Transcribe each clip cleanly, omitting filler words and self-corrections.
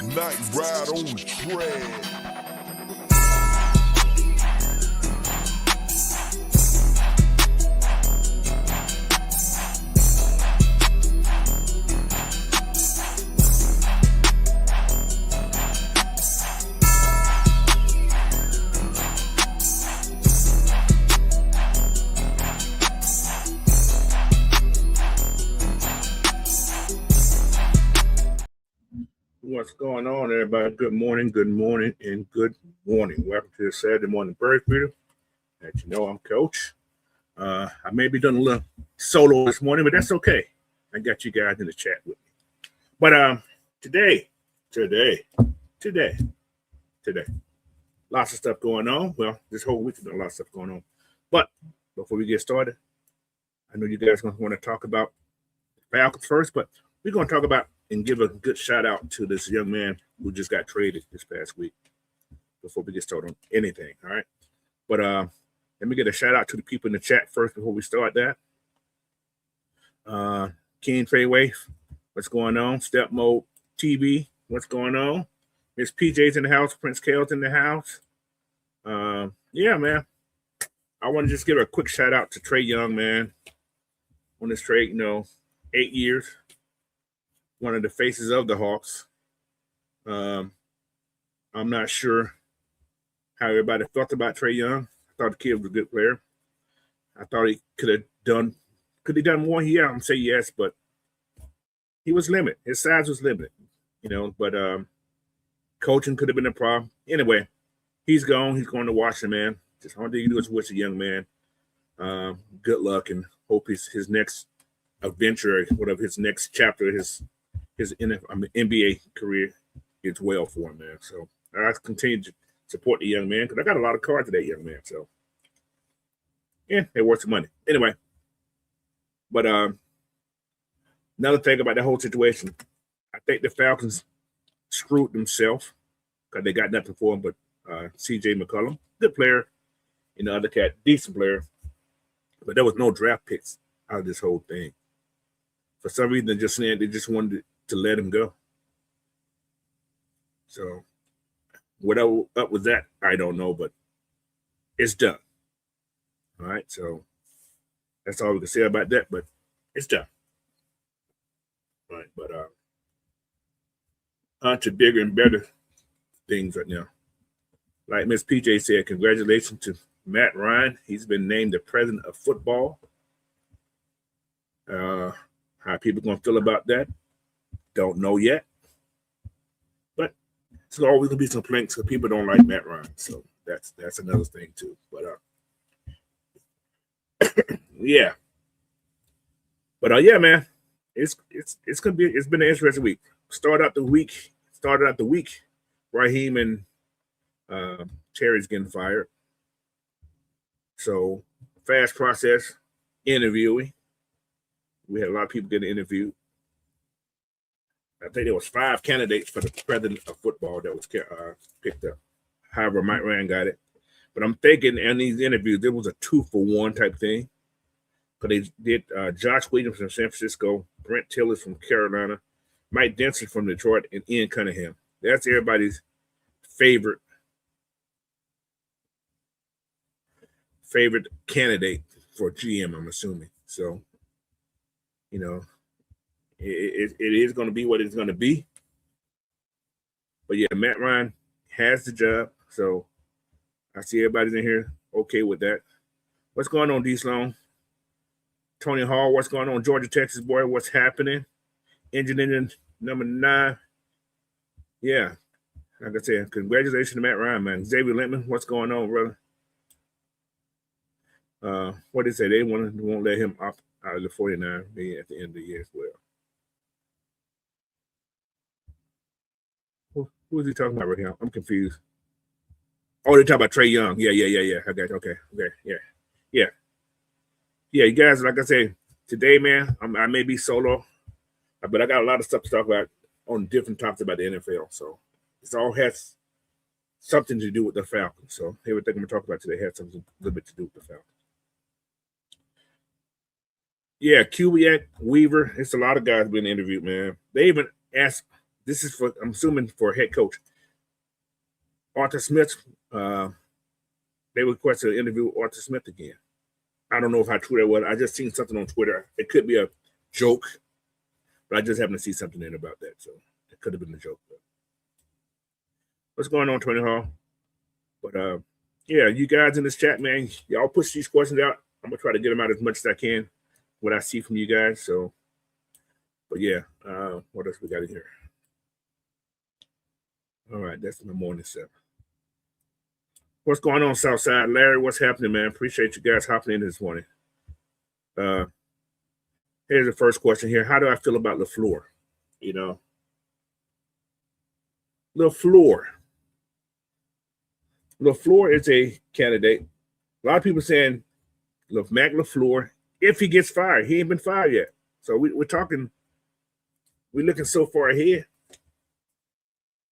Night ride on the track. What's going on, everybody? Good morning, and good morning. Welcome to the Saturday morning bird feeder. As you know, I'm Coach. I may be doing a little solo this morning, but that's okay. I got you guys in the chat with me. But today, lots of stuff going on. Well, this whole week there's been a lot of stuff going on. But before we get started, I know you guys are going to want to talk about Falcons first, but we're going to talk about and give a good shout out to this young man who just got traded this past week before we get started on anything. All right. But let me get a shout out to the people in the chat first before we start that. King Treyway, what's going on? Step Mode TV, what's going on? Miss PJ's in the house. Prince Kale's in the house. Yeah, man. I want to just give a quick shout out to Trae Young, man. On this trade, 8 years. One of the faces of the Hawks. I'm not sure how everybody felt about Trae Young. I thought the kid was a good player. I thought he could have done more. Yeah, I'm saying yes, but he was limited. His size was limited, but coaching could have been a problem. Anyway, he's gone. He's going to Washington, man. Just all you do is wish the young man good luck and hope his next adventure, whatever his next chapter, his NBA career is well for him, man. So I continue to support the young man because I got a lot of cards to that young man. So yeah, they're worth some money. Anyway, but another thing about that whole situation, I think the Falcons screwed themselves because they got nothing for him but C.J. McCollum, good player, and the other cat, decent player, but there was no draft picks out of this whole thing. For some reason, they just wanted to let him go. So, whatever up with that, I don't know, but it's done. All right, so that's all we can say about that, but it's done. All right, but on to bigger and better things right now. Like Miss PJ said, congratulations to Matt Ryan. He's been named the president of football. How people going to feel about that? Don't know yet. But it's always going to be some complaints because people don't like Matt Ryan. So that's another thing too. But yeah. But yeah, man. It's been an interesting week. Started out the week. Raheem and Terry's getting fired. So fast process interviewing. We had a lot of people getting interviewed. I think there was 5 candidates for the president of football that was picked up. However, Mike Ryan got it. But I'm thinking in these interviews, there was a 2-for-1 type thing. Because they did Josh Williams from San Francisco, Brent Tillers from Carolina, Mike Denson from Detroit, and Ian Cunningham. That's everybody's favorite candidate for GM, I'm assuming. So, it is going to be what it's going to be. But yeah, Matt Ryan has the job. So I see everybody's in here okay with that. What's going on, D. Sloan? Tony Hall, what's going on? Georgia, Texas boy, what's happening? Engine number 9. Yeah. Like I said, congratulations to Matt Ryan, man. Xavier Littman, what's going on, brother? What did they say? They won't let him opt out of the 49 million at the end of the year as well. Who is he talking about right now? I'm confused. Oh, they're talking about Trae Young. Yeah. Okay. Yeah. You guys, like I said, today, man, I may be solo, but I got a lot of stuff to talk about on different topics about the NFL. So it all has something to do with the Falcons. So everything I'm going to talk about today has something a little bit to do with the Falcons. Yeah, Kubiak, Weaver. It's a lot of guys being interviewed, man. They even asked this is for, I'm assuming, for head coach. Arthur Smith, they requested an interview with Arthur Smith again. I don't know how true that was. I just seen something on Twitter. It could be a joke, but I just happened to see something in about that. So it could have been a joke. But what's going on, Tony Hall? But yeah, you guys in this chat, man, y'all push these questions out. I'm gonna try to get them out as much as I can, what I see from you guys. So, but yeah, what else we got in here? All right, that's the morning stuff. What's going on, Southside? Larry, what's happening, man? Appreciate you guys hopping in this morning. Here's the first question here. How do I feel about LaFleur? You know, LaFleur is a candidate. A lot of people saying Mac LaFleur, if he gets fired, he ain't been fired yet. So we're looking so far ahead.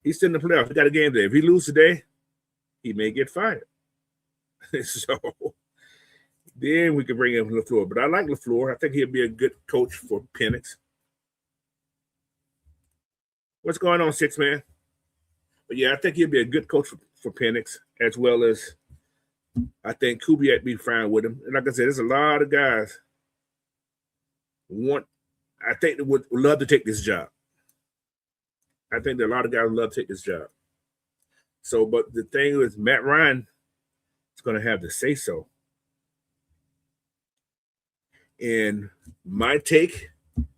He's still in the playoffs. We got a game today. If he loses today, he may get fired. So then we can bring in LaFleur. But I like LaFleur. I think he'll be a good coach for Penix. What's going on, Six Man? But yeah, I think he'll be a good coach for Penix, as well as I think Kubiak be fine with him. And like I said, there's a lot of guys I think they would love to take this job. I think that a lot of guys would love to take this job. So, but the thing is, Matt Ryan is going to have the say so. And my take,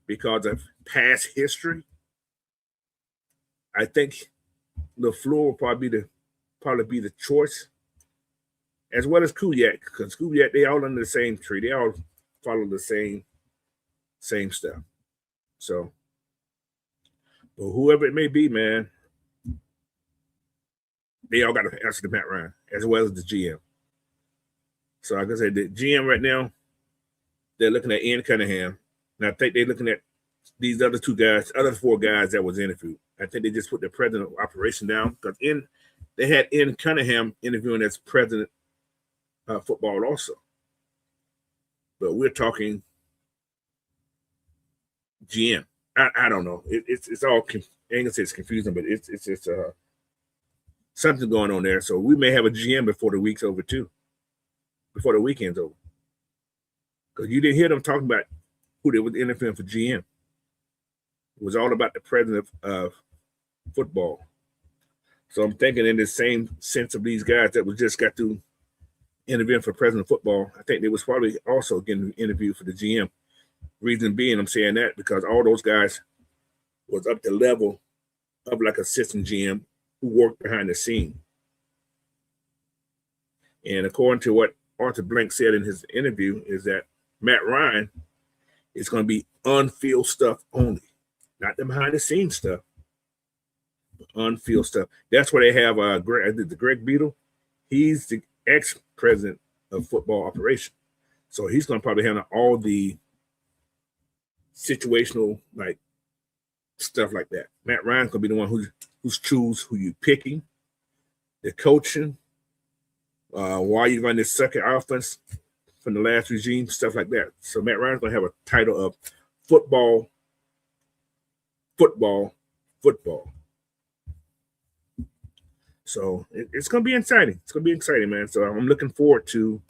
because of past history, I think LaFleur will probably be the choice, as well as Kubiak, because Kubiak, they all under the same tree. They all follow the same stuff. So, but whoever it may be, man, they all got to answer to Matt Ryan, as well as the GM. So, like I said, the GM right now, they're looking at Ian Cunningham, and I think they're looking at these other four guys that was interviewed. I think they just put the president of operation down, because they had Ian Cunningham interviewing as president of football also. But we're talking GM. I don't know. It's all, I ain't gonna say it's confusing, but it's just something going on there. So we may have a GM before the week's over too, before the weekend's over. Because you didn't hear them talking about who they was interviewing for GM. It was all about the president of football. So I'm thinking in the same sense of these guys that was just got through interviewing for president of football, I think they was probably also getting interviewed for the GM. Reason being, I'm saying that because all those guys was up to level of like assistant GM who worked behind the scene. And according to what Arthur Blank said in his interview, is that Matt Ryan is going to be on-field stuff only, not the behind-the-scenes stuff, but on-field stuff. That's where they have the Greg Beadle. He's the ex-president of football operation. So he's going to probably handle all the situational like stuff like that. Matt Ryan's gonna be the one who's choose who you picking, the coaching, why you run this second offense from the last regime, stuff like that. So Matt Ryan's gonna have a title of football. So it's gonna be exciting. It's gonna be exciting, man. So I'm looking forward to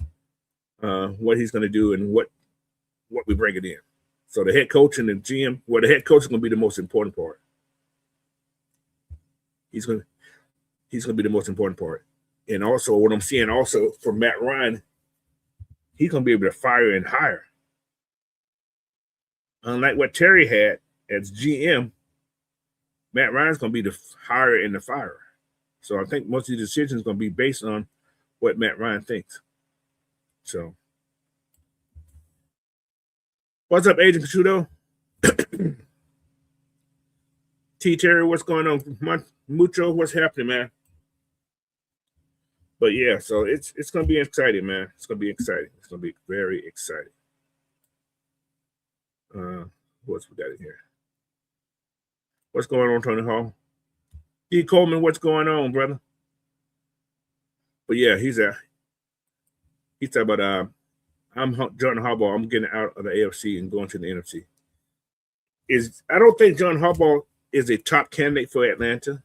what he's gonna do and what we bring it in. So the head coach and the GM, the head coach is going to be the most important part. He's going to be the most important part. And also what I'm seeing also for Matt Ryan, he's going to be able to fire and hire. Unlike what Terry had as GM, Matt Ryan's going to be the hire and the fire. So I think most of the decisions are going to be based on what Matt Ryan thinks. So what's up, Agent Cachuto? T. Terry, what's going on? Mucho, what's happening, man? But yeah, so it's going to be exciting, man. It's going to be exciting. It's going to be very exciting. What's we got in here? What's going on, Tony Hall? D. Coleman, what's going on, brother? But yeah, he's talking about I'm John Harbaugh. I'm getting out of the AFC and going to the NFC. I don't think John Harbaugh is a top candidate for Atlanta.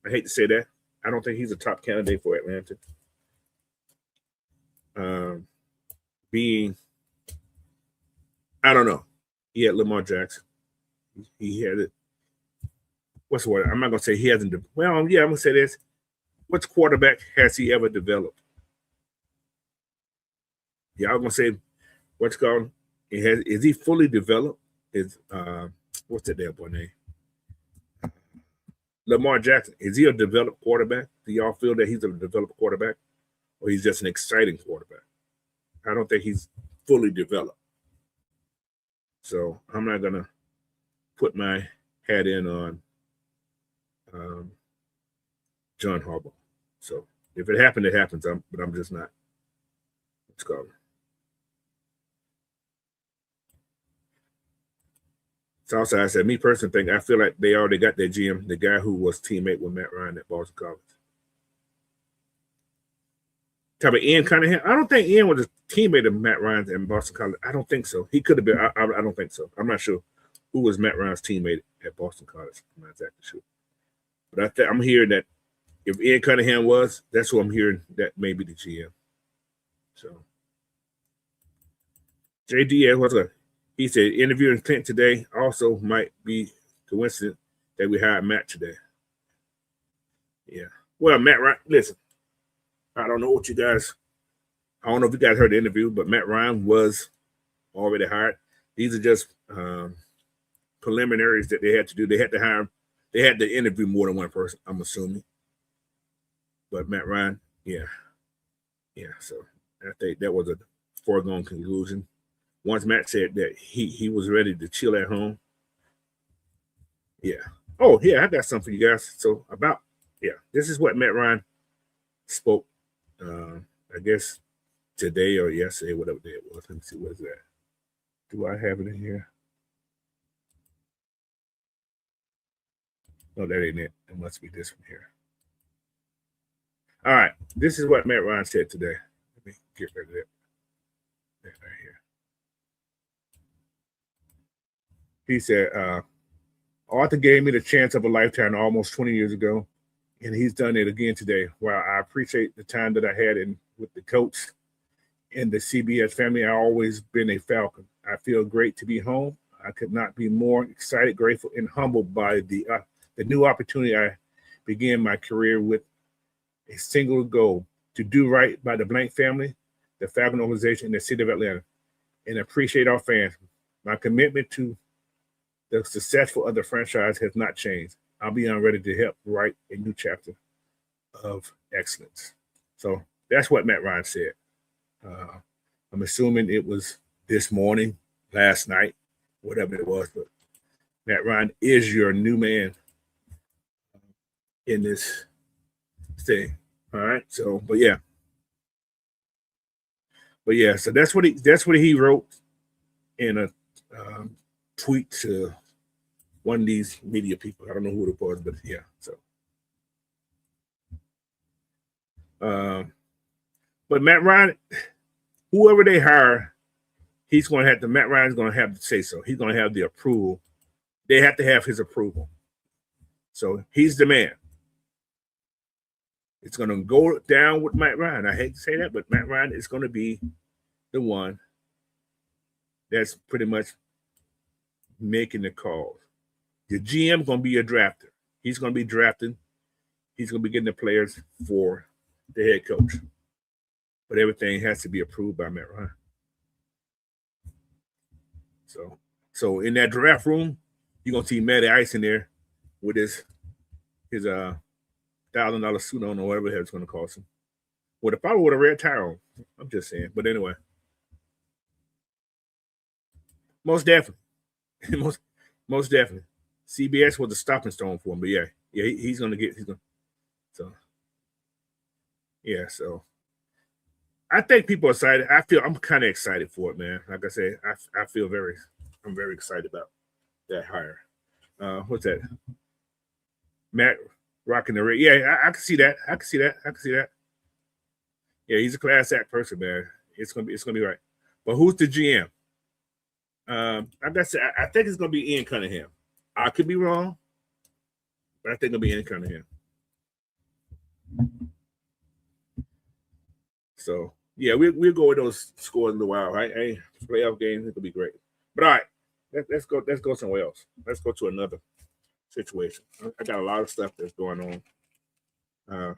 I hate to say that. I don't think he's a top candidate for Atlanta. Being, I don't know. He had Lamar Jackson. He had it. What's the word? I'm not gonna say he hasn't. Well, yeah, I'm gonna say this. Which quarterback has he ever developed? Yeah, I'm gonna say what's called. Is he fully developed? Is what's that damn boy name? Lamar Jackson. Is he a developed quarterback? Do y'all feel that he's a developed quarterback, or he's just an exciting quarterback? I don't think he's fully developed. So I'm not gonna put my hat in on John Harbaugh. So if it happened, it happens. But I'm just not. Let's go. Southside said, me personally think I feel like they already got their GM, the guy who was teammate with Matt Ryan at Boston College. Talk about Ian Cunningham. I don't think Ian was a teammate of Matt Ryan at Boston College. I don't think so. He could have been. I don't think so. I'm not sure who was Matt Ryan's teammate at Boston College. I'm not exactly sure. But I'm hearing that if Ian Cunningham was, that's who I'm hearing that may be the GM. So, JD, what's up? He said interviewing Clint today also might be coincidence that we hired Matt today. Yeah. Well, Matt Ryan, listen, I don't know what you guys, I don't know if you guys heard the interview, but Matt Ryan was already hired. These are just preliminaries that they had to do. They had to hire him. They had to interview more than one person, I'm assuming. But Matt Ryan, yeah. So I think that was a foregone conclusion. Once Matt said that he was ready to chill at home. Yeah. Oh, yeah, I got something for you guys. So this is what Matt Ryan spoke, I guess, today or yesterday, whatever day it was. Let me see, what is that? Do I have it in here? No, that ain't it. It must be this one here. All right. This is what Matt Ryan said today. Let me get rid of it. Right here. He said, Arthur gave me the chance of a lifetime almost 20 years ago, and he's done it again today. While I appreciate the time that I had with the coach and the CBS family, I've always been a Falcon. I feel great to be home. I could not be more excited, grateful, and humbled by the new opportunity. I began my career with a single goal: to do right by the Blank family, the Falcon organization, and the city of Atlanta, and appreciate our fans. My commitment to the successful of the franchise has not changed. I'll be ready to help write a new chapter of excellence. So that's what Matt Ryan said. I'm assuming it was this morning, last night, whatever it was. But Matt Ryan is your new man in this thing. All right. So, but yeah. So that's what he wrote in a tweet to one of these media people. I don't know who it was, but yeah. So, but Matt Ryan, whoever they hire, Matt Ryan's going to have to say so. He's going to have the approval. They have to have his approval. So he's the man. It's going to go down with Matt Ryan. I hate to say that, but Matt Ryan is going to be the one that's pretty much making the calls. The GM going to be a drafter. He's going to be drafting. He's going to be getting the players for the head coach. But everything has to be approved by Matt Ryan. So in that draft room, you're going to see Matty Ice in there with his $1,000 suit on or whatever the hell it's going to cost him. With probably with a red tie on. I'm just saying. But anyway. Most definitely. most definitely. CBS was a stopping stone for him. But yeah, he's going to get. So I think people are excited. I'm kind of excited for it, man. Like I said, I'm very excited about that hire. What's that? Matt rocking the red. Yeah, I can see that. I can see that. Yeah, he's a class act person, man. It's gonna be right. But who's the GM? Like I said, I think it's gonna be Ian Cunningham. I could be wrong, but I think it'll be Ian Cunningham. So yeah, we'll go with those scores in a while. Right? Playoff games, it'll be great. But all right, let's go. Let's go somewhere else. Let's go to another situation. I got a lot of stuff that's going on.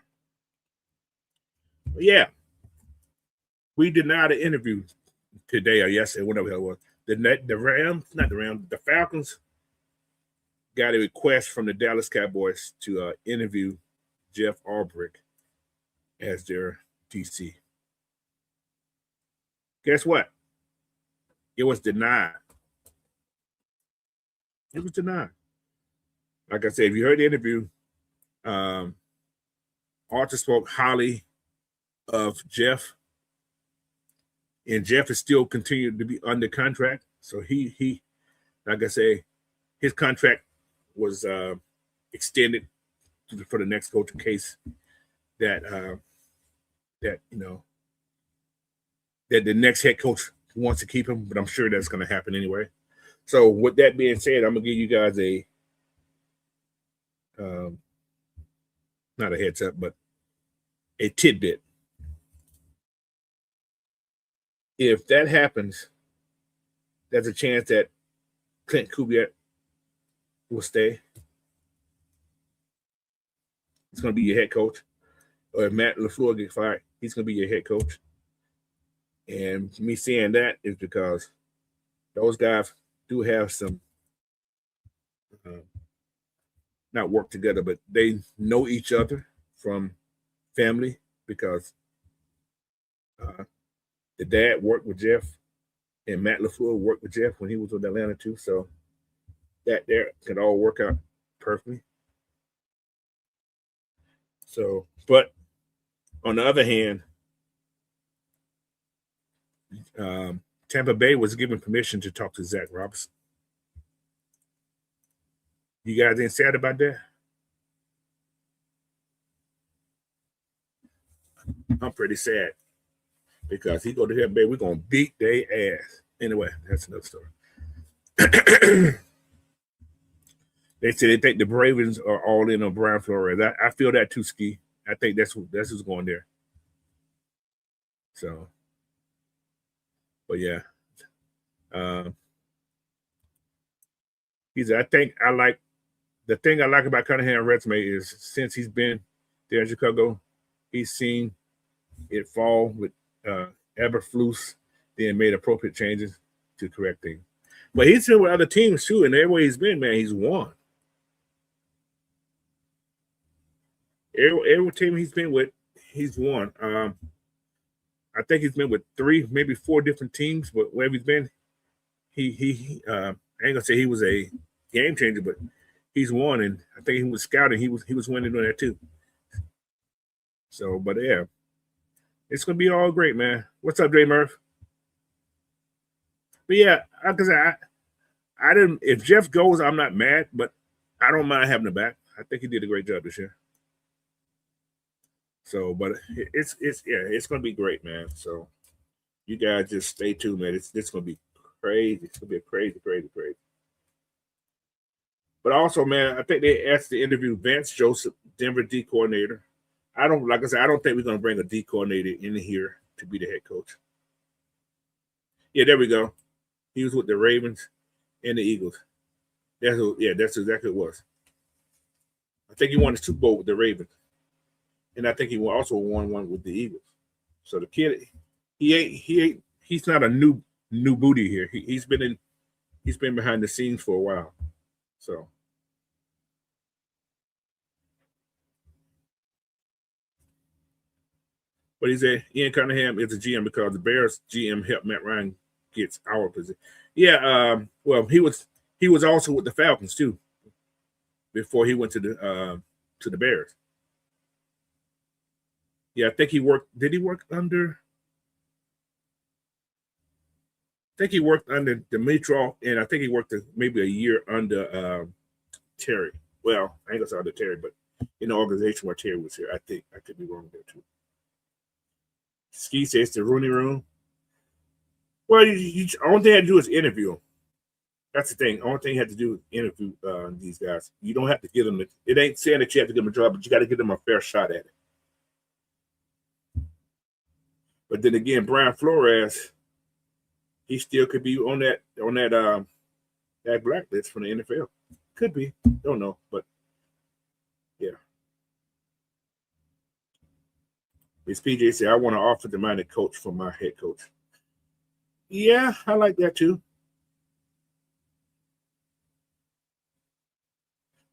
Yeah, we denied an interview today or yesterday, whatever it was. The Falcons got a request from the Dallas Cowboys to interview Jeff Ulbrich as their DC. Guess what? It was denied. It was denied. Like I said, if you heard the interview, Arthur spoke highly of Jeff, and Jeff is still continuing to be under contract. So he, like I say, his contract was extended for the next coach in case that that the next head coach wants to keep him, but I'm sure that's going to happen anyway. So with that being said, I'm gonna give you guys a not a heads up, but a tidbit. If that happens, there's a chance that Clint Kubiak will stay. He's going to be your head coach. Or if Matt LaFleur gets fired, he's going to be your head coach. And me saying that is because those guys do have some, not work together, but they know each other from family because the dad worked with Jeff and Matt LaFleur worked with Jeff when he was with Atlanta too. So that there can all work out perfectly. So, but on the other hand, Tampa Bay was given permission to talk to Zach Robinson. You guys ain't sad about that? I'm pretty sad because he go to Tampa Bay, we're gonna beat their ass. Anyway, that's another story. They say they think the Ravens are all in on Brian Flores. I feel that too, Ski. I think that's who's going there. So, but yeah, he said, I think I like the thing I like about Cunningham resume is since he's been there in Chicago, he's seen it fall with Eberflus, then made appropriate changes to correct things. But he's been with other teams too, and everywhere he's been, man, he's won. Every team he's been with, he's won. I think he's been with 3, maybe 4 different teams, but wherever he's been, he I ain't gonna say he was a game changer, but he's won, and I think he was scouting. He was winning on that too. So, but yeah, it's gonna be all great, man. What's up, Dre Murph? But yeah, because I didn't. If Jeff goes, I'm not mad, but I don't mind having him back. I think he did a great job this year. So, but it's gonna be great, man. So, you guys just stay tuned, man. It's gonna be crazy. It's gonna be crazy. But also, man, I think they asked to interview Vance Joseph, Denver D coordinator. I don't think we're gonna bring a D coordinator in here to be the head coach. Yeah, there we go. He was with the Ravens and the Eagles. That's exactly what it was. I think he won the Super Bowl with the Ravens. And I think he also won one with the Eagles. So the kid, he's not a new booty here. He's been behind the scenes for a while. So but he said Ian Cunningham is a GM because the Bears GM helped Matt Ryan gets our position. Yeah, well, he was also with the Falcons too before he went to the Bears. Yeah, I think he worked. Did he work under? I think he worked under Dimitrov, and I think he worked maybe a year under Terry. Well, I ain't gonna say under Terry, but in the organization where Terry was here. I think I could be wrong there too. Ski says the Rooney Room. Well, only thing I do is interview him. That's the thing. Only thing you have to do is interview these guys. You don't have to give them. It ain't saying that you have to give them a job, but you got to give them a fair shot at it. But then again, Brian Flores, he still could be on that blacklist from the NFL. Could be. Don't know, but yeah. Miss PJ said, "I want an offensive-minded coach for my head coach." Yeah, I like that too.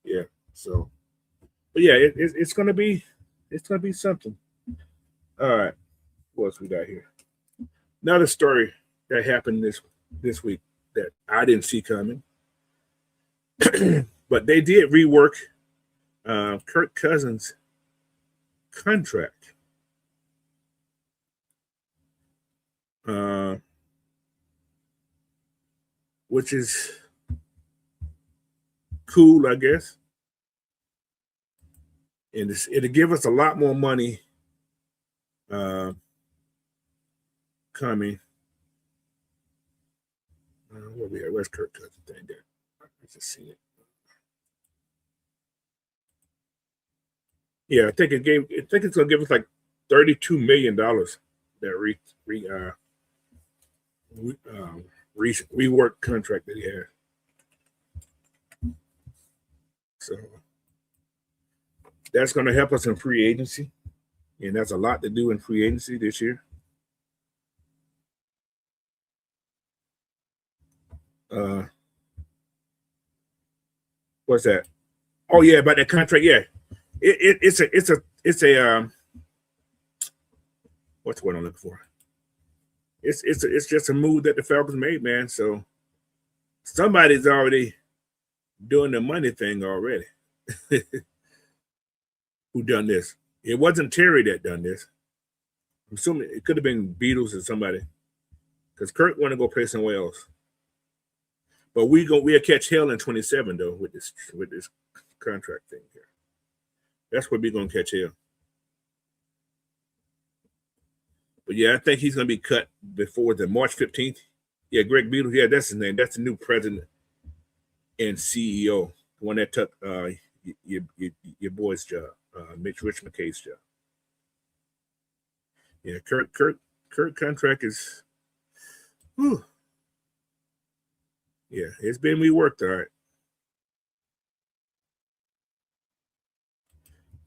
Yeah. So, but yeah, it's gonna be something. All right. What else we got here? Another story that happened this week that I didn't see coming, but they did rework Kirk Cousins' contract. Which is cool, I guess. And it'll give us a lot more money coming. Where we at? Where's Kirk Cousins thing there? I just seen it. Yeah, I think it's gonna give us like $32 million that rework contract that he had. So that's going to help us in free agency, and that's a lot to do in free agency this year. What's that? Oh yeah, about that contract. Yeah, it's a what's what I'm looking for? It's just a move that the Falcons made, man. So somebody's already doing the money thing already. Who done this? It wasn't Terry that done this. I'm assuming it could have been Beatles or somebody, because Kirk want to go play somewhere else. But we'll catch hell in 27 though with this contract thing here. That's where we're gonna catch hell. But yeah, I think he's gonna be cut before the March 15th. Yeah, Greg Beatles. Yeah, that's his name. That's the new president and CEO, the one that took your boy's job, Rich McKay's job. Yeah, Kirk contract is. Whew. Yeah, it's been reworked, all right.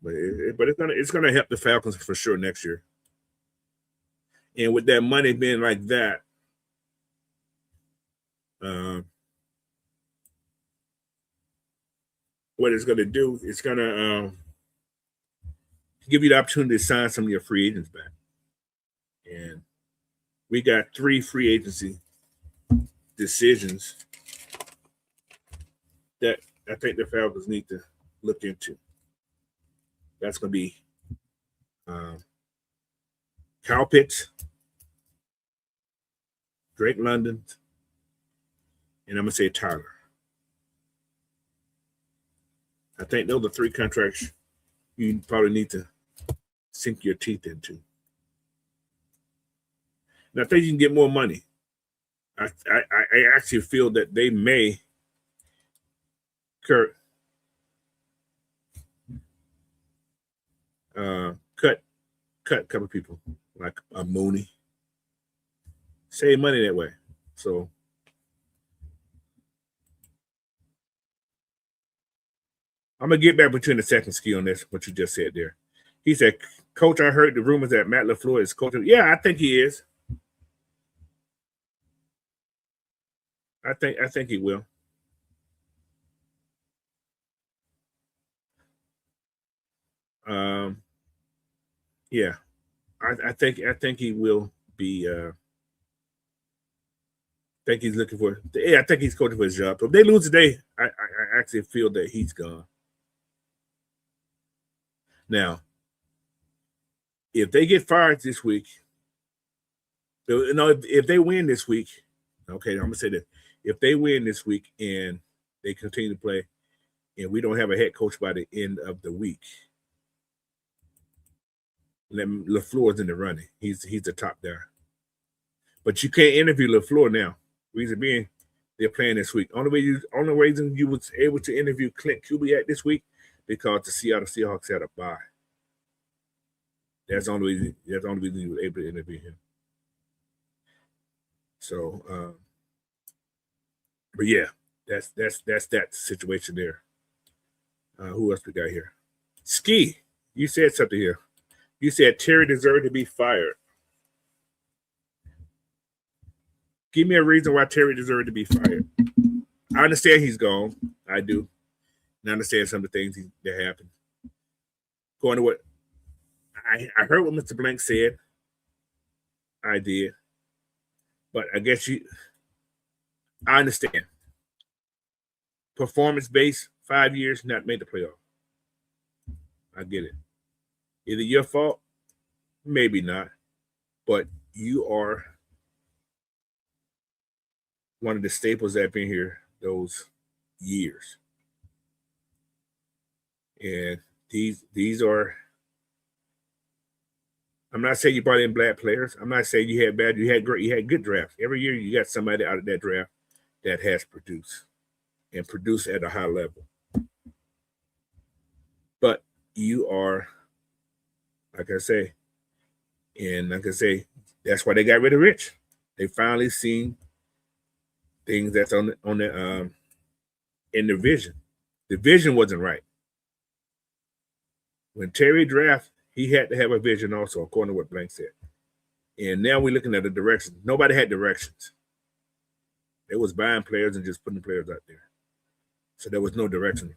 But it's gonna help the Falcons for sure next year. And with that money being like that, what it's gonna do, it's gonna give you the opportunity to sign some of your free agents back. And we got 3 free agency decisions that I think the Falcons need to look into. That's going to be Kyle Pitts, Drake London, and I'm going to say Tyler. I think those are 3 contracts you probably need to sink your teeth into. And I think you can get more money. I actually feel that they may cut a couple of people like a Mooney. Save money that way. So I'm gonna get back between the second ski on this, what you just said there. He said, "Coach, I heard the rumors that Matt LaFleur is coaching." Yeah, I think he is. I think he will. Yeah, I think he will be. I think he's looking for. Yeah, I think he's coaching for his job. But if they lose today, I actually feel that he's gone. Now, if they get fired this week, if they win this week, okay, I'm gonna say that if they win this week and they continue to play, and we don't have a head coach by the end of the week, then LaFleur's in the running. He's the top there. But you can't interview LaFleur now. Reason being, They're playing this week. Only reason you was able to interview Clint Kubiak this week because the Seattle Seahawks had a bye. That's the only reason you were able to interview him. So, but yeah, that's that situation there. Who else we got here? Ski, you said something here. You said Terry deserved to be fired. Give me a reason why Terry deserved to be fired. I understand he's gone. I do. And I understand some of the things that happened. Going to what I heard what Mr. Blank said. I did. But I guess I understand. Performance based, 5 years, not made the playoff. I get it. Either your fault, maybe not. But you are one of the staples that have been here those years. And these are, I'm not saying you brought in bad players. I'm not saying you had bad, you had good drafts. Every year you got somebody out of that draft that has produced and produced at a high level. But you are, like I say, that's why they got rid of Rich. They finally seen things that's on the in the vision. The vision wasn't right. When Terry drafted, he had to have a vision also, according to what Blank said. And now we're looking at the direction. Nobody had directions. It was buying players and just putting players out there. So there was no direction.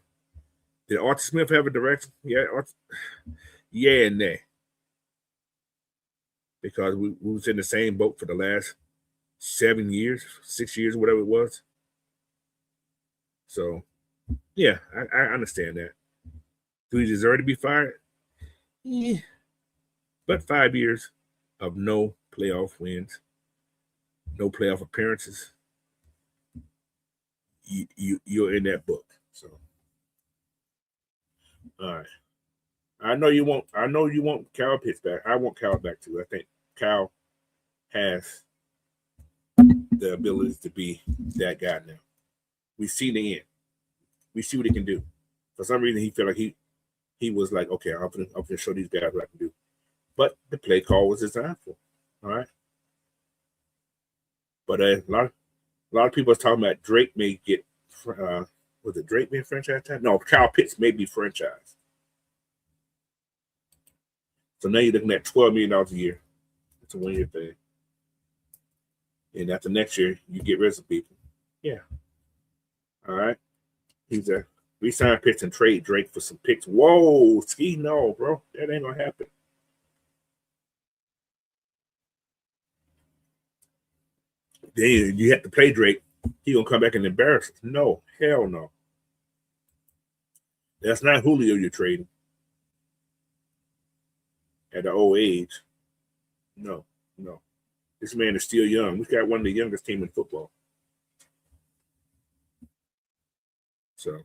Did Arthur Smith have a direction? Yeah, yeah and nay. Because we was in the same boat for the last 7 years, 6 years, whatever it was. So, yeah, I understand that. Do he deserve to be fired? Yeah. But 5 years of no playoff wins, no playoff appearances, you're in that book. So, all right. I know you want Kyle Pitts back. I want Kyle back too. I think Kyle has the ability to be that guy now. We see the end. We see what he can do. For some reason, he felt like he was like, okay, I'm gonna show these guys what I can do. But the play call was designed for. All right. But a lot of people are talking about Drake may get. Was it Drake being franchise tag? No, Kyle Pitts may be franchised. So now you're looking at $12 million a year. It's a 1 year thing. And after next year, you get rid of some people. Yeah. All right. He's a re-sign Pitts and trade Drake for some picks. Whoa, Ski, no, bro. That ain't gonna happen. Then you have to play Drake. He gonna come back and embarrass us. No, hell no. That's not Julio you're trading. At the old age. No. This man is still young. We got one of the youngest teams in football. So,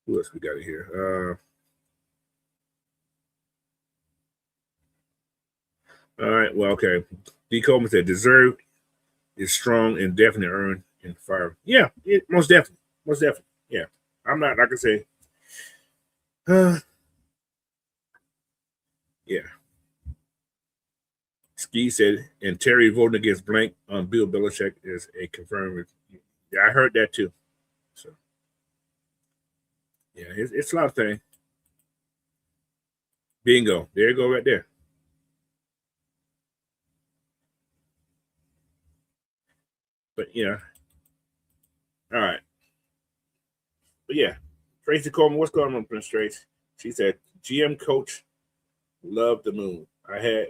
who else we got here? All right. Well, okay. D. Coleman said, deserved is strong and definitely earned and fire. Yeah, most definitely. Most definitely. Yeah. I'm not, like I say, yeah. Ski said, and Terry voting against Blank on Bill Belichick is a confirmed. Yeah, I heard that too. So, yeah, it's a lot of things. Bingo. There you go right there. But, yeah. All right. But, yeah. Tracy Coleman, what's going on, Prince Trace? She said, GM coach loved the moon. I had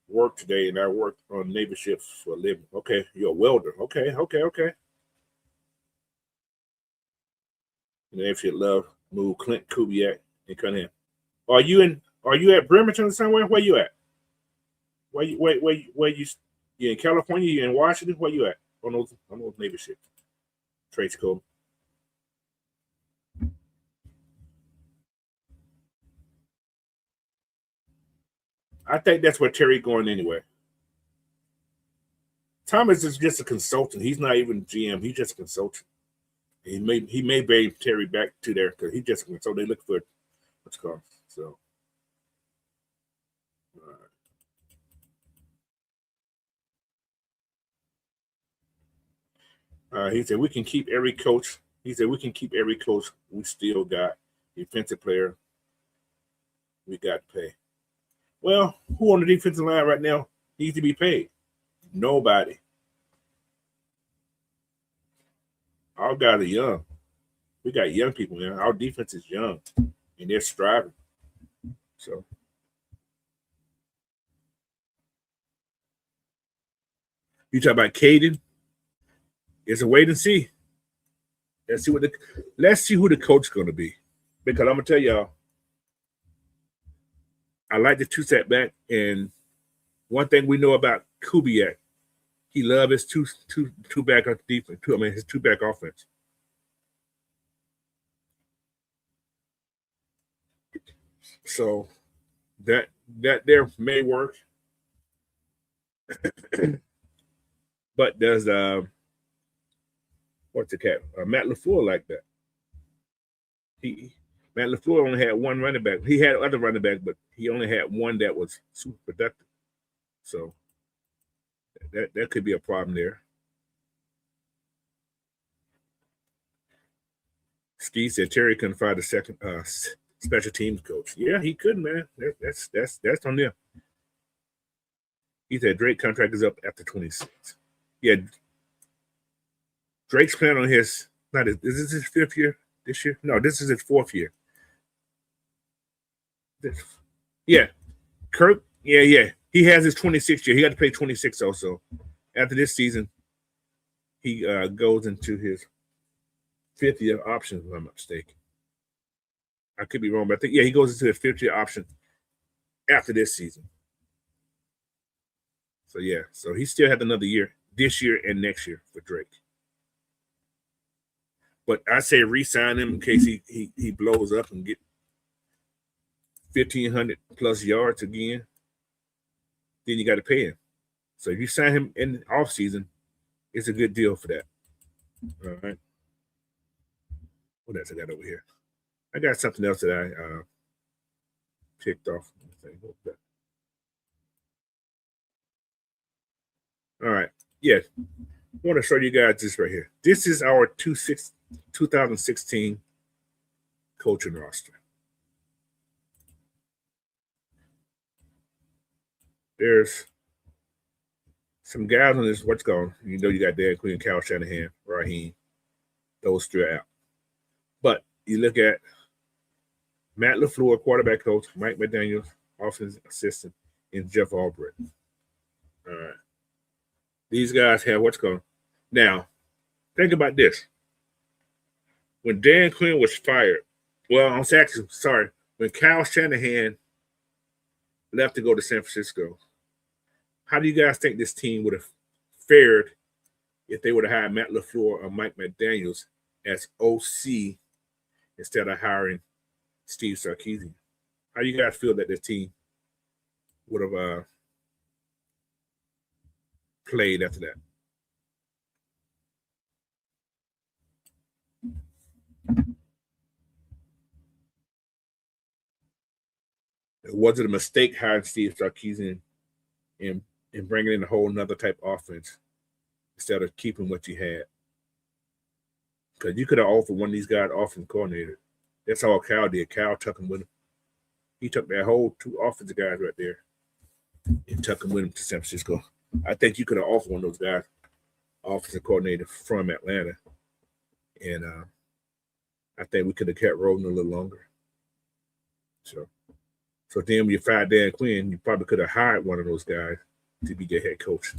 work today, and I worked on neighbor ships for a living. Okay, you're a welder. Okay. And if you love move Clint Kubiak and Cunningham. Are you at Bremerton somewhere? Where you at? Where you in California? You in Washington? Where you at? On those neighbor ships. Trace Coleman. I think that's where Terry going anyway. Thomas is just a consultant. He's not even GM. He's just a consultant. He may bring Terry back to there because he just so they look for what's called. So he said we can keep every coach. He said we can keep every coach. We still got defensive player. We got to pay. Well, who on the defensive line right now needs to be paid? Nobody. Our guys are young. We got young people, man. Our defense is young, and they're striving. So, you talk about Caden. It's a wait and see. Let's see who the coach is going to be, because I'm gonna tell y'all, I like the two-step back, and one thing we know about Kubiak, he loves his two back defense. His two back offense. So that there may work, but does what's the cat? Matt LaFleur like that? Matt LaFleur only had one running back. He had other running back, but he only had one that was super productive. So that could be a problem there. Steve said Terry couldn't find a second special teams coach. Yeah, he could, man. That's on them. He said Drake contract is up after 26. Yeah, Drake's plan on his. Is this his fifth year this year? No, this is his fourth year. Yeah, Kirk. Yeah. He has his 26th year. He got to play 26 also. After this season, he goes into his fifth year option, if I'm not mistaken. I could be wrong, but I think, he goes into his fifth year option after this season. So he still has another year this year and next year for Drake. But I say re-sign him in case he blows up and get 1,500 plus yards again. Then you got to pay him. So if you sign him in the offseason, it's a good deal for that. All right. What else I got over here? I got something else that I picked off. All right. Yeah. I want to show you guys this right here. This is our 2016 coaching roster. There's some guys on this. What's going? You know, you got Dan Quinn, Kyle Shanahan, Raheem. Those three are out. But you look at Matt LaFleur, quarterback coach, Mike McDaniels, offensive assistant, and Jeff Albrecht. All right. These guys have what's going. Now, think about this. When Dan Quinn was fired, when Kyle Shanahan left to go to San Francisco, how do you guys think this team would have fared if they would have hired Matt LaFleur or Mike McDaniels as OC instead of hiring Steve Sarkisian? How do you guys feel that this team would have played after that? Was it a mistake hiring Steve Sarkisian and bringing in a whole nother type of offense instead of keeping what you had? Because you could have offered one of these guys offense coordinator. That's all Cal did. Cal took him with him. He took that whole two offensive guys right there and took him with him to San Francisco. I think you could have offered one of those guys offensive coordinator from Atlanta. And I think we could have kept rolling a little longer. So then when you fired Dan Quinn, you probably could have hired one of those guys to be your head coach.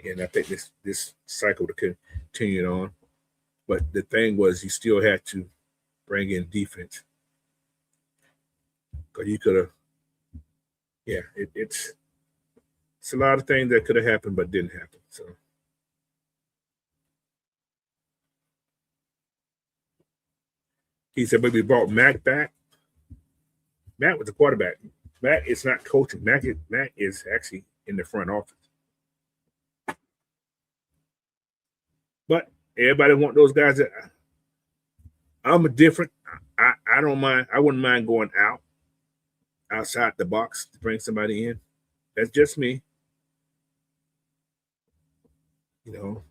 And I think this cycle to continue on. But the thing was, you still had to bring in defense. Because you could have, it's a lot of things that could have happened but didn't happen. So he said, but we brought Mac back. Matt was the quarterback. Matt is not coaching. Matt is actually in the front office. Everybody want those guys that I'm a different. I don't mind. I wouldn't mind going outside the box to bring somebody in. That's just me. You know.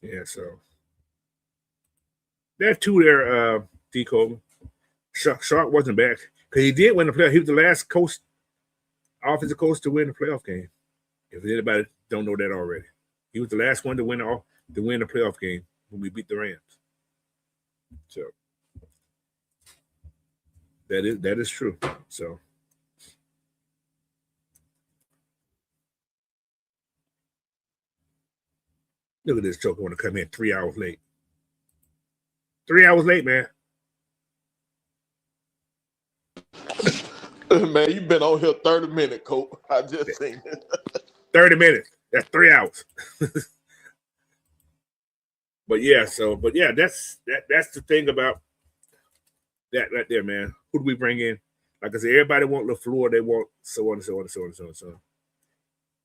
Yeah, so that two there, D. Coleman. Shark wasn't bad because he did win the playoff. He was the last offensive coach to win the playoff game. If anybody don't know that already, he was the last one to win the playoff game when we beat the Rams. So that is true. So look at this joker want to come in 3 hours late. 3 hours late, man. Man, you've been on here 30 minutes, Coach. I just seen it. 30 minutes. That's 3 hours. But yeah, that's the thing about that right there, man. Who do we bring in? Like I said, everybody want LaFleur, they want so on and so on and so on and so on and so on.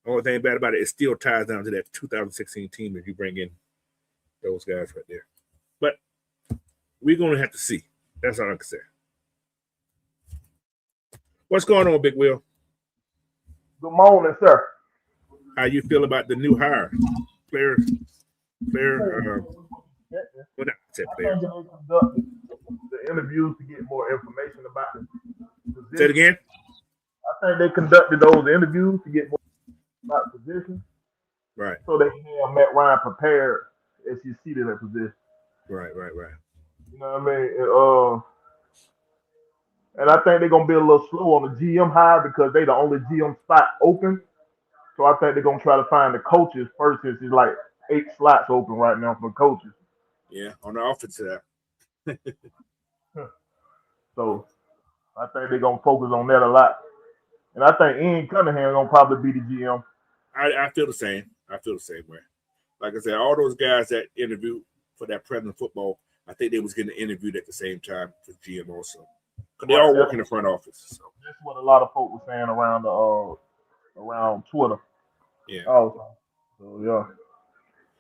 Only thing bad about it still ties down to that 2016 team if you bring in those guys right there. But we're gonna have to see. That's all I can say. What's going on, Big Will? Good morning, sir. How you feel about the new hire? Player. Well, not said player. I think they conducted the interviews to get more information about the position. Say it again. I think they conducted those interviews to get more about the position. Right. So they can have Matt Ryan prepared as he's seated in that position. Right. You know what I mean? And I think they're going to be a little slow on the GM hire because they're the only GM spot open. So I think they're going to try to find the coaches first since it's like 8 slots open right now for coaches. Yeah, on the offensive side. So I think they're going to focus on that a lot. And I think Ian Cunningham going to probably be the GM. I feel the same. I feel the same way. Like I said, all those guys that interviewed for that President Football, I think they was getting interviewed at the same time for GM also. Because they all work in the front office. So. That's what a lot of folks were saying around Twitter. Yeah. Oh, so yeah.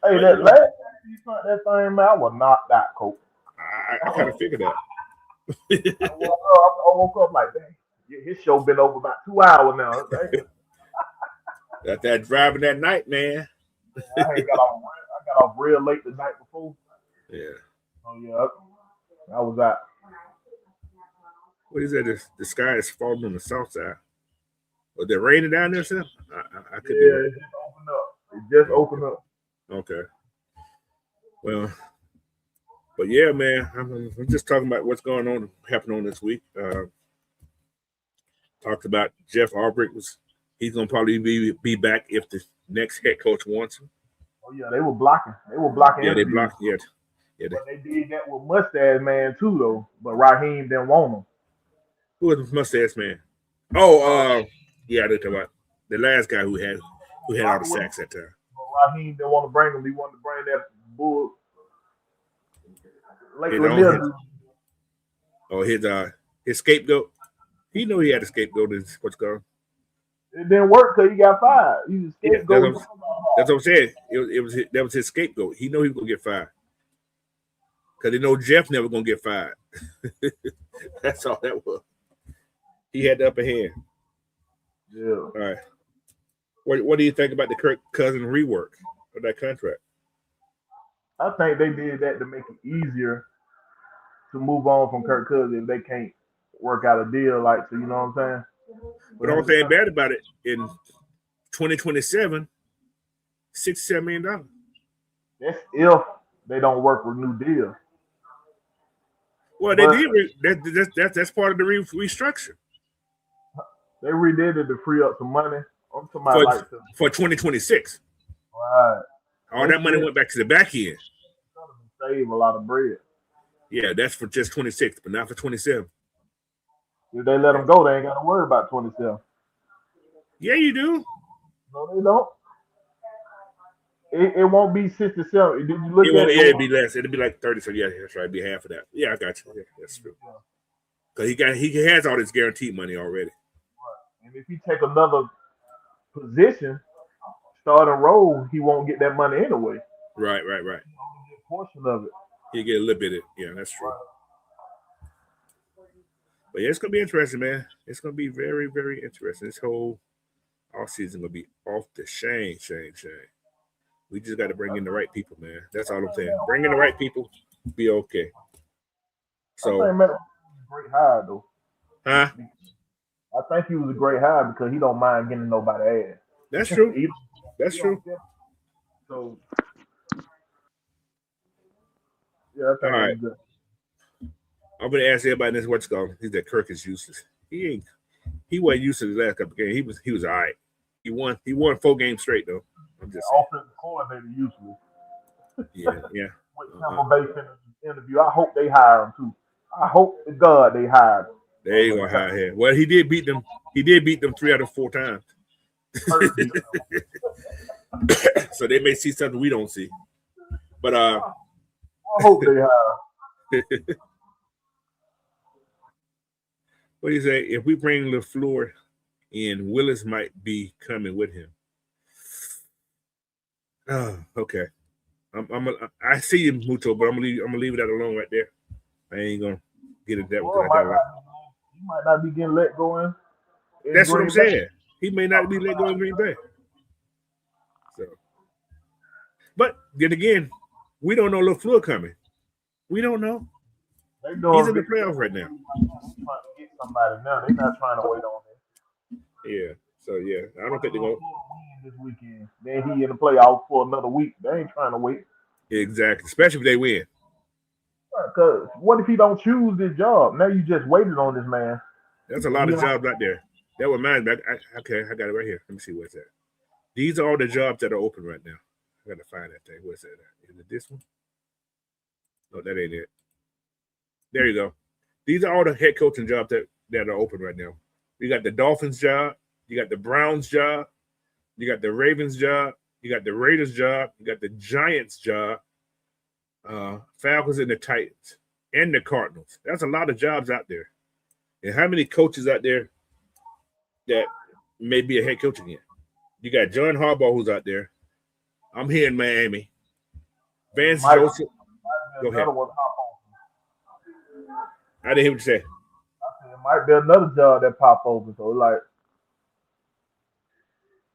Hey, But, that last time you sent that thing, man, I was knocked out, coach. I kind of figured that. I woke up like, dang, his show been over about 2 hours now. Got that driving that night, man. I got off real late the night before. Yeah. Oh yeah, I was out. What is that? The sky is falling on the south side. Was it raining down there, sir? I could Yeah, it just opened up. It just opened up. Okay. Well, but yeah, man, I'm just talking about what's happening on this week. Talked about Jeff Albrecht he's gonna probably be back if the next head coach wants him. Oh yeah, they were blocking. Yeah, they blocked. Yeah. But they did that with Mustache Man too, though. But Raheem didn't want him. Who was the Mustache Man? Oh, yeah, they're talking about the last guy who had all the sacks that time. But Raheem didn't want to bring him. He wanted to bring that bull. His scapegoat. He knew he had a scapegoat. Is what's going. It didn't work because he got fired. He was scapegoat. That's what I'm saying. That was his scapegoat. He knew he was gonna get fired because they know Jeff never gonna get fired. That's all that was. He had the upper hand. Yeah. All right. What do you think about the Kirk Cousins rework of that contract? I think they did that to make it easier to move on from Kirk Cousins if they can't work out a deal. Like, so you know what I'm saying? But the only thing bad about it, in 2027, $67 million. That's if they don't work with new deal. Well, they did. That's part of the restructure. They redid it to free up some money. I'm talking about for 2026. Right. All that money went back to the back end. Save a lot of bread. Yeah, that's for just 26, but not for 27. If they let them go, they ain't got to worry about 27. Yeah, you do. No, they don't. It won't be 67. Did you look at it? It'd be less. It'd be like 30. So yeah, that's right. It'd be half of that. Yeah, I got you. Yeah, that's true. Because he has all this guaranteed money already. Right. And if he take another position, starting role, he won't get that money anyway. Right. He only get a portion of it. You get a little bit of it. Yeah, that's true. But yeah, it's gonna be interesting, man. It's gonna be very, very interesting. This whole off season gonna be off the chain. We just got to bring in the right people, man. That's all I'm saying. Bring in the right people, be okay. So, I think Matt was a great hire though. huh? I think he was a great hire because he don't mind getting nobody ass. That's true. He- That's he true. don't care. So yeah, I think All right. it was good. I'm gonna ask everybody this what's called. He said Kirk is useless. He wasn't useless the last couple games. He was all right. He won 4 games straight though. I'm just saying. Offensive coordinator useless. Yeah. With Tampa Bay interview, I hope they hire him too. I hope to God they hire him. They ain't gonna hire him. Well, he did beat them. He did beat them 3 out of 4 times. So they may see something we don't see. But I hope they hire. what do you say? If we bring LaFleur in, Willis might be coming with him. Oh, okay. I see you, Muto, but I'm gonna leave that alone right there. I ain't gonna get it that Well, way. he might not be getting let go in. That's what I'm Green Bay. saying. He may not be let go in Green Bay. So, but then again, we don't know LaFleur coming. We don't know. They doing He's in the playoffs right now. Trying to get somebody now. They're not trying to wait on him. Yeah. So yeah, I don't think they're gonna. Win this weekend. Then he in the playoffs for another week. They ain't trying to wait. Exactly, especially if they win. Because what if he don't choose this job? Now you just waited on this man. That's a lot of jobs out there. That reminds me. Okay, I got it right here. Let me see where's that. These are all the jobs that are open right now. I gotta find that thing. Where's that at? Is it this one? No, that ain't it. There you go. These are all the head coaching jobs that are open right now. You got the Dolphins job. You got the Browns job. You got the Ravens job. You got the Raiders job. You got the Giants job. Falcons and the Titans and the Cardinals. That's a lot of jobs out there. And how many coaches out there that may be a head coach again? You got John Harbaugh who's out there. I'm here in Miami. Vance Joseph. Go ahead. I didn't hear what you say. It might be another job that pop open. So like,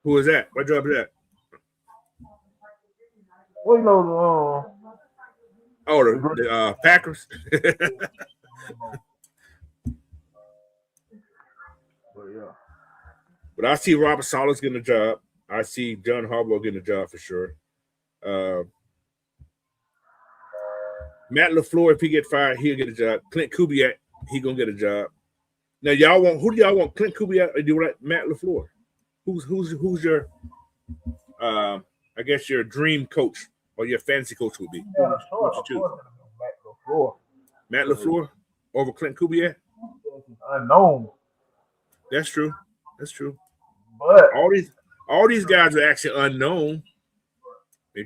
who is that? What job is that? well, you know, the Packers. But I see Robert Saleh's getting a job. I see John Harbaugh getting a job for sure. Matt LaFleur, if he get fired, he'll get a job. Clint Kubiak, he gonna get a job. Now, who do y'all want? Clint Kubiak or do you like Matt LaFleur? Who's your I guess your dream coach or your fantasy coach would be? Yeah, sure, of course, Matt LaFleur over Clint Kubiak? Unknown. That's true. That's true. But all these guys are actually unknown.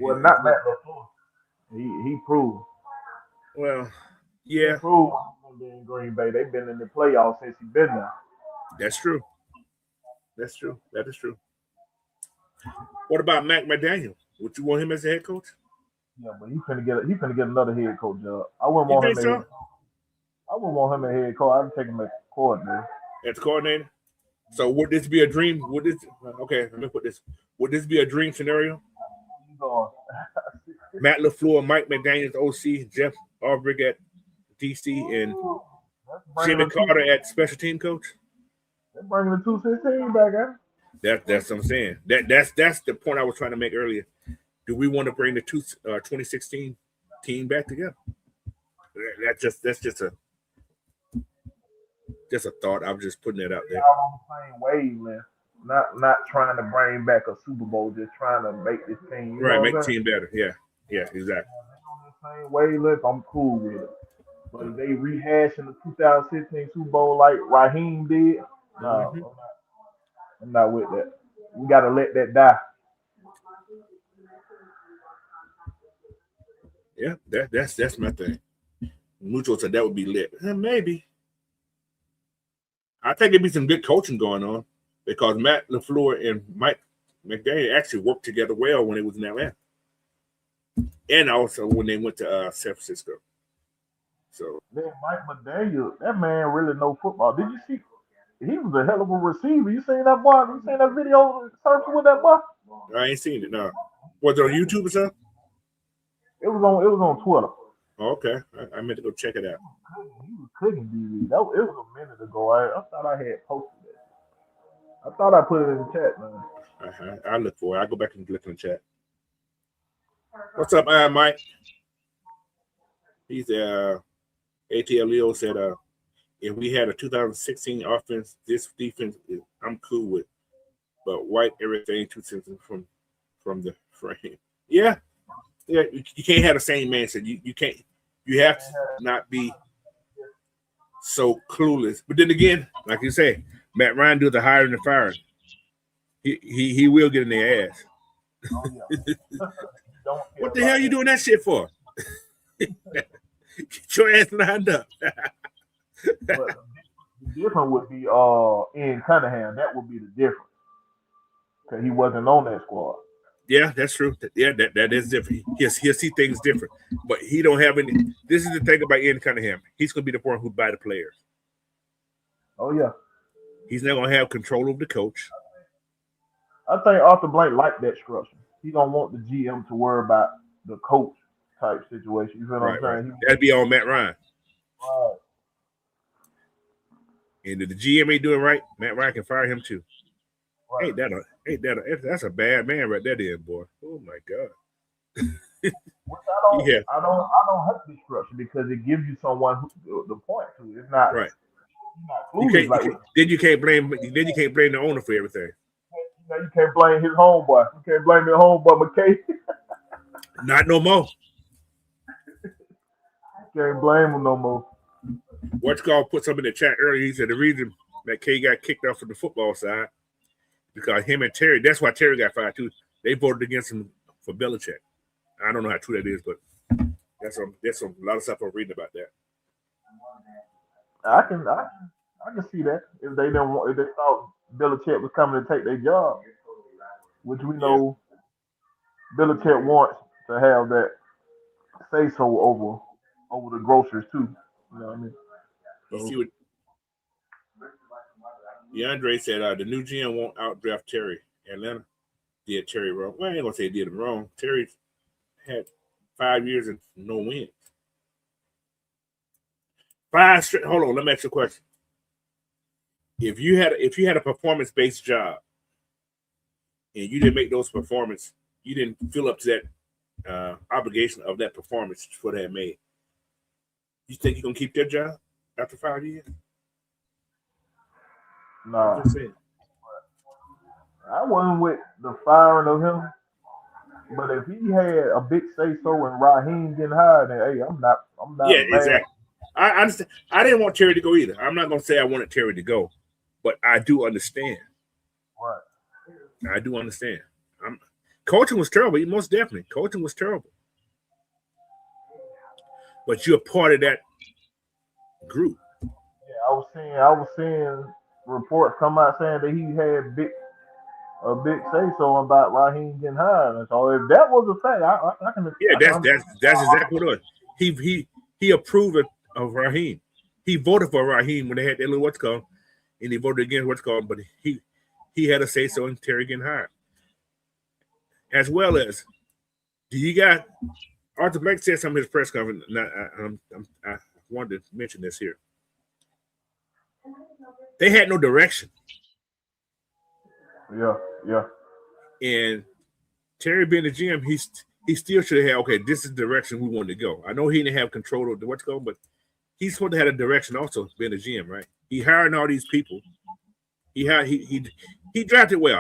Well, not Matt LaFleur. He proved. Well, yeah. He proved in Green Bay. They've been in the playoffs since he's been there. That's true. That's true. That is true. What about Mac McDaniel? Would you want him as a head coach? Yeah, but he's finna get another head coach job. I wouldn't want him. So? I wouldn't want him as head coach. I'd take him as coordinator. As coordinator. So would this be a dream? Okay, let me put this. Would this be a dream scenario? Matt LaFleur, Mike McDaniel's OC, Jeff Ulbrich at DC, and Jimmy Carter at special team coach. They're bringing the 216 back out. That's what I'm saying. That's the point I was trying to make earlier. Do we want to bring the 2016 team back together? That's just a thought. I'm just putting it out there. On the same wavelength, not trying to bring back a Super Bowl, just trying to make this team make the team better. Yeah, exactly. On the same wavelength, I'm cool with it. But if they rehashing the 2016 Super Bowl like Raheem did, no, I'm not with that. We got to let that die. Yeah, that's my thing. Mucho said that would be lit. Maybe. I think there'd be some good coaching going on. because Matt LaFleur and Mike McDaniel actually worked together well when it was in Atlanta, and also when they went to San Francisco. So Man, Mike McDaniel, that man really know football. Did you see? He was a hell of a receiver. You seen that boy? You seen that video surfing with that boy? I ain't seen it. No, was it on YouTube or something? It was on Twitter. Oh, okay, I meant to go check it out. He was cooking DV. It was a minute ago. I thought I had posted that. I thought I put it in the chat, man. I look for it. I go back and look in the chat. What's up, Mike? He's ATL Leo said, if we had a 2016 offense, this defense I'm cool with, but wipe everything 2 seasons from the frame. Yeah, you can't have the same mindset. You can't. You have to not be so clueless. But then again, like you say, Matt Ryan do the hiring and firing. He will get in their ass. Oh, yeah. What the hell you doing that shit for? Get your ass lined up. But the difference would be Ian Cunningham. That would be the difference. Because he wasn't on that squad. Yeah, that's true. Yeah, that is different. He'll see things different. But he don't have any. This is the thing about Ian Cunningham. He's going to be the one who buy the players. Oh, yeah. He's not going to have control over the coach. I think Arthur Blank liked that structure. He don't want the GM to worry about the coach type situation. You feel what I'm saying? Right. That'd be on Matt Ryan. Right. And if the GM ain't doing right, Matt Ryan can fire him too. Right. That's a bad man right there, then, boy. Oh my God. Which I don't hate this structure because it gives you someone the point to. It's not right. You can't blame the owner for everything. You can't blame his homeboy. You can't blame your homeboy McKay. Not no more. You can't blame him no more. What's put something in the chat earlier. He said the reason McKay got kicked off from the football side because him and Terry. That's why Terry got fired too. They voted against him for Belichick. I don't know how true that is, but there's a lot of stuff I'm reading about that. I can see that if they thought Belichick was coming to take their job, which we know Belichick wants to have that say so over the grocers too. You know what I mean? You see what DeAndre said? The new GM won't outdraft Terry. Atlanta did Terry wrong. Well, I ain't gonna say he did him wrong. Terry had 5 years and no wins. 5 straight. Hold on, let me ask you a question. If you had a performance-based job and you didn't make those performance, you didn't fill up to that obligation of that performance for that made. You think you're gonna keep that job after 5 years? No. I wasn't with the firing of him. But if he had a big say so and Raheem getting hired, then hey, I'm not Yeah, mad. exactly. I understand. I didn't want Terry to go either. I'm not gonna say I wanted Terry to go, but I do understand. Right. I do understand. Coaching was terrible. Most definitely, coaching was terrible. But you're part of that group. Yeah, I was seeing reports come out saying that he had a big say so about Raheem getting hired. And so if that was a fact, I can. Yeah, that's exactly what it was. He approved of Raheem. He voted for Raheem when they had that little what's called, and he voted against what's called. But he had a say so in Terry getting hired, as well as Arthur Blank said something in his press conference. I wanted to mention this here. They had no direction. Yeah. And Terry being the GM, he still should have had, okay, this is the direction we wanted to go. I know he didn't have control of what's going, but he's supposed to have a direction also being a GM, right? He hired all these people. He drafted well.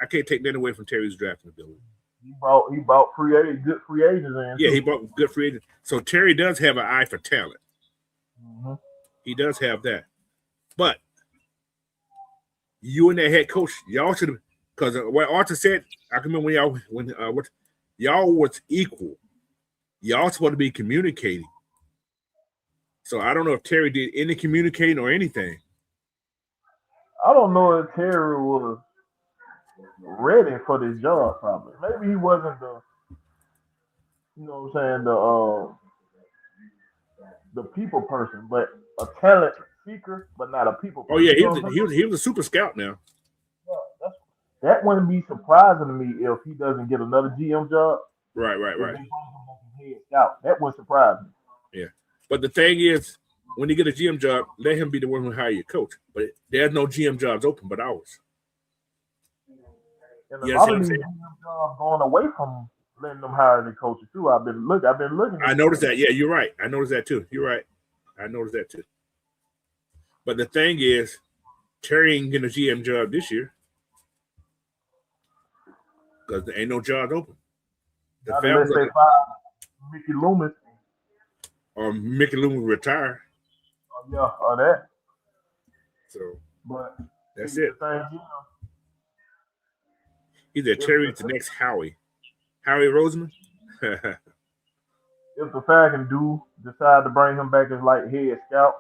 I can't take that away from Terry's drafting ability. He bought good free agents in. Yeah, he bought good free agents. So Terry does have an eye for talent. Mm-hmm. He does have that. But you and that head coach, y'all should have, because what Arthur said, I can remember when y'all was equal. Y'all supposed to be communicating. So I don't know if Terry did any communicating or anything. I don't know if Terry was ready for this job. Probably, maybe he wasn't the, you know what I'm saying, the people person, but a talent seeker, but not a people Oh person. yeah, You know what I'm saying? he was a super scout now. Yeah, that wouldn't be surprising to me if he doesn't get another GM job. Right, If they right. bring him back as head scout, that wouldn't surprise me. Yeah. But the thing is, when you get a GM job, let him be the one who hire your coach. But there's no GM jobs open but ours. And a You lot understand what of I'm these saying? GM jobs going away from letting them hire their coaches too. I've been looking I into noticed that. that. Yeah, you're right. I noticed that too. You're right. I noticed that too. But the thing is, Terry ain't getting a GM job this year because there ain't no jobs open. The Not Falcons unless they fire Mickey Loomis. or Mickey Loomis retire. Yeah, or that. So But that's see, it. the thing Either is, Terry is the next Howie. Howie Roseman? I if the Falcons do decide to bring him back as like head scout,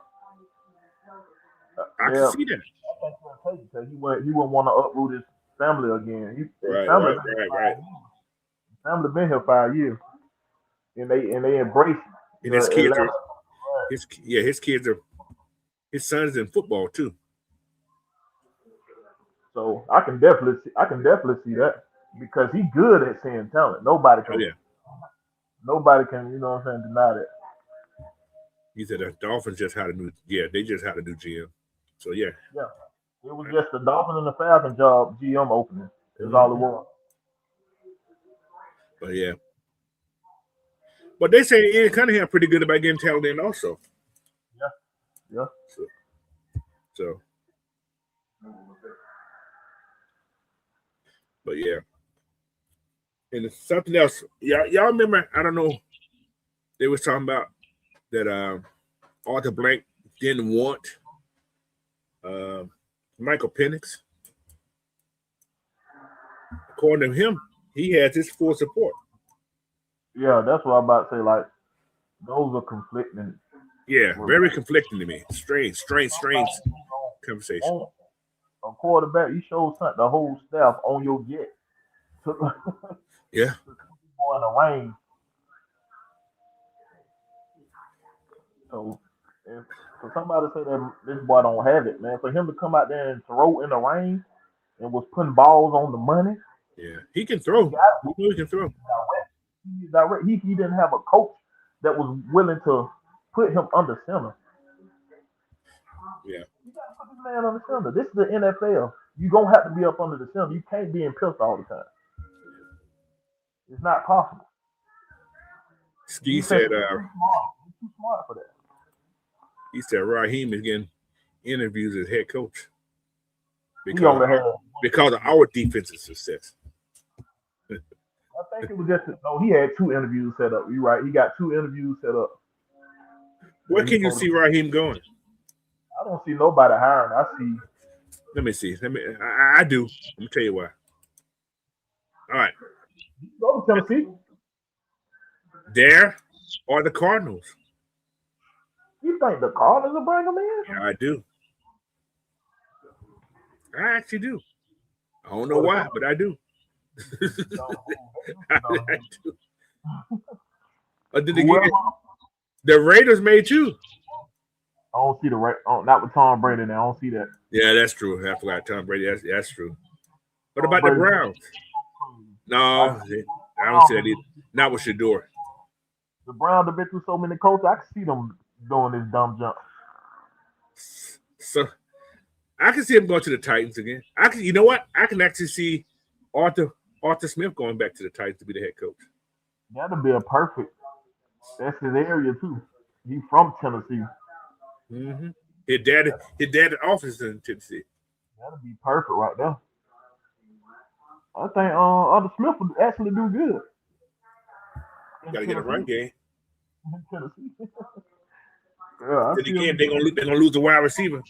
can yeah, see that. I think he'll take it because he wouldn't want to uproot his family again. His Right, family right, been here right, right. 5 years. His family been here 5 years, and they embrace And the his kids Atlanta. are his kids are his son's in football too. So I can definitely see that because he's good at seeing talent. Oh yeah. Nobody can, you know what I'm saying, deny that. He said the Dolphins just had a new they just had a new GM. So yeah. Yeah, it was just the Dolphin and the Falcon job GM opening. Is all it Mhm. was. But yeah. But they say Ian Cunningham pretty good about getting talent in also. Yeah, yeah. So, so but yeah. And it's something else. Y'all remember, I don't know, they was talking about that Arthur Blank didn't want uh, Michael Penix. According to him, he has his full support. Yeah, that's what I'm about to say. Like those are conflicting. Yeah, very Reports. conflicting to me. Strange conversation. On a quarterback, you show something the whole staff on your jet to Yeah, go in the rain. So if for somebody to say that this boy don't have it, man, for him to come out there and throw in the rain and was putting balls on the money, yeah. He can he throw. got We know he can throw. direct. He didn't have a coach that was willing to put him under center. Yeah, You gotta put this man under center. This is the NFL. You gonna have to be up under the center. You can't be in pistol all the time. It's not possible. Ski Defense said. is too smart. He's too smart for that. He said Raheem is getting interviews as head coach He because only had. of our defensive success. I think it was just no. He had 2 interviews set up. You're right. He got 2 interviews set up. Where That he can you supposed see to, Raheem going? I don't see nobody hiring. I see. Let me see. I do. Let me tell you why. All right, Go to Tennessee. there are the Cardinals. You think the Cardinals will bring him in? Yeah, I do. I actually do. I don't know Or the why, Cardinals? but I do. I do. But then again, Whoever. the Raiders made too. I don't see the right. Not with Tom Brady. Now I don't see that. Yeah, that's true. I forgot Tom Brady. That's true. What Tom about the Brady. Browns? No, I I don't see that either. Not with Shador. The Browns have been through so many coaches. I can see them doing this dumb jump. So I can see him going to the Titans again. You know what? I can actually see Arthur Smith going back to the Titans to be the head coach. That'll be a perfect. That's his area too. He's from Tennessee. Mm-hmm. His dad office in Tennessee. That'll be perfect right there. I think Arthur Smith would actually do good in Got to get a run Tennessee. game. In Tennessee. Yeah, I Then see him. again, they're gonna lose the wide receiver.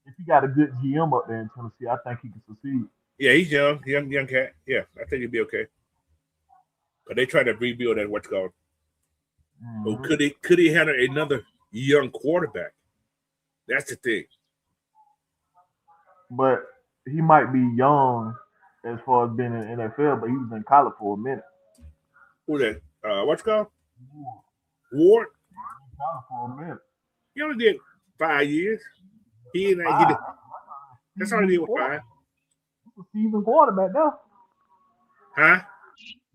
If he got a good GM up there in Tennessee, I think he can succeed. Yeah, he's young cat. Yeah, I think he'll be okay. But they try to rebuild that what's called. Mm-hmm. But could he handle another young quarterback? That's the thing. but he might be young as far as being in the NFL, but he was in college for a minute. Who that? What's it called? He was Ward. in college for a minute. He only did 5 years. He didn't get it. That's all he did with 5. That's a seasoned quarterback now. Huh?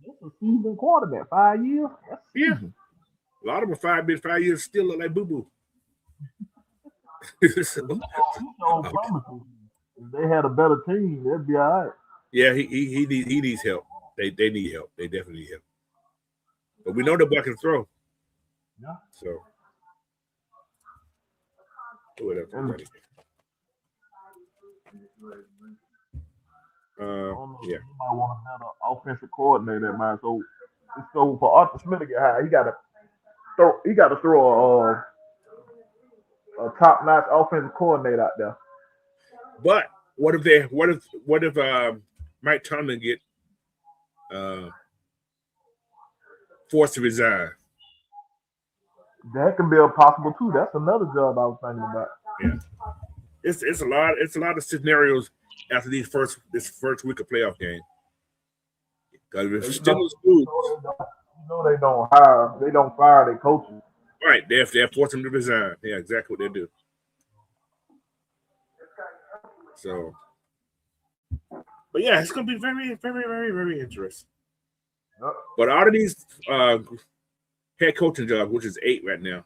That's a seasoned quarterback. 5 years. That's Yeah. seasoned. A lot of them 5 years still look like boo boo. He showed promises. If they had a better team, they'd be all right. Yeah, he needs help. They need help. They definitely need help. But we know the boy can throw. Yeah. So what else? Yeah. You might want to have an offensive coordinator at mine. So for Arthur Smith to get high, he got to throw a top notch offensive coordinator out there. But what if Mike Tomlin get forced to resign? That can be a possible too. That's another job I was thinking about. Yeah, it's a lot of scenarios after this first week of playoff game. Because if Steelers lose, they don't fire their coaches. Right, they're forcing them to resign. Yeah, exactly what they do. So, but yeah, it's going to be very, very, very, very interesting. Yep. But out of these head coaching jobs, which is 8 right now,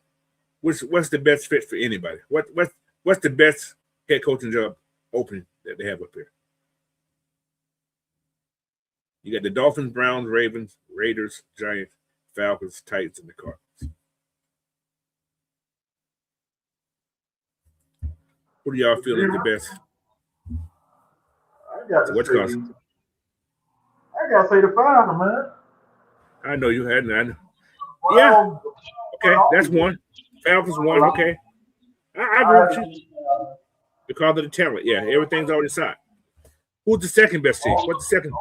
what's the best fit for anybody? What's the best head coaching job opening that they have up here? You got the Dolphins, Browns, Ravens, Raiders, Giants, Falcons, Titans, and the Cardinals. Who do y'all feel is the best? I got to say the Falcons, man. I know you had none. Yeah. Okay, that's one. Falcons one. Okay. I agree with you. Because of the talent. Yeah, everything's already set. Who's the second best team? What's the second?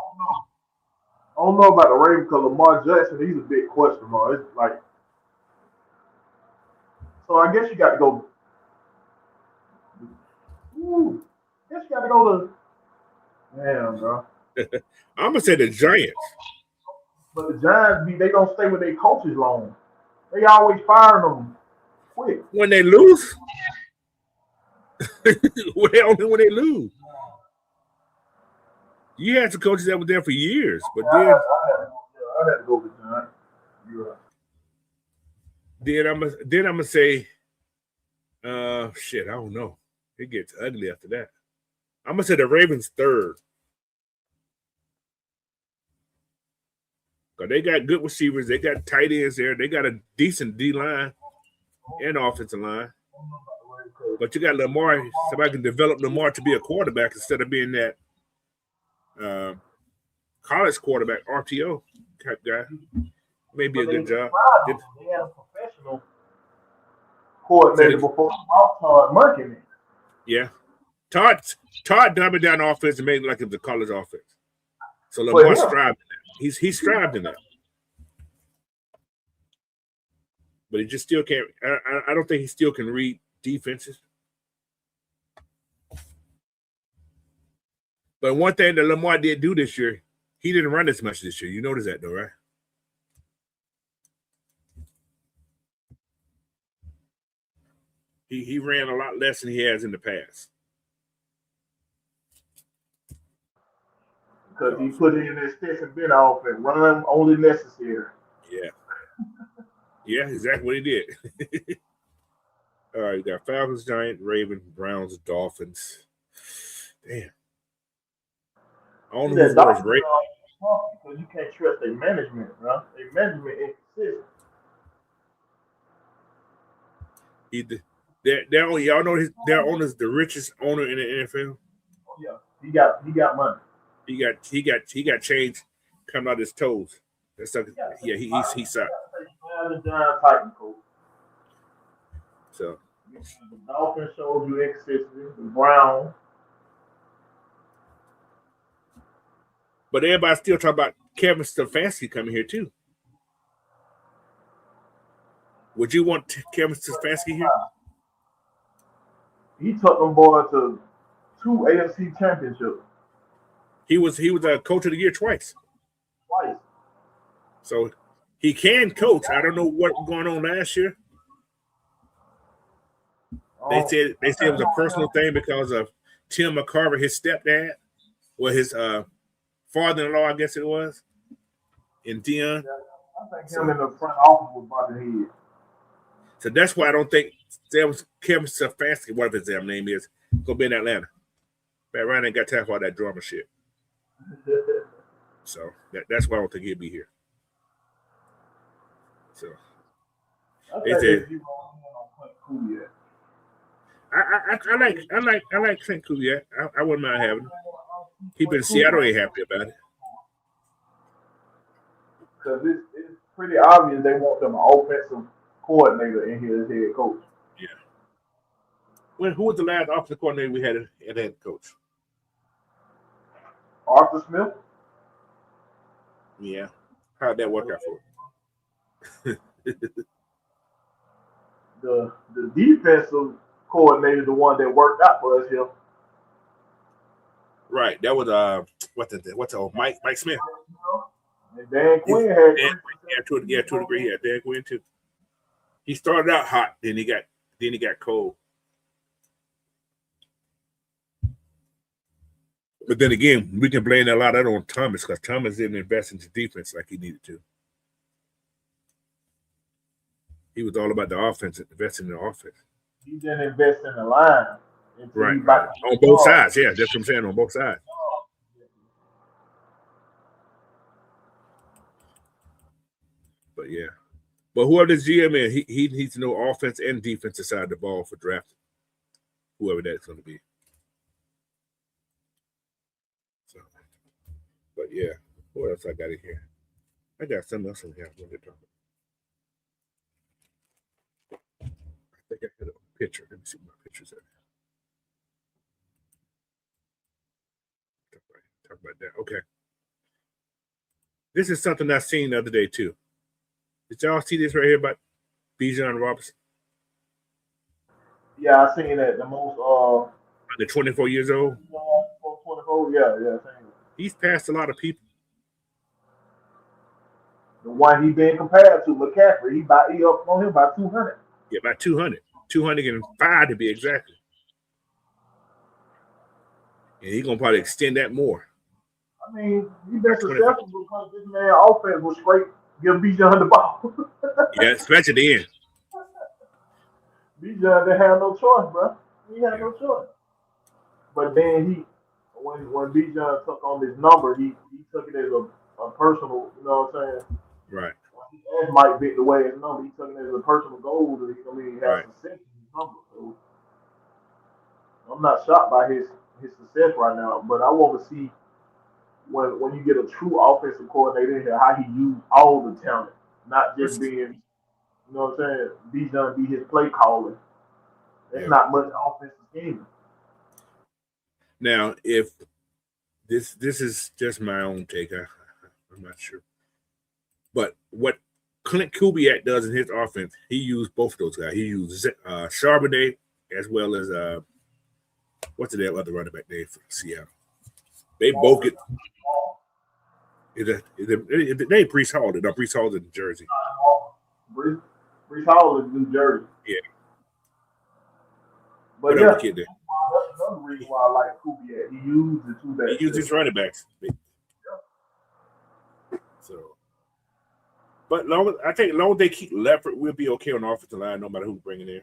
I don't know about the Ravens because Lamar Jackson, he's a big question mark. It's like, so I guess you got to go. I guess you got to go to. Damn, bro. I'm gonna say the Giants. But the Giants, they don't stay with their coaches long. They always fire them quick. When they lose? Only when they lose. You had some coaches that were there for years, but then I had to go with Giants. You're right. Then I'm gonna say, shit, I don't know. It gets ugly after that. I'm gonna say the Ravens third. Because they got good receivers, they got tight ends there, they got a decent D line and offensive line. But you got Lamar, somebody can develop Lamar to be a quarterback instead of being that college quarterback, RTO type guy. Maybe a good job. They had a professional coordinator before Todd Monken. Yeah. Todd dumbed down the offense and made it like it was a college offense. So Lamar strived in that. He strived in that. But he just still can't. I don't think he still can read defenses. But one thing that Lamar did do this year, he didn't run as much this year. You notice that, though, right? He ran a lot less than he has in the past. Because he put in his Stetson Bennett offense, run only necessary. Yeah. Yeah, exactly what he did. All right, you got Falcons, Giants, Ravens, Browns, Dolphins. Damn. I don't know who's worse, right? Because you can't trust their management, bro. Their management inconsistent. Y'all know their owner's the richest owner in the NFL. Oh, yeah, he got money. He got change coming out his toes. That's he's out. So the Dolphins showed you inconsistency. The Browns. But everybody's still talking about Kevin Stefanski coming here too. Would you want Kevin Stefanski here? He took them boys to 2 AFC championships. He was a coach of the year twice. So he can coach. I don't know what was going on last year. They said it was a personal thing because of Tim McCarver, his stepdad, or his father-in-law, I guess it was, and Dion. Yeah, I think him in the front office was butting head. So that's why I don't think Kevin Stefanski, whatever his damn name is, gonna be in Atlanta. Man, Ryan ain't got time for all that drama shit. So that's why I don't think he'll be here. So they said I like Clint Kubiak. I wouldn't mind having him. People in Seattle ain't happy about it. Because it's pretty obvious they want them an offensive coordinator in here as head coach. Yeah. Who was the last offensive coordinator we had at head coach? Arthur Smith. Yeah. How'd that work out for him? The defensive coordinator, the one that worked out for us here. Right. That was Mike Smith. And Dan Quinn had to a degree. Yeah, Dan Quinn too. He started out hot, then he got cold. But then again, we can blame a lot of that on Thomas because Thomas didn't invest into defense like he needed to. He was all about the offense, investing in the offense. He didn't invest in the line. Right. On both sides. Yeah, that's what I'm saying, on both sides. But yeah. But whoever this GM is, he needs to know offense and defensive side of the ball for drafting. Whoever that's going to be. So, but yeah. What else I got in here? I got something else in here I want to talk about. I think I had a picture. Let me see what my pictures are. Talk about that. Okay. This is something I seen the other day too. Did y'all see this right here about Bijan Robinson? Yeah, I seen that. The most the 24 years old. 24, yeah. He's passed a lot of people. The one he been compared to, McCaffrey, he up on him by 200. Yeah, about 200. 205 to be exactly. And he's gonna probably extend that more. I mean, he been successful because this man offense was straight give Bijan the ball. Yeah, especially the end. Bijan didn't have no choice, bro. He had no choice. But then when Bijan took on this number, he took it as a personal, you know what I'm saying? Right. As Mike Vick the way his number, he took it as a personal goal to have success in his number. So I'm not shocked by his success right now, but I want to see when you get a true offensive coordinator in here, how he used all the talent, not just being, you know what I'm saying, Bijan be his play calling. There's not much offensive scheme. Now, if this is just my own take, I'm not sure. But what Clint Kubiak does in his offense, he used both of those guys. He used Charbonnet as well as what's the other running back name for Seattle? They both get. They Brees Hall. No, Brees Hall's in Jersey. Brees Hall is New Jersey. Yeah. But that's another reason why I like Kubiak. He used the two backs. He used his running backs. Yeah. So, but I think as long as they keep Leopard, we'll be okay on the offensive line, no matter who bringing in.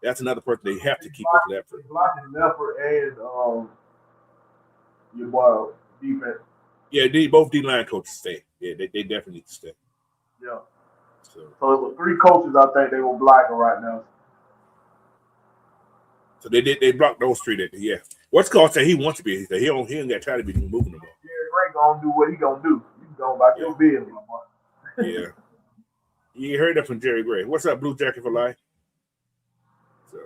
That's another person they have to keep with Leopard. Blocking Leopard and your boy defense. Yeah, both D-line coaches stay. Yeah, they definitely need to stay. Yeah. So it was 3 coaches I think they were blocking right now. So they blocked those 3. Yeah. What's called say he wants to be. He said he ain't got time to be moving the ball. Jerry Gray gonna do what he gonna do. You going about your business, boy. Yeah. You heard that from Jerry Gray. What's up, Blue Jacket for Life? So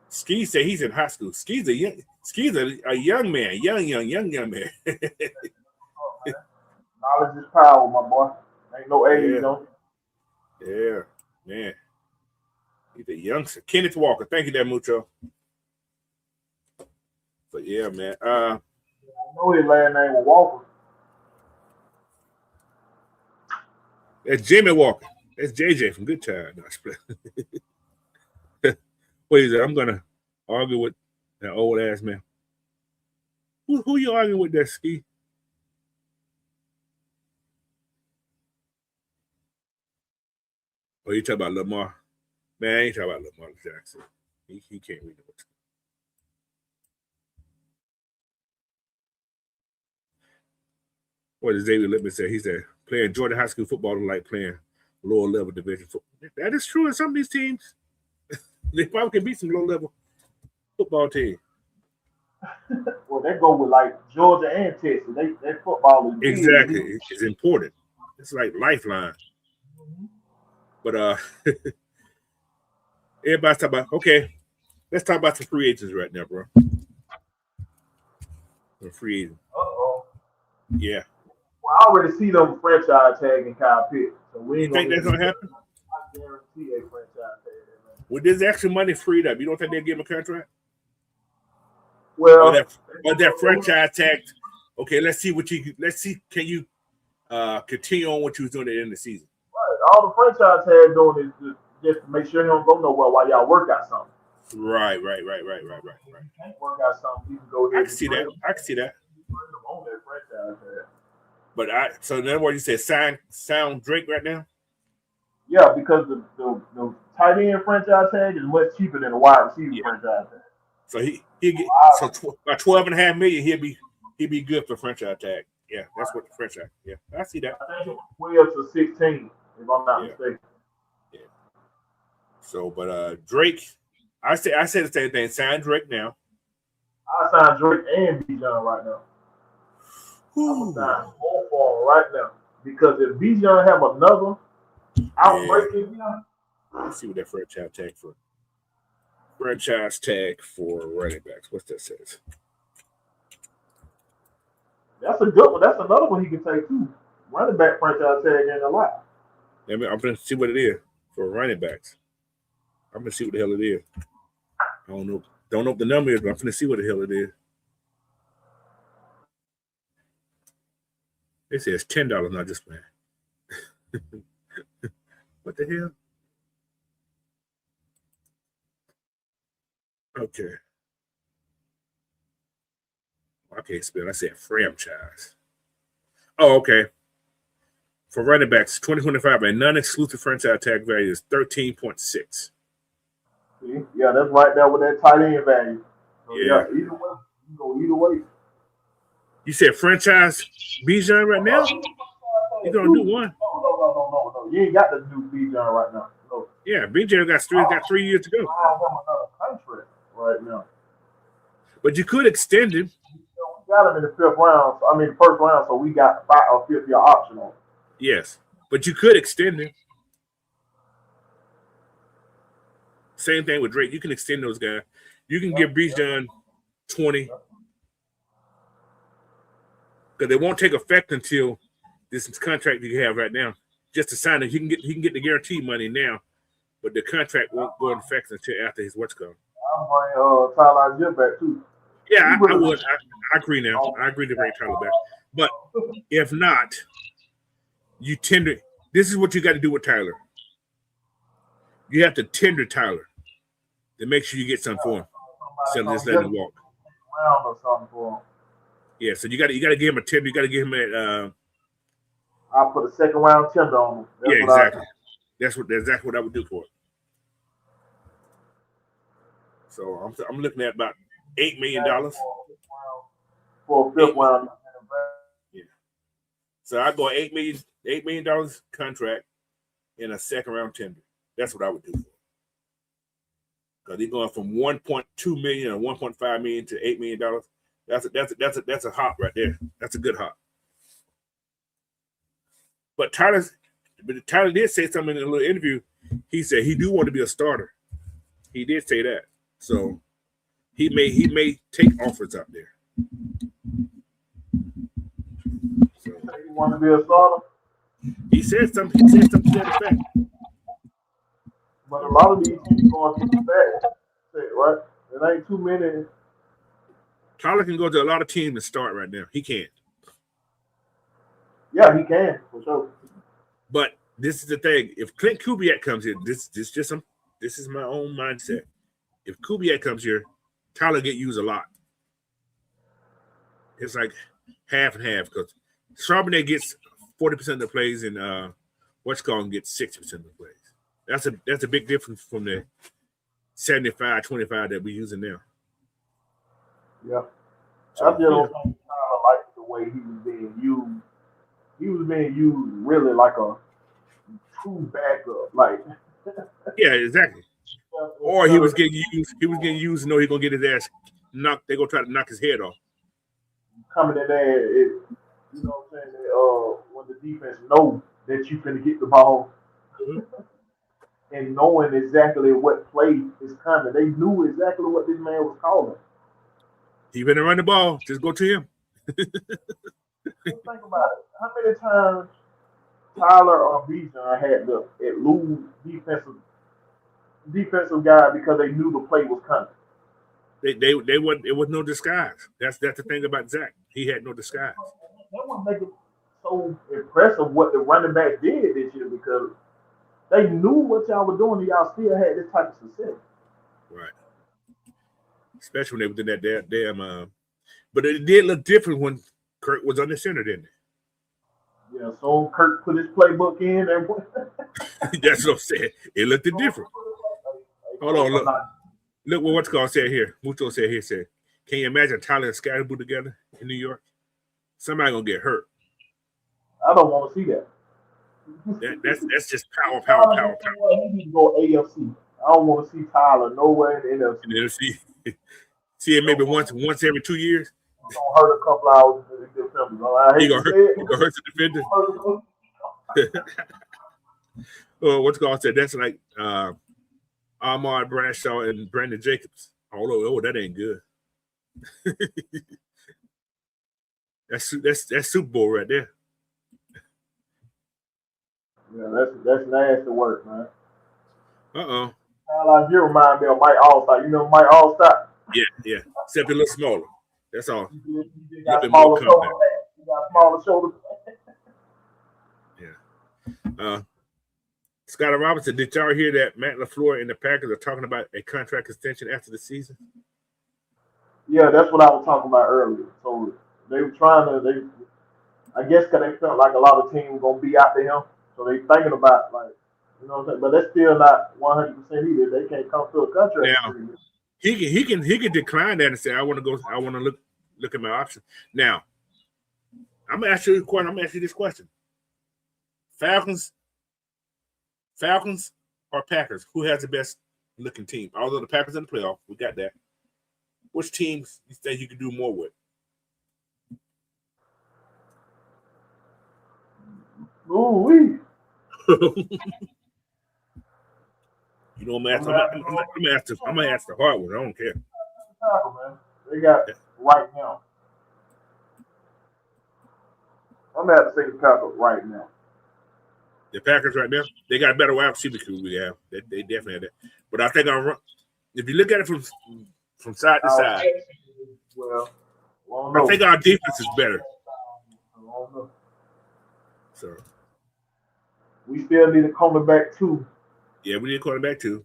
Ski said he's in high school. Ski's a young man, young man. Knowledge is power, my boy. Ain't no age, no. Yeah, man. He's a youngster. Kenneth Walker. Thank you, there, Mucho. But yeah, man. I know his last name was Walker. That's Jimmy Walker. That's JJ from Good Time. Wait a minute, I'm gonna argue with that old ass man. Who you arguing with that ski? Oh, you talking about Lamar? Man, I ain't talking about Lamar Jackson. He can't read the books. What does David Lippman say? He said playing Georgia high school football is like playing lower level division football. That is true in some of these teams. They probably can beat some low level football team. Well, they go with like Georgia and Texas. They football is big. Exactly. It's important. It's like lifeline. But everybody's talking about, okay, let's talk about some free agents right now, bro. The free agent. Uh-oh. Yeah. Well, I already see them franchise tagging Kyle Pitts. So we You ain't think that's gonna happen? I guarantee a franchise tag. With this extra money freed up, you don't think they'll give him a contract? Well, or that franchise tag. Okay, let's see. Can you continue on what you was doing at the end of the season? right, all the franchise tag doing is just to make sure he don't go nowhere while y'all work out something. Right. If you can't work out something, you can go ahead. I can see that. On that franchise tag. But so in other words, you said sound Drake right now? Yeah, because the tight end franchise tag is much cheaper than the wide receiver franchise tag. So he get by $12.5 million, he'll be good for franchise tag. Yeah, that's what the franchise. Yeah, I see that. I think it was 12 to 16, if I'm not mistaken. Yeah. So, but Drake, I say the same thing. Sign Drake now. I sign Drake and Bijan right now. I'm signing both for him right now because if Bijan have another outbreak again, let's see what that franchise tag for. Franchise tag for running backs. What's that says? that's a good one. That's another one he can take too. Running back franchise tag ain't a lot. I'm gonna see what it is for running backs. I'm gonna see what the hell it is. I don't know what the number is, but I'm gonna see what the hell it is. It says $10, not just man. What the hell? Okay. I can't spell. I said franchise. Oh, okay. For running backs, 2025, a non-exclusive franchise tag value is 13.6. See? Yeah, that's right there with that tight end value. So, Yeah. Either way, you go either way. You said franchise Bijan right now? You're gonna do one. No. You ain't got to do Bijan right now. No. Yeah, Bijan got 3 years to go. I have him another contract right now. But you could extend him. We got him in the first round, so we got a 5-year option on him. Yes, but you could extend him. Same thing with Drake. You can extend those guys. You can give Bijan 20 because they won't take effect until this contract you have right now. Just to sign it, he can get the guarantee money now, but the contract won't go into effect until after his what's called. I'm bringing Tyler Jim back too. Yeah, I would. I agree now. I agree to bring Tyler back. But if not, you tender. This is what you got to do with Tyler. You have to tender Tyler to make sure you get something for him instead of just letting him walk. Round or something for him. Yeah, so you got to give him a tender. You got to give him a. I'll put a second round tender on him. That's exactly. That's exactly what I would do for it. So I'm looking at about $8 million for a fifth round. Yeah. So I go $8 million contract in a second round tender. That's what I would do for it. Because he's going from 1.2 million or 1.5 million to $8 million. That's a hop right there. That's a good hop. But Tyler did say something in a little interview. He said he do want to be a starter. He did say that. So he may take offers out there. So, You want to be a starter? he said something to that effect. But a lot of these teams going to the back, right? There ain't too many. Tyler can go to a lot of teams and start right now. He can. Yeah, he can for sure. But this is the thing: if Clint Kubiak comes here, this is my own mindset. If Kubiak comes here, Tyler get used a lot. It's like half and half because Charbonnet gets 40% of the plays and Westcott gets 60% of the plays. That's a big difference from the 75-25 that we're using now. Yeah. So, I just don't think Tyler liked the way he was being used. He was being used really like a true backup. Like yeah, exactly. Or he was getting used. He was getting used to know he's gonna get his ass knocked. They're gonna try to knock his head off. coming in there, you know what I'm saying? When the defense knows that you finna get the ball and knowing exactly what play is coming, they knew exactly what this man was calling. He better run the ball. Just go to him. Think about it. How many times Tyler or Bijan had to lose defensive guy because they knew the play was coming? They wasn't. It was no disguise. That's the thing about Zach. He had no disguise. That would make it so impressive what the running back did this year because they knew what y'all were doing and y'all still had this type of success. Right. Especially when they was in that damn. But it did look different when Kirk was under center, didn't it? Yeah, so Kirk put his playbook in and That's what I'm saying. It looked different. Hold on, look. Look what Westcott said here. Mucho said here, said, can you imagine Tyler and Scotty together in New York? Somebody gonna get hurt. I don't want to see that. That's just power. He need to go AFC. I don't want to see Tyler nowhere in the NFC. See it maybe once every 2 years. He's gonna hurt a couple hours in December. He gonna hurt the defender. What's called said that's like Ahmad Bradshaw and Brandon Jacobs. Oh, that ain't good. that's Super Bowl right there. Yeah, that's nasty work, man. You remind me of Mike Allstott. You know Mike Allstott? Yeah. Except a little smaller. That's all. He got smaller shoulders. Yeah. Scotty Robinson, did y'all hear that Matt LaFleur and the Packers are talking about a contract extension after the season? Yeah, that's what I was talking about earlier. So they were trying to, I guess because they felt like a lot of teams were going to be out to him. So they thinking about, like, you know what I'm saying? But that's still not 100% either. They can't come to a contract agreement. He can decline that and say, I want to look at my options. Now, I'm gonna ask you this question. Falcons or Packers? Who has the best looking team? Although the Packers in the playoff, we got that. Which teams you think you can do more with? Ooh-wee. You know, I'm gonna ask the hard one. I don't care. Man. They got right now. I'm gonna have to say the Packers right now. The Packers right now, they got a better wide receiver crew we have. They definitely have that. But I think if you look at it from side to side, I think our defense is better. So we still need a cornerback too. Yeah, we need a cornerback too.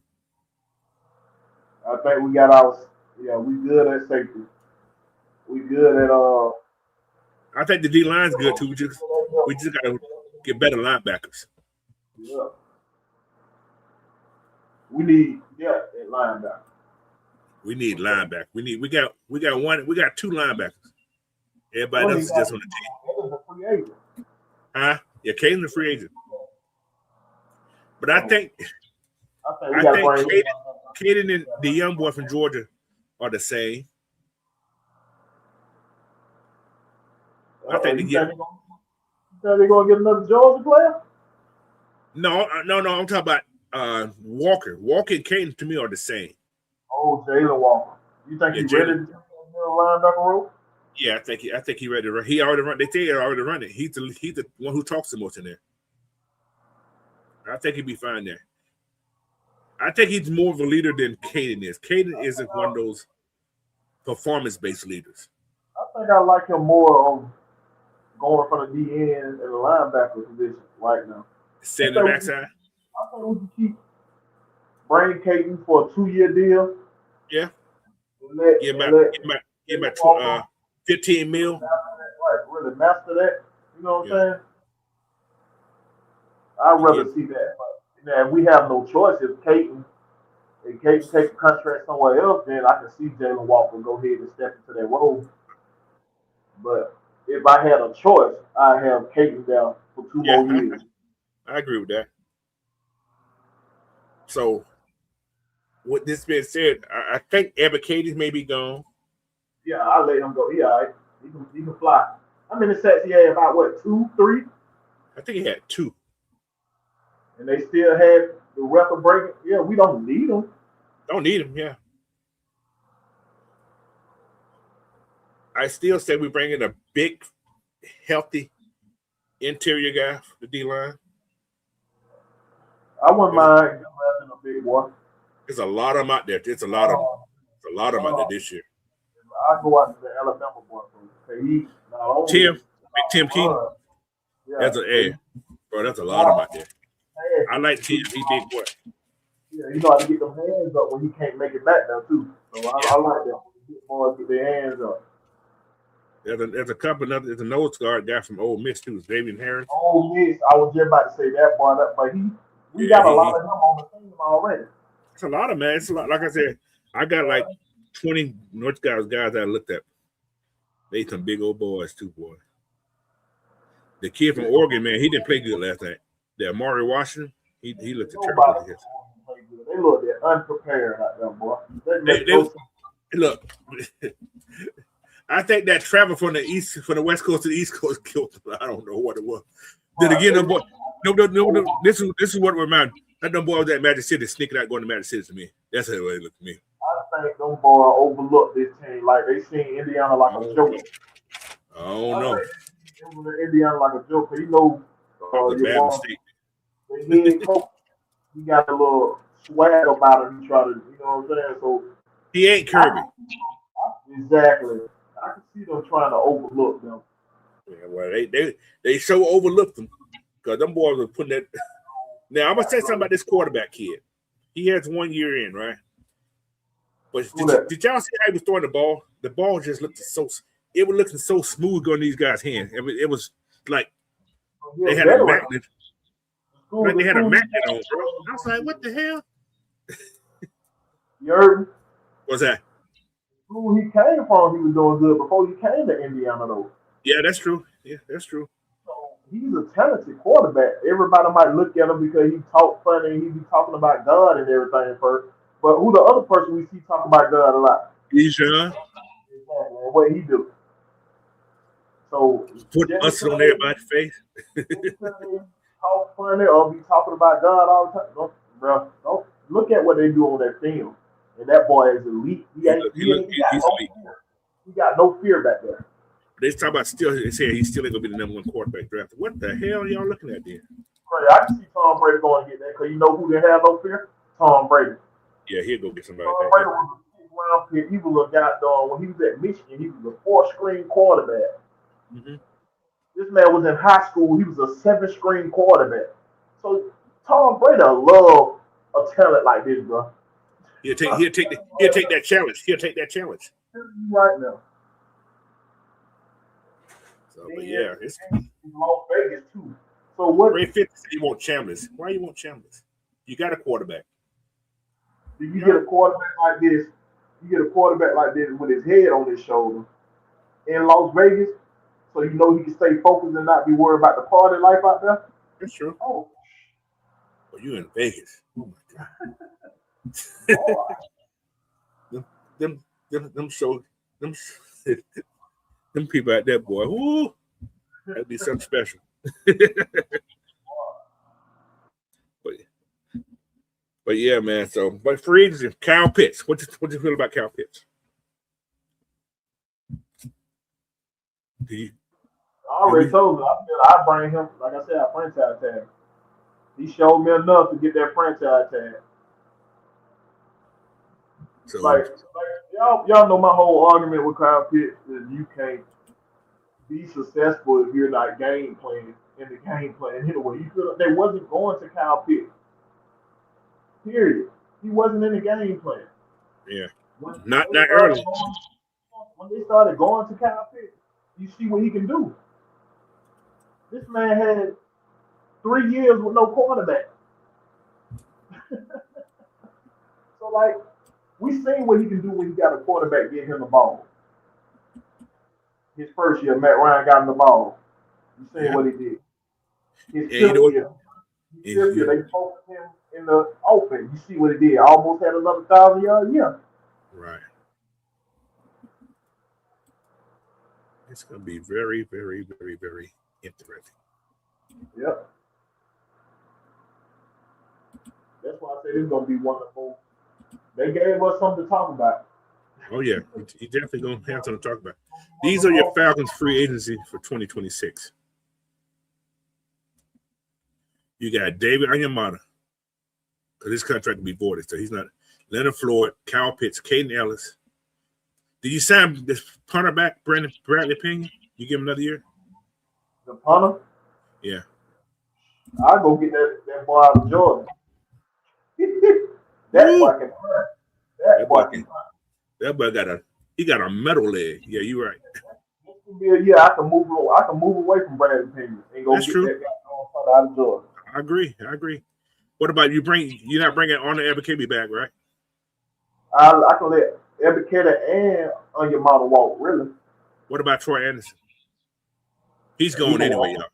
I think we got we good at safety. We good at I think the D line's good too. We just gotta get better linebackers. Yeah. We need at linebacker. We need linebacker. We got two linebackers. Everybody else is just on the team. Caden's a free agent. Huh? Yeah, Caden's a free agent. But I think Caden and the young boy from Georgia are the same. I think they're going to get another Georgia player? No. I'm talking about Walker. Walker and Caden to me are the same. Oh, Jalen Walker. You think he's ready to do the linebacker role? Yeah, I think he's ready to run. He already run. They say he already run it. He's the one who talks the most in there. I think he'd be fine there. I think he's more of a leader than Caden is. Caden isn't one of those. performance-based leaders. I think I like him more on going from the DN and the linebacker position right now. Send the backside. I think we can keep Brain Caton for a 2-year deal. Yeah. Give him about 15 mil. Right, really master that. You know what I'm saying? I'd rather see that. But now, if we have no choice, if Caton takes a contract somewhere else, then I can see Jalen Walker go ahead and step into that role. But if I had a choice, I'd have Caton down for 2 more years. I agree with that. So, with this being said, I think Ever Katie's may be gone. Yeah, I'll let him go. Yeah, he can fly. How many sacks he had? About what, 2, 3? I think he had 2. And they still had the record breaking. Yeah, we don't need him. Don't need him, yeah. I still say we bring in a big, healthy interior guy for the D-line. I wouldn't mind having a big one. There's a lot of them out there. There's a lot of them out there this year. I go out to the Alabama boy. Tim Keaton. Yeah. That's a lot of them out there. I like Tim. He big boy. Yeah, you know how to get them hands up when he can't make it back now too. So I like that. Boys get their hands up. There's a couple. There's a nose guard guy from Ole Miss too, Davian Harris. Ole Miss. I was just about to say that boy. But we got a lot of him on the team already. It's a lot of man. It's a lot. Like I said, I got like 20 North guys that I looked at. They some big old boys too, boy. The kid from Oregon, man, he didn't play good last night. The Amari Washington, he looked terrible. They look unprepared out there, boy. Look, I think that travel from the West Coast to the East Coast killed them. I don't know what it was. Then again, no. This is what reminded me. That them boys at Magic City sneaking out going to Magic City to me. That's how they look to me. I think them boys overlooked this team. Like they seen Indiana like a joke. I don't know. Indiana like a joke. You know, bad mistake. He got a little swag about him. He try to, you know what I'm saying? So he ain't Kirby. Exactly. I can see them trying to overlook them. Yeah, well, they so overlooked them because them boys were putting that. Now I'm gonna say something about this quarterback kid. He has 1 year in, right? But did y'all see how he was throwing the ball? The ball just looked it was looking so smooth on these guys' hands. It was like they had a magnet. Like they had a magnet on, bro. I was like, what the hell? You heard me? What's that? Who he came from, he was doing good before he came to Indiana, though. Yeah, that's true. Yeah, that's true. So he's a talented quarterback. Everybody might look at him because he talk funny. He be talking about God and everything first. But who the other person we see talking about God a lot? Bijan. Exactly. What he do? So put mustard on everybody's face. Talk funny or be talking about God all the time. Don't look at what they do on that film. And that boy is elite. He got no fear back there. They talk about they say he's still ain't gonna be the number 1 quarterback drafted. What the hell are y'all looking at there? I can see Tom Brady going to get that because you know who didn't have no fear? Tom Brady. Yeah, he'll go get somebody. Tom Brady was a 6th round pick. He was a guy when he was at Michigan. He was a 4th-string quarterback. Mm-hmm. This man was in high school. He was a 7th-string quarterback. So Tom Brady love a talent like this, bro. He'll take that challenge. He'll take that challenge. Right now. So, but yeah, it's Las Vegas too. So what? Ray Fitz said you want Chalmers. Why you want Chalmers? You got a quarterback. Do you get a quarterback like this? You get a quarterback like this with his head on his shoulder in Las Vegas, so you know he can stay focused and not be worried about the party life out there. That's true. Oh, well, you in Vegas? Oh my God. them people out there, boy. Ooh, that'd be something special. but yeah, man. So, but free agency, Kyle Pitts. What you feel about Kyle Pitts? I already told you. I bring him. Like I said, I franchise tag. He showed me enough to get that franchise tag. So, Y'all know my whole argument with Kyle Pitts is you can't be successful if you're not game playing in the game plan anyway. They wasn't going to Kyle Pitts. Period. He wasn't in the game plan. Yeah. When Not that early. When they started going to Kyle Pitts, you see what he can do. This man had 3 years with no quarterback. So, like, we seen what he can do when he got a quarterback getting him the ball. His first year, Matt Ryan got him the ball. You seen what he did. His fifth year, they focused him in the offense. You see what he did. Almost had another 1,000-yard year. Right. It's going to be very, very, very, very interesting. Yep. That's why I say this is going to be wonderful. They gave us something to talk about. Oh, yeah. You definitely going to have something to talk about. These are your Falcons free agency for 2026. You got David Onyemata, because his contract will be voided, so he's not. Leonard Floyd, Kyle Pitts, Caden Ellis. Did you sign this punter back, Bradley Pinion? You give him another year? The punter? Yeah. I'll go get that boy out of Jordan. That boy can punt. That boy can punt. That boy got a metal leg. Yeah, you're right. This could be a year I can move away from Bradley Pinion and go get that guy out of Jordan. I agree. What about you're not bringing Arnold Ebiketie back, right? I can let Ebiketie and Onyemata walk, really. What about Troy Anderson? He's going anyway, y'all.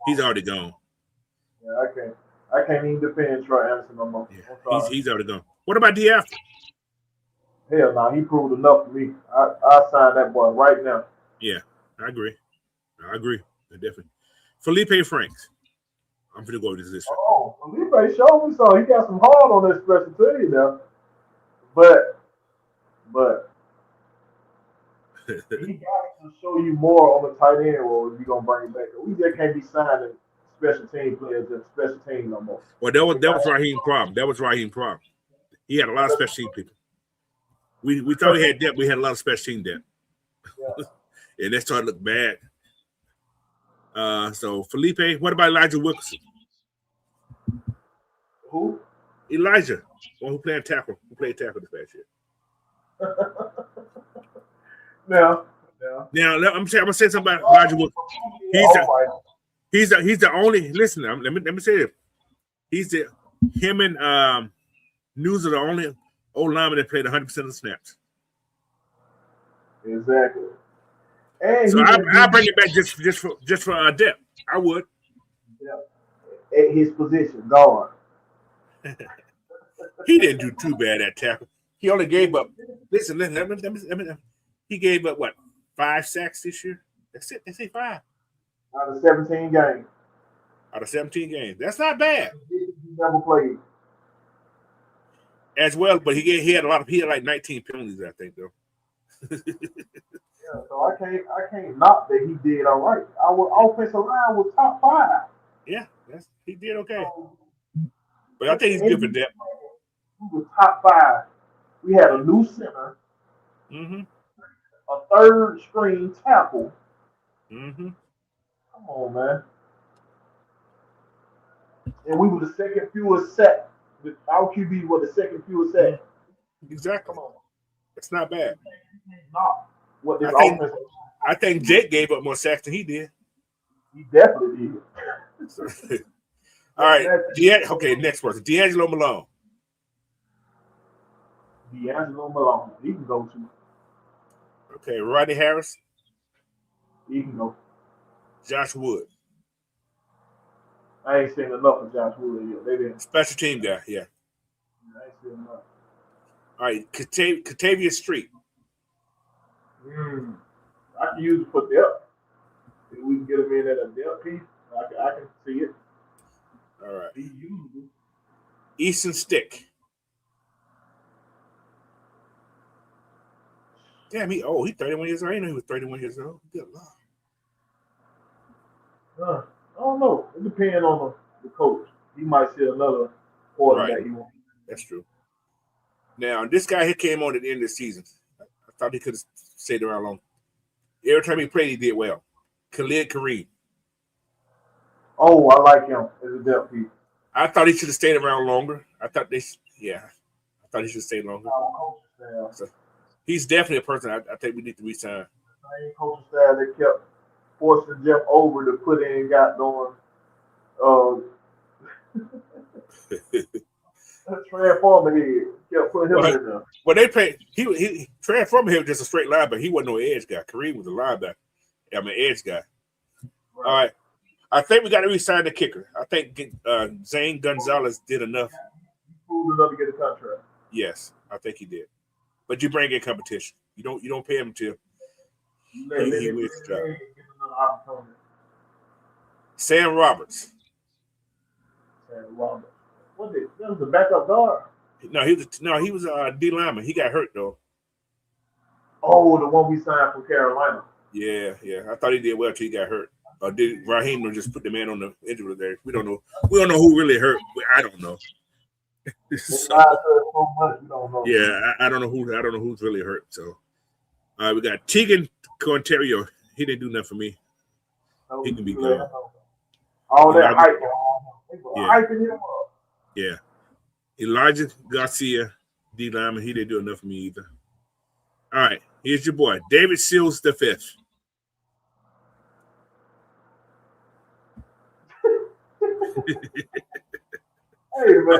He's already gone. Yeah, I can't even defend Troy Anderson no more. Yeah, he's already gone. What about DeAfter? Hell no, he proved enough for me. I sign that boy right now. Yeah, I agree. Definitely. Felipe Franks. I'm going to go with this list. Oh, Felipe showed me so. He got some hard on that special team now. But he got to show you more on the tight end role if you're going to bring him back. We just can't be signing special team players and special team no more. Well, that was Raheem's problem. He had a lot of special team people. We thought he had depth. We had a lot of special team depth. Yeah. And that started to look bad. So Felipe, what about Elijah Wilkinson? Who? Elijah, one who played tackle this past year. Now, I'm gonna say something about Elijah Wilkinson. He's the only. Listen, let me say this. Him and News are the only old linemen that played 100% of the snaps. Exactly. And so I bring it back just for depth. I would. Yeah. At his position, guard. He didn't do too bad at tackle. He only gave up. Listen. He gave up what 5 sacks this year. That's it. They say 5 out of 17 games. Out of 17 games, that's not bad. He never played as well, but he had like 19 penalties, I think, though. Yeah, so I can't knock that he did all right. Our offensive line was top 5. Yeah, he did okay. But I think he's good for depth. He was top 5. We had a new center, a third string tackle. Come on, man. And we were the second fewest sack. Our QB was the second fewest sack. Exactly. Come on. That's not bad. What this I think Jake gave up more sacks than he did. He definitely did. All right. Next person. D'Angelo Malone. D'Angelo Malone. He can go to. Okay. Rodney Harris. He can go. Josh Wood. I ain't seen enough of Josh Wood yet. They didn't. Special team guy, yeah. I ain't seen enough. All right. Katavius Street. I can use it for depth. If we can get him in at a depth piece, I can see it. All right. He's usable. Easton Stick. Damn, he's 31 years old. I didn't know he was 31 years old. Good Lord. I don't know. It depends on the coach. He might see another quarterback he wants. That's true. Now, this guy here came on at the end of the season. thought he could have stayed around long. Every time he played, he did well. Khalid Kareem. Oh, I like him as a depth piece. I thought he should have stayed around longer. I thought he should stay longer. So he's definitely a person I think we need to resign. Same coaching staff that kept forcing Jeff over to put in goddamn transformer head. Kept putting him in there. Well, they played. He transformer head was just a straight linebacker. He wasn't no edge guy. Kareem was a linebacker. I'm an edge guy. Right. All right. I think we got to resign the kicker. I think Zane Gonzalez did enough. He proved enough to get a contract. Yes, I think he did. But you bring in competition. You don't pay him until he wins the job. Sam Roberts. That was a backup guard. No, he was a D lineman. He got hurt though. Oh, the one we signed from Carolina. Yeah. I thought he did well till he got hurt. Or did Raheem just put the man on the injury there? We don't know. We don't know who really hurt. I don't know. Yeah, I don't know who. I don't know who's really hurt. So, we got Tegan Quinterio. He didn't do nothing for me. He can be good. All that hype. Hyping him up. Yeah. Elijah Garcia, D lineman. He didn't do enough for me either. All right, here's your boy, David Seals the fifth. Hey man,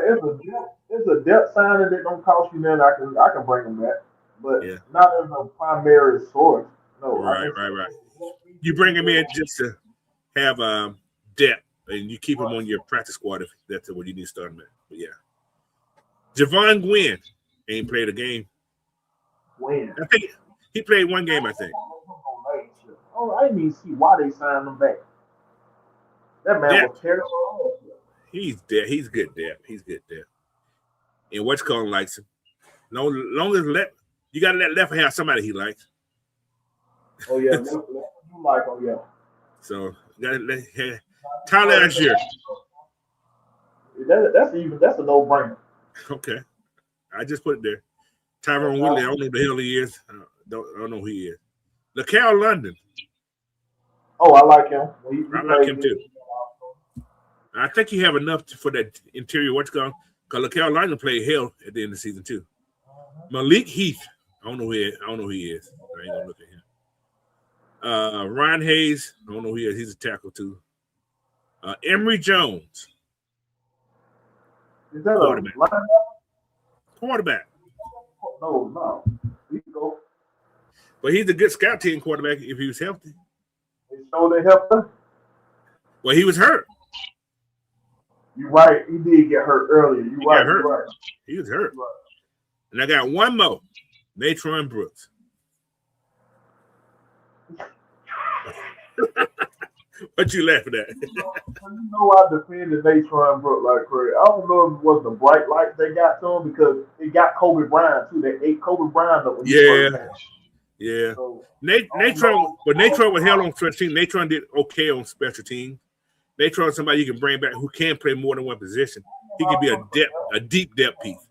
it's a depth signing that don't cost you nothing. I can bring him back, but not as a primary source. No, right. You bring him in just to have depth, and you keep him on your practice squad if that's what you need to start him at. But yeah, Javon Gwynn ain't played a game. When I think he played one game. I think. Oh, I didn't even see why they signed him back. That man was terrible. He's dead. He's good depth. And what's called likes him. Long as you got to let left have somebody he likes. Oh yeah, you like. Oh yeah. So got to let Tyler Algier. That's a no-brainer. Okay, I just put it there. Tyrone Woodley, I don't know who the hell he is. I don't know who he is. LaCal London. Oh, I like him. I like him too. I think you have enough for that interior. What's going? Because LaCal London played hell at the end of the season too. Malik Heath. I don't know who he is. I ain't gonna look at him. Ryan Hayes. I don't know who he is. He's a tackle too. Emory Jones. Is that a quarterback? No. He can go. But he's a good scout team quarterback if he was healthy. They showed they helped him. Well, he was hurt. You're right. He did get hurt earlier. You're right. He was hurt. Right. And I got one more. Natron Brooks. What you laughing at? You know I defended Natron Brooks like crazy. I don't know if it was the bright lights they got to him because they got Kobe Bryant too. They ate Kobe Bryant up. Yeah. So, Natron was hell on special team. Natron did okay on special team. Natron is somebody you can bring back who can play more than one position. He could be a deep depth piece.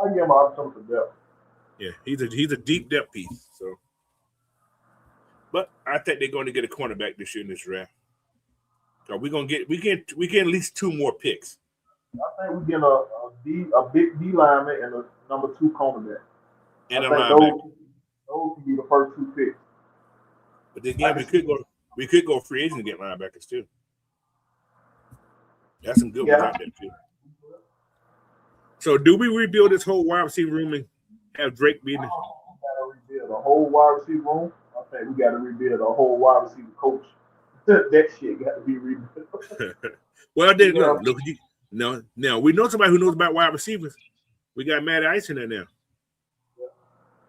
I give him option for depth. Yeah, he's a deep depth piece. So, but I think they're going to get a cornerback this year in this draft. So we get at least two more picks. I think we get a big D lineman and a number 2 cornerback. And a linebacker. Those can be the first 2 picks. But then again, we could go free agent and get linebackers too. That's some good ones out there too. So do we rebuild this whole wide receiver room and have Drake be in it? We gotta rebuild a whole wide receiver room. I think we gotta rebuild a whole wide receiver coach. That shit got to be rebuilt. Well, then look. Now we know somebody who knows about wide receivers. We got Matt Ice in there now.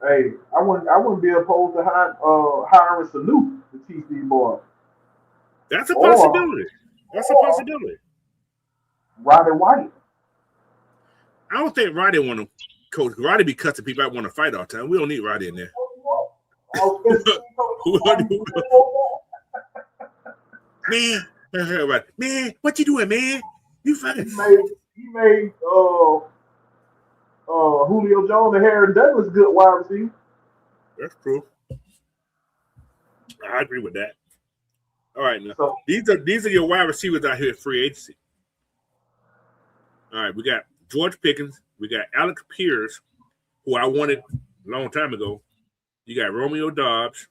Hey, I wouldn't be opposed to hiring Sanu to teach these boys. That's a possibility. Roddy White. I don't think Roddy want to coach. Roddy be cussing people out, want to fight all the time. We don't need Roddy in there. Man, what you doing, man? You fucking. He made Julio Jones and Harry Douglas good wide receiver. That's true. I agree with that. All right, now So these are your wide receivers out here at free agency. All right, we got George Pickens, we got Alec Pierce, who I wanted a long time ago. You got Romeo Dobbs,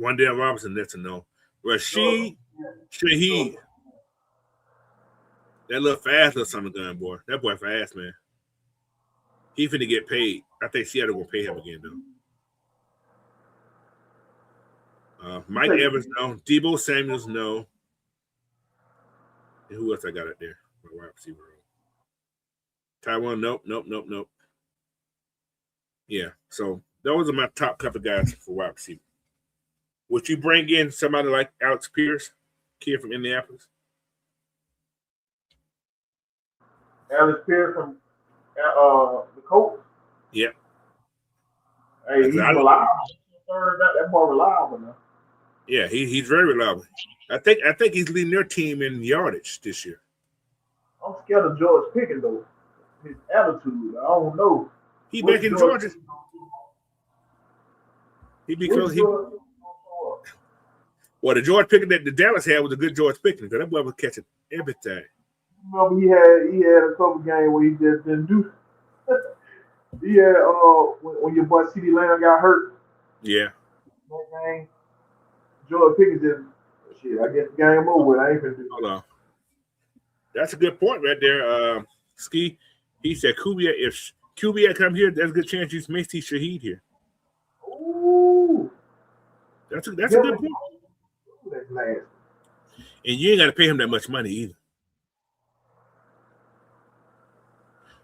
Wandale Robinson, that's a no. Rashid Shaheed, that little fast little summer gun boy. That boy fast, man. He finna get paid. I think Seattle gonna pay him again though. Mike Evans, no. Debo Samuels, no. And who else I got out there? My wide receiver. Taiwan, nope. Yeah, so those are my top couple guys for wide receiver. Would you bring in somebody like Alex Pierce, kid from Indianapolis? Alex Pierce from the Colts. Yeah. Hey, he's reliable. That boy reliable now. Yeah, he's very reliable. I think he's leading their team in yardage this year. I'm scared of George Pickens though. His attitude, I don't know. He back in Georgia. Well, the George Pickens that the Dallas had was a good George Pickens because that boy was catching everything. Remember he had a couple games where he just didn't do. He had when your boy CeeDee Lamb got hurt. Yeah. That game, George Pickens just shit. I guess the game over. I ain't gonna do. Hold on. That's a good point right there. Ski. He said if Kubiak come here, there's a good chance you may see Shaheed here. Ooh. That's a good point. Ooh, that's nasty. And you ain't got to pay him that much money either.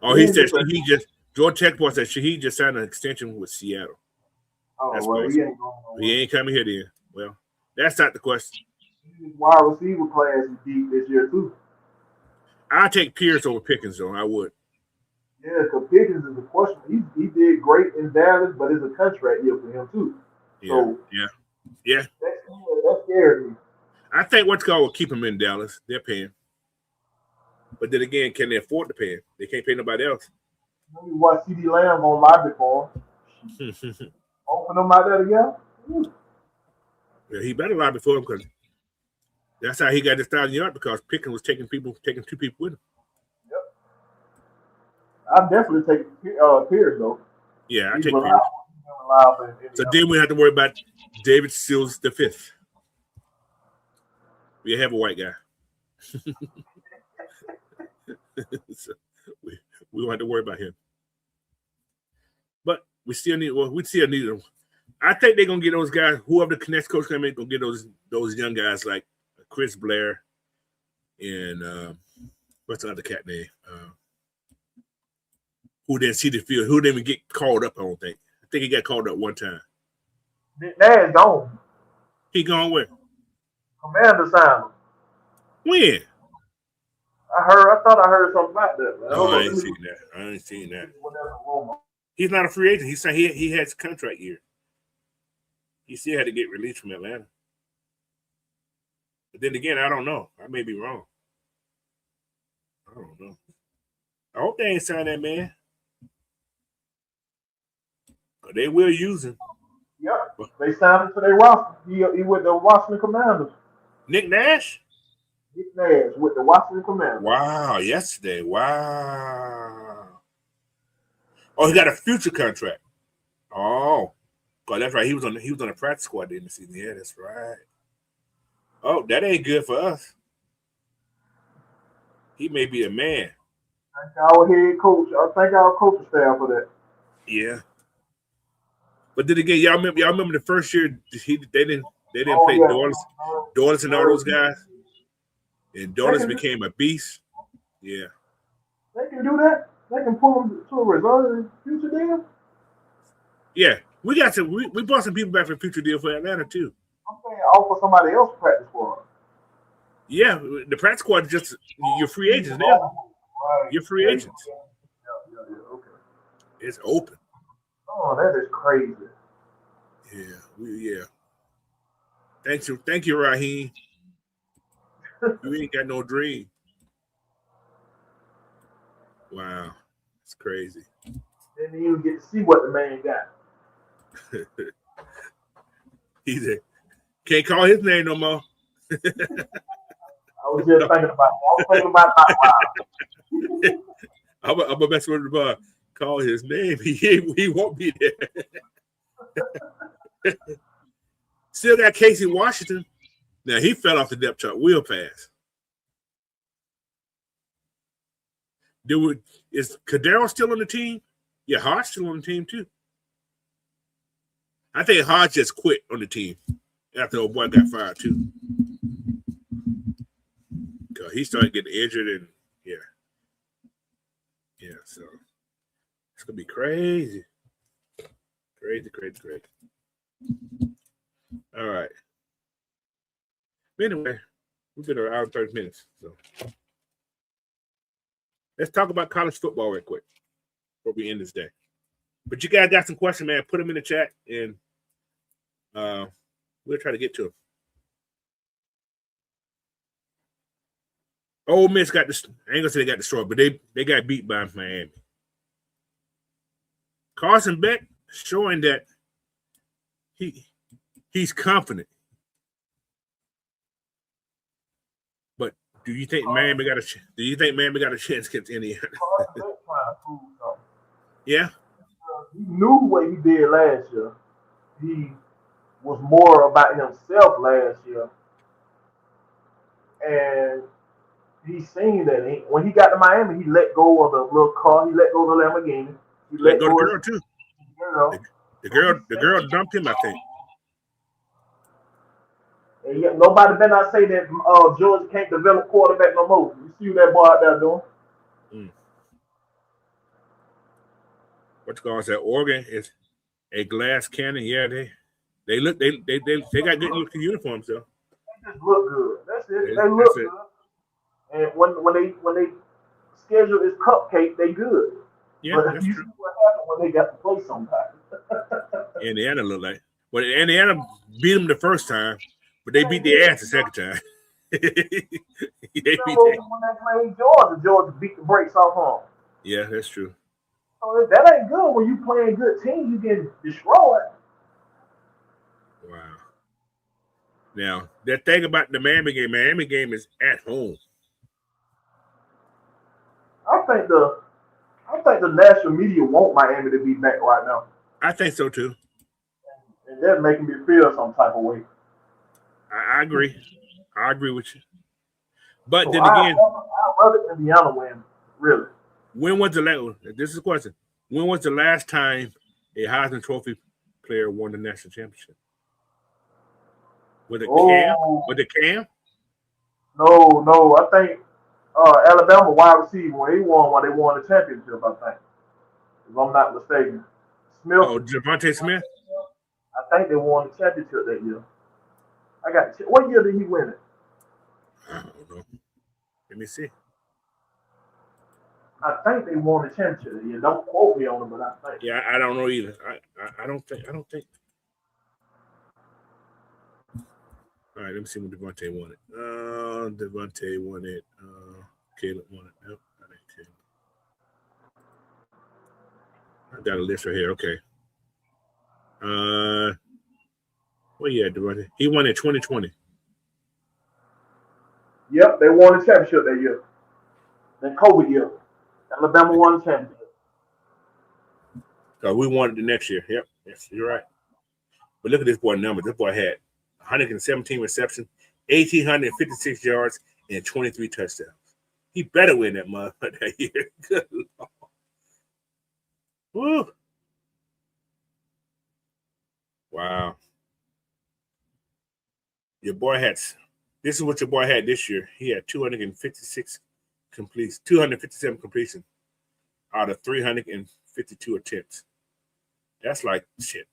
Oh, he said George Techboy said Shaheed just signed an extension with Seattle. Oh, that's well, he ain't coming here then. Well, that's not the question. His wide receiver class is deep this year too. I'll take Pierce over Pickens though. I would. Yeah, because Pickens is a question. He did great in Dallas, but it's a contract year for him too. Yeah, yeah. That's scary. I think what's called will keep him in Dallas. They're paying. But then again, can they afford to pay him? They can't pay nobody else. Maybe what CeeDee Lamb gonna lie before him. Open them out there together. Yeah, he better lie before him because that's how he got this 1,000 yards because Pickens was taking 2 people with him. Yep. I'd definitely take Pierce though. Yeah, I He's take reliable. So then we have to worry about David Sills the fifth. We have a white guy. So we don't have to worry about him. But we still need them. I think they're gonna get those guys, whoever the next coach come in, gonna get those young guys like Chris Blair and what's the other cat name? Who didn't see the field, who didn't even get called up, I don't think. I think he got called up one time. Nash gone. He gone where? Commander signed him. When? I thought I heard something about that. Man. No, I ain't seen that. He's not a free agent. He said he had his contract year. He still had to get released from Atlanta. But then again, I don't know. I may be wrong. I don't know. I hope they ain't signed that man. But they will use him. Yep. They signed him to their roster. He with the Washington Commanders. Nick Nash? Nick Nash with the Washington Commanders. Wow, yesterday. Wow. Oh, he got a future contract. Oh. God, that's right. He was on the practice squad in the season. Yeah, that's right. Oh, that ain't good for us. He may be a man. Thank our head coach. I thank our coaching staff for that. Yeah. But then again, y'all remember the first year they didn't play Dorless and all those guys? And Dorless became a beast. Yeah. They can do that. They can pull them to a reserve future deal. Yeah. We brought some people back for future deal for Atlanta too. I'm saying offer somebody else practice squad. Yeah, the practice squad is just your free agents now. Right. Your free agents. Yeah, okay. It's open. Oh, that is crazy. Yeah. Thank you, Raheem. You ain't got no dream. Wow, it's crazy. Didn't even get to see what the man got. He said, can't call his name no more. I was just thinking about it. I was thinking about that. I'm gonna mess with the bar. Call his name. He won't be there. Still got Casey Washington. Now he fell off the depth chart real fast. Is Cadero still on the team? Yeah, Hodge still on the team too. I think Hodge just quit on the team after old boy got fired too. Cause he started getting injured and yeah. So it's gonna be crazy. Crazy. All right. Anyway, we've been around 30 minutes. So let's talk about college football real quick before we end this day. But you guys got some questions, man. Put them in the chat and we'll try to get to them. Ole Miss got this. I ain't gonna say they got destroyed, but they got beat by Miami. Carson Beck showing that he's confident. But do you think Miami got a chance against Indiana? Yeah. He knew what he did last year. He was more about himself last year, and he's seen that when he got to Miami, he let go of the little car. He let go of the Lamborghini. He let go of the girl too. The girl dumped him, I think. And yet nobody better not say that Georgia can't develop quarterback no more. You see what that boy out there doing? What's going on? That Oregon is a glass cannon. Yeah, they got good looking uniforms though. They just look good. That's it. They look good. And when they schedule this cupcake, they good. Yeah, but that's you true. see what happened when they got to play sometimes. Indiana looked like. Well, Indiana beat them the first time, but they beat their ass the second time. When they played Georgia beat the brakes off them. Yeah, that's true. So that ain't good when you playing good teams. You get destroyed. Wow. Now, that thing about the Miami game is at home. I think the national media want Miami to be back right now. I think so too. And that's making me feel some type of way. I agree. I agree with you. But so then again, I'd rather Indiana win, really. When was the last? This is a question. When was the last time a Heisman Trophy player won the national championship? Was it Cam? Was it Cam? No. I think Alabama wide receiver when they won the championship. I think, if I'm not mistaken. Smith. Oh, Devontae Smith. I think they won the championship that year. What year did he win it? I don't know. Let me see. I think they won the championship that year. Don't quote me on it, but I think. Yeah, I don't know either. I don't think. All right, let me see when Devontae won it. Devontae won it. Caleb won it. Nope, I think Caleb. I got a list right here. Okay. Well, yeah, Devontae. He won in 2020. Yep, they won the championship that year. Then COVID year. Alabama won the championship. So we won it the next year. Yep. Yes, you're right. But look at this boy numbers. This boy had 117 receptions, 1,856 yards, and 23 touchdowns. He better win that motherfucker that year. Good Lord. Woo. Wow. Your boy had. This is what your boy had this year. He had 257 completions out of 352 attempts. That's like shit.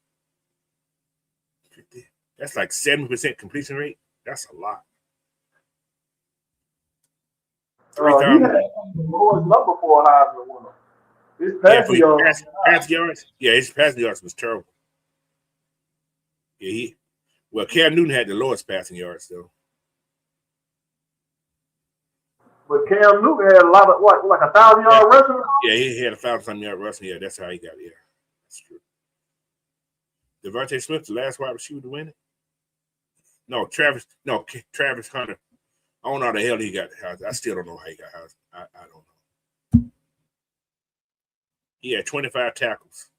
That's like 70% completion rate. That's a lot. 3,000. He had the lowest number for a Heisman winner. His passing yards. Yeah, his passing yards was terrible. Yeah, Cam Newton had the lowest passing yards though. But Cam Newton had a lot of like 1,000-yard rushing. Yeah, he had 1,000-yard rushing. Yeah, that's how he got it. Yeah, that's true. Devontae Smith, the last wide receiver to win it. No, Travis Hunter. I don't know how the hell he got housed. I still don't know how he got housed. I don't know. He had 25 tackles.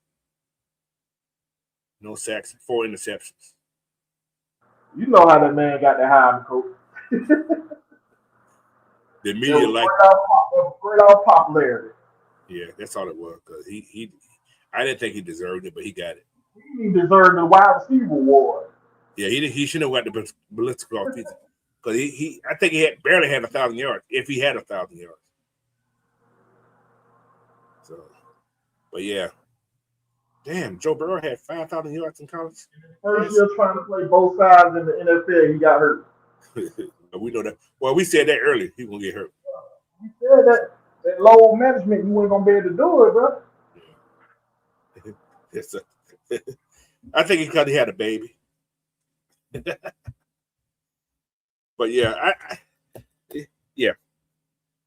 No sacks, 4 interceptions. You know how that man got that high, coach. The media like great out popularity. Yeah, that's all it was. Cause I didn't think he deserved it, but he got it. He deserved the wide receiver award. Yeah, he shouldn't have got the ballistic off either. Because I think he barely had 1,000 yards, if he had 1,000 yards. So, but yeah. Damn, Joe Burrow had 5,000 yards in college. First year trying to play both sides in the NFL, he got hurt. We know that. Well, we said that earlier. He gonna get hurt. We said that low management, you weren't gonna be able to do it, bro. Yeah. Yes, I think because he had a baby. But yeah, yeah.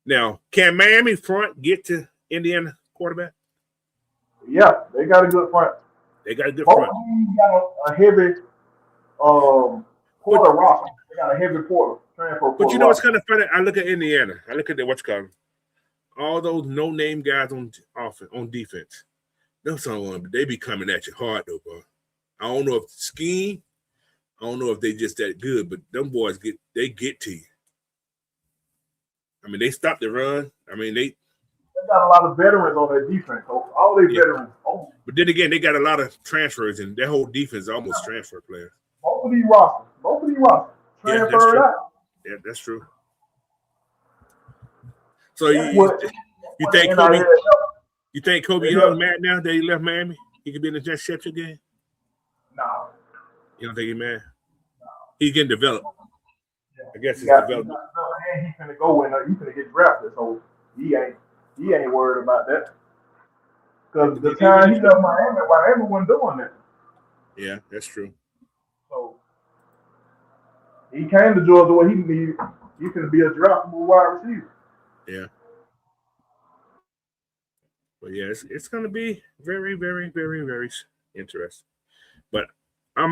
Now, can Miami front get to Indiana quarterback? Yeah, they got a good front. They got a good Both front. teams got a heavy Porter roster. They got a heavy Porter transfer. But you know what's kind of funny? I look at Indiana. I look at what's called all those no-name guys on defense. Those someone they be coming at you hard though, bro. I don't know if it's scheme. I don't know if they just that good, but them boys get to you. I mean, they stop the run. I mean, they got a lot of veterans on their defense. All their veterans. But then again, they got a lot of transfers, and their whole defense is almost transfer players. Both of these rosters. Transferred out. Yeah, that's true. So you think Kobe? You think Kobe Young mad now that he left Miami? He could be in the championship game? No. You don't think he's mad? He's getting developed. Yeah. I guess it's development. And he's gonna go he's gonna get drafted, so he ain't worried about that. Because the time he left Miami wasn't doing that. Yeah, that's true. So he came to Georgia where he needed. He can be a draftable wide receiver. Yeah. But yeah, it's going to be very, very, very, very interesting. But I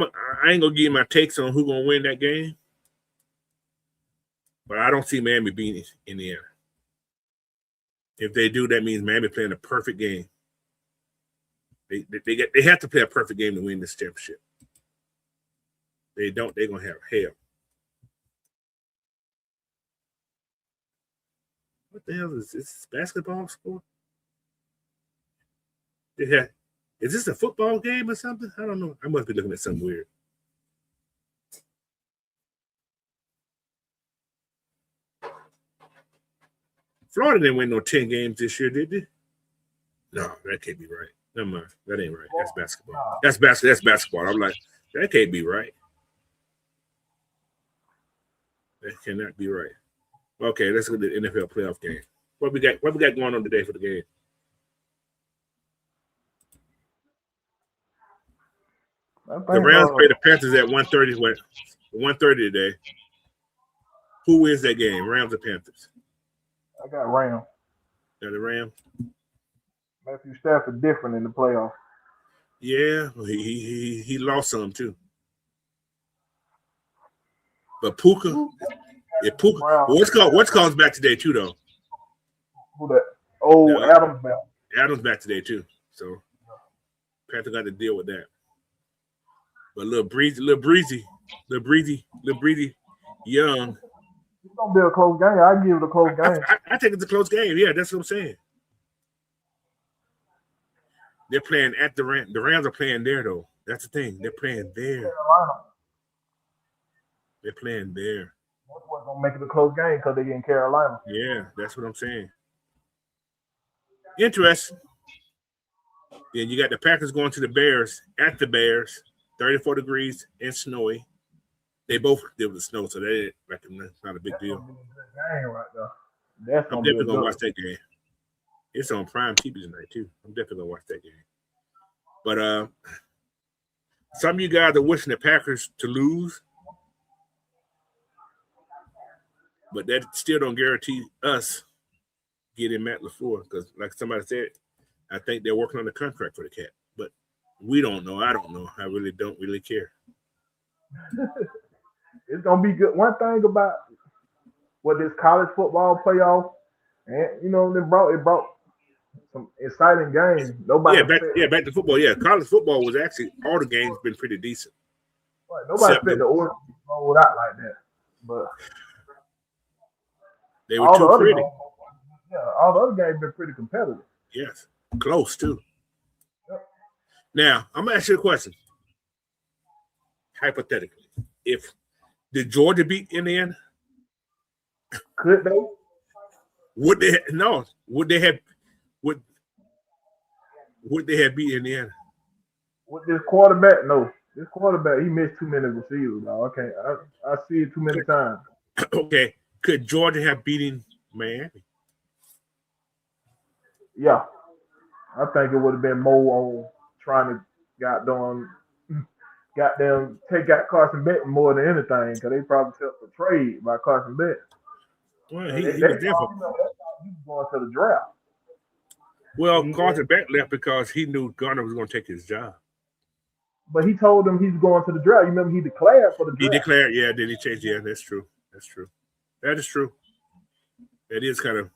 ain't gonna give you my takes on who's gonna win that game. But I don't see Miami beating Indiana. If they do, that means Miami playing a perfect game. They have to play a perfect game to win this championship. They don't, they're gonna have hell. What the hell is this? Basketball sport? Yeah. Is this a football game or something? I don't know. I must be looking at something weird. Florida didn't win no 10 games this year, did they? No, that can't be right. Never mind. That ain't right. That's basketball. That's basketball. I'm like, that can't be right. That cannot be right. Okay, let's go to the NFL playoff game. What we got going on today for the game? The Rams play the Panthers at 1:30. 1:30 today. Who wins that game? Rams or Panthers? I got Rams. Got the Rams. Matthew Stafford different in the playoffs. Yeah, he lost some too. But Puka. What's call's back today too though. Who that? Oh, Adams back. Adams back today too. So Panther got to deal with that. But little breezy Young. It's gonna be a close game. I give it a close game. I think it's a close game. Yeah, that's what I'm saying. They're playing at the Rams. The Rams are playing there though. That's the thing. They're playing there. They're playing there. That's what's gonna make it a close game because they're in Carolina. Yeah, that's what I'm saying. Interesting. Then you got the Packers going to the Bears at the Bears, 34 degrees and snowy. They both deal with the snow, so that's not a big deal. Game right there. I'm definitely gonna watch that game. It's on Prime TV tonight too. I'm definitely gonna watch that game. But some of you guys are wishing the Packers to lose, but that still don't guarantee us getting Matt LaFleur because, like somebody said, I think they're working on the contract for the cat. But We don't know. I don't know. I really don't really care. It's gonna be good. One thing about what this college football playoff, and it brought some exciting games. Nobody Back to football. Yeah, college football was actually all the games been pretty decent. nobody Except expect the order to be rolled out like that. But they were too pretty. All the other games been pretty competitive. Yes, close too. Yep. Now I'm gonna ask you a question. Hypothetically, did Georgia beat Indiana? Could they? Would they? No. Would they have? Would they have beat Indiana? With this quarterback, no. This quarterback, he missed too many receivers. Now, okay, I see it too many times. Okay, could Georgia have beaten Miami? Yeah, I think it would have been more on trying to goddamn take out Carson Benton more than anything, because they probably felt betrayed by Carson Benton. Well, He he was different. He was going to the draft. Well, Carson Benton left because he knew Garner was going to take his job. But he told him he's going to the draft. You remember he declared for the draft. He declared, yeah, then he changed. Yeah, that's true. That's true. That is true. That is kind of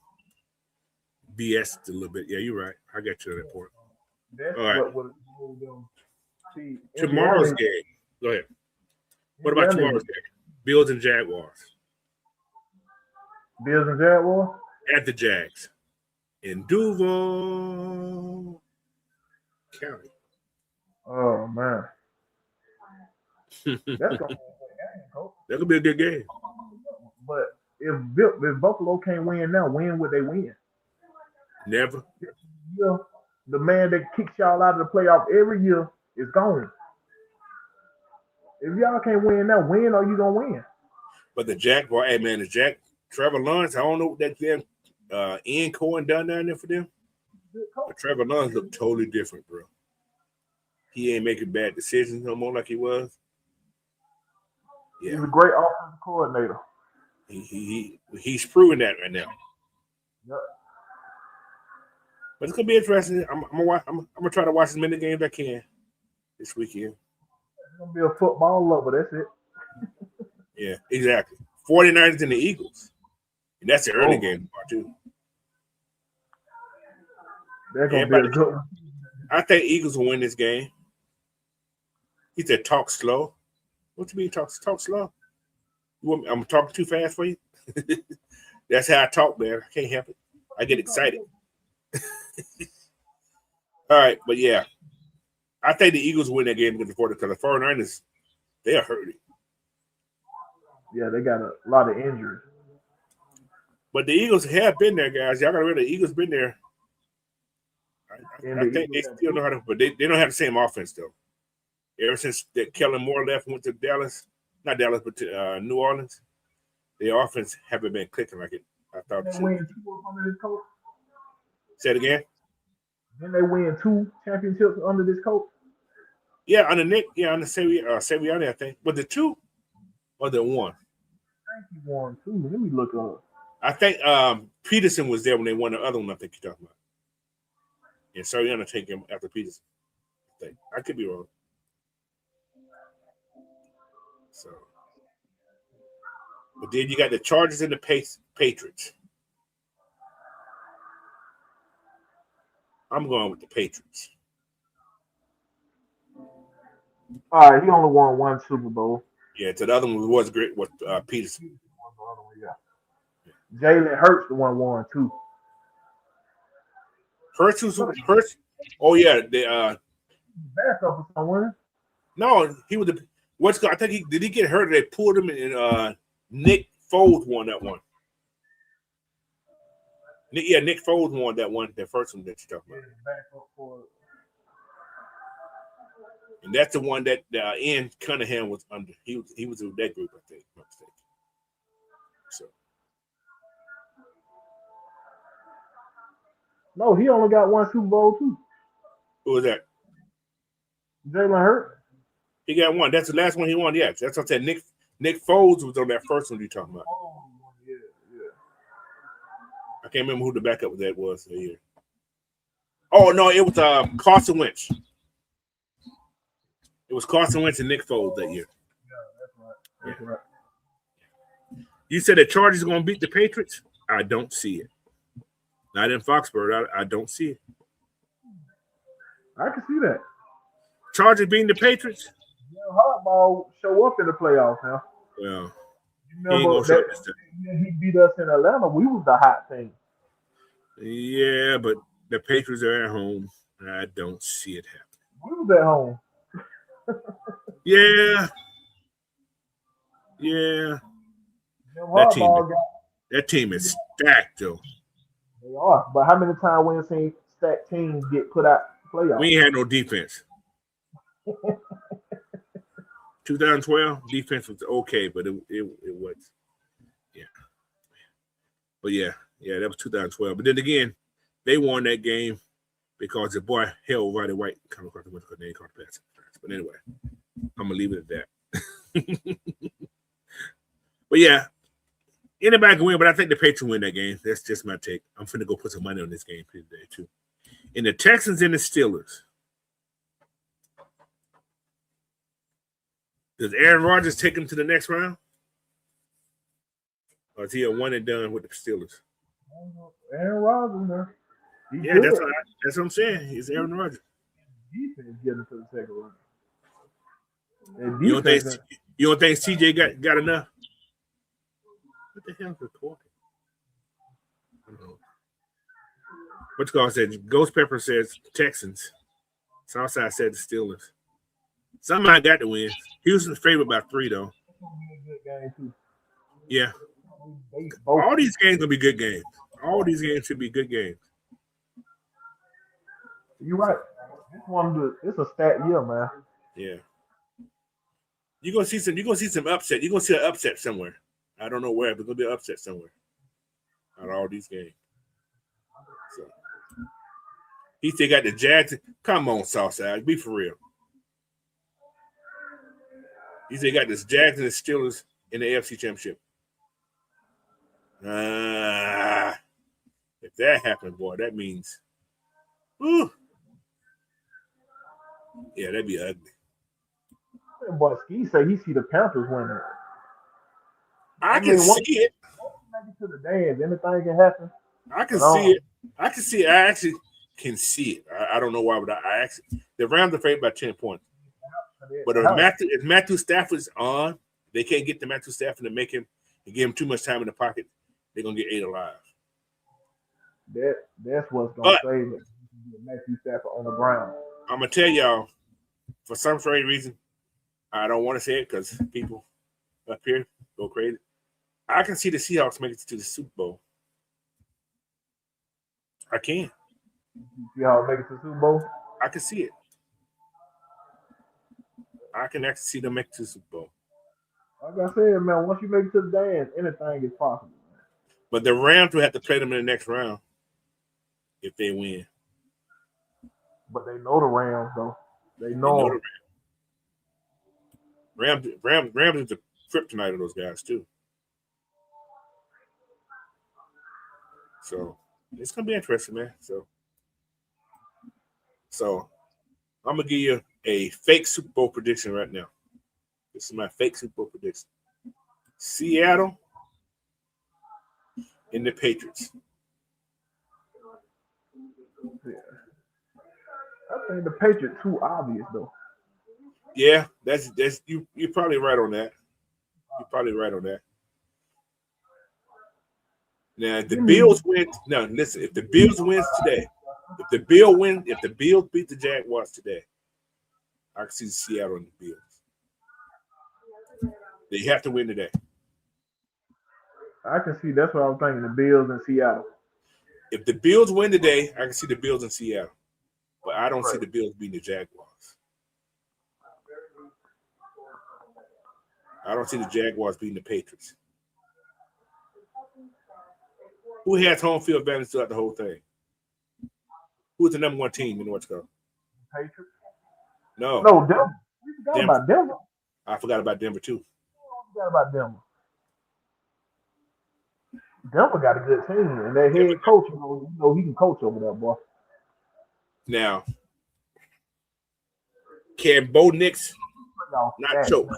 BS a little bit. Yeah, you're right. I got you on that point. That's all right. What them see. Tomorrow's game. Go ahead. What about tomorrow's game? Bills and Jaguars. Bills and Jaguars? At the Jags. In Duval County. Oh, man. That's going to be a good game, Coach. That could be a good game. But if Buffalo can't win now, when would they win? Never. Yeah, the man that kicks y'all out of the playoff every year is gone. If y'all can't win now, when are you going to win? But the Jaguar, hey, man, Trevor Lawrence, I don't know what that damn Ian Cohen done down there for them. But Trevor Lawrence looked totally different, bro. He ain't making bad decisions no more like he was. Yeah. He's a great offensive coordinator. He's proving that right now. Yep. But it's gonna be interesting. I'm gonna try to watch as many games as I can this weekend. It's gonna be a football lover. That's it. Yeah, exactly. 49ers and the Eagles, and that's the early game too. They're gonna be a good one. I think Eagles will win this game. He said, "Talk slow." What you mean, talk slow? I'm talking too fast for you. That's how I talk, man. I can't help it. I get excited. All right, but yeah, I think the Eagles win that game because the 49ers, they are hurting. Yeah, they got a lot of injuries. But the Eagles have been there, guys. Y'all got to remember the Eagles been there. I think they still know how to, but they don't have the same offense though. Ever since that Kellen Moore left and went to not Dallas, but to New Orleans, their offense haven't been clicking like it. I thought. They win 2 under this coach. Say it again. Didn't they win 2 championships under this coach? Yeah, under Nick. Yeah, under Sirianni, I think. But the 2 or the 1? I think he won 2. Let me look up. I think Peterson was there when they won the other one. I think you're talking about. And Sirianni take him after Peterson. I could be wrong. So, but then you got the Chargers and the Patriots. I'm going with the Patriots. All right, he only won 1 Super Bowl. Yeah, so the other one was great with Peterson. Yeah. Jalen Hurts the one won 2. Hurts. Oh yeah, the backup or someone. No, he was the. I think did he get hurt? They pulled him and Nick Foles won that one. Nick Foles won that one, that first one that you're talking about. And that's the one that Ian Cunningham was under. He was in that group, I think. So. No, he only got 1 Super Bowl too. Who was that? Jalen Hurts. He got 1. That's the last one he won. Yeah, that's what I said. Nick Foles was on that first one you're talking about. Oh, yeah. I can't remember who the backup that was here. Oh no, it was Carson Wentz. was Carson Wentz and Nick Foles that year. That's right. You said the Chargers are going to beat the Patriots? I don't see it. Not in Foxborough. I don't see it. I can see that. Chargers beating the Patriots? Harbaugh show up in the playoffs now. Well, You he ain't remember gonna show up this that time. he beat us in Atlanta? We was the hot team. Yeah, but the Patriots are at home. I don't see it happening. We was at home. Yeah. That team is stacked, though. They are. But how many times we ain't seen stacked teams get put out playoffs? We ain't had no defense. 2012 defense was okay, but it was. Yeah. But yeah, that was 2012. But then again, they won that game because the boy held Roddy White coming across the window because they ain't caught the pass. But anyway, I'm gonna leave it at that. But yeah, anybody can win, but I think the Patriots win that game. That's just my take. I'm finna go put some money on this game today too. And the Texans and the Steelers. Does Aaron Rodgers take him to the next round? Or is he a one and done with the Steelers? Aaron Rodgers, man. Yeah, that's what I'm saying. He's Aaron Rodgers. Defense getting to the second round. You don't think CJ got enough? What the hell is the talking? What's called said Ghost Pepper says Texans. Southside said the Steelers. Somebody got to win. Houston's favorite by 3 though. Yeah. All these games gonna be good games. All these games should be good games. You're right. It's a stat year, man. Yeah. You're gonna see some upset. You're gonna see an upset somewhere. I don't know where, but it's gonna be an upset somewhere. Out of all these games. So he still got the Jags. Come on, Southside. Be for real. He said got this Jags and the Steelers in the AFC Championship. If that happened, boy, that means, whew. Yeah, that'd be ugly. But Ski say he see the Panthers winning. I can see it. Make it to the dance. Anything can happen. I can see it. I can see it. I actually can see it. I don't know why, but I actually the Rams are favored by 10 points. But if Matthew Stafford's on, they can't get to Matthew Stafford and make him and give him too much time in the pocket. They're gonna get 8 alive. That's what's gonna save it. Matthew Stafford on the ground. I'm gonna tell y'all, for some strange reason, I don't want to say it because people up here go crazy. I can see the Seahawks make it to the Super Bowl. I can. You see how it make it to the Super Bowl? I can see it. I can actually see them make it to the Super Bowl. Like I said, man, once you make it to the dance, anything is possible. Man. But the Rams will have to play them in the next round if they win. But they know the Rams, though. They know the Rams is the kryptonite of those guys, too. So it's gonna be interesting, man. So I'm gonna give you a fake Super Bowl prediction right now. This is my fake Super Bowl prediction. Seattle and the Patriots. Yeah. I think the Patriots too obvious though. Yeah, that's you're probably right on that. You're probably right on that. Now, if the Bills win, no, listen. If the Bills wins today, if the Bills beat the Jaguars today, I can see Seattle and the Bills. They have to win today. I can see. That's what I was thinking. The Bills and Seattle. If the Bills win today, I can see the Bills in Seattle, but I don't see the Bills beating the Jaguars. I don't see the Jaguars beating the Patriots. Who has home field advantage throughout the whole thing? Who's the number one team in North Carolina? Patriots? No, Denver. We forgot about Denver. I forgot about Denver too. We forgot about Denver. Denver got a good team, and their head coach, you know, he can coach over there, boy. Now, Can Bo Nix Y'all not stacked. choke?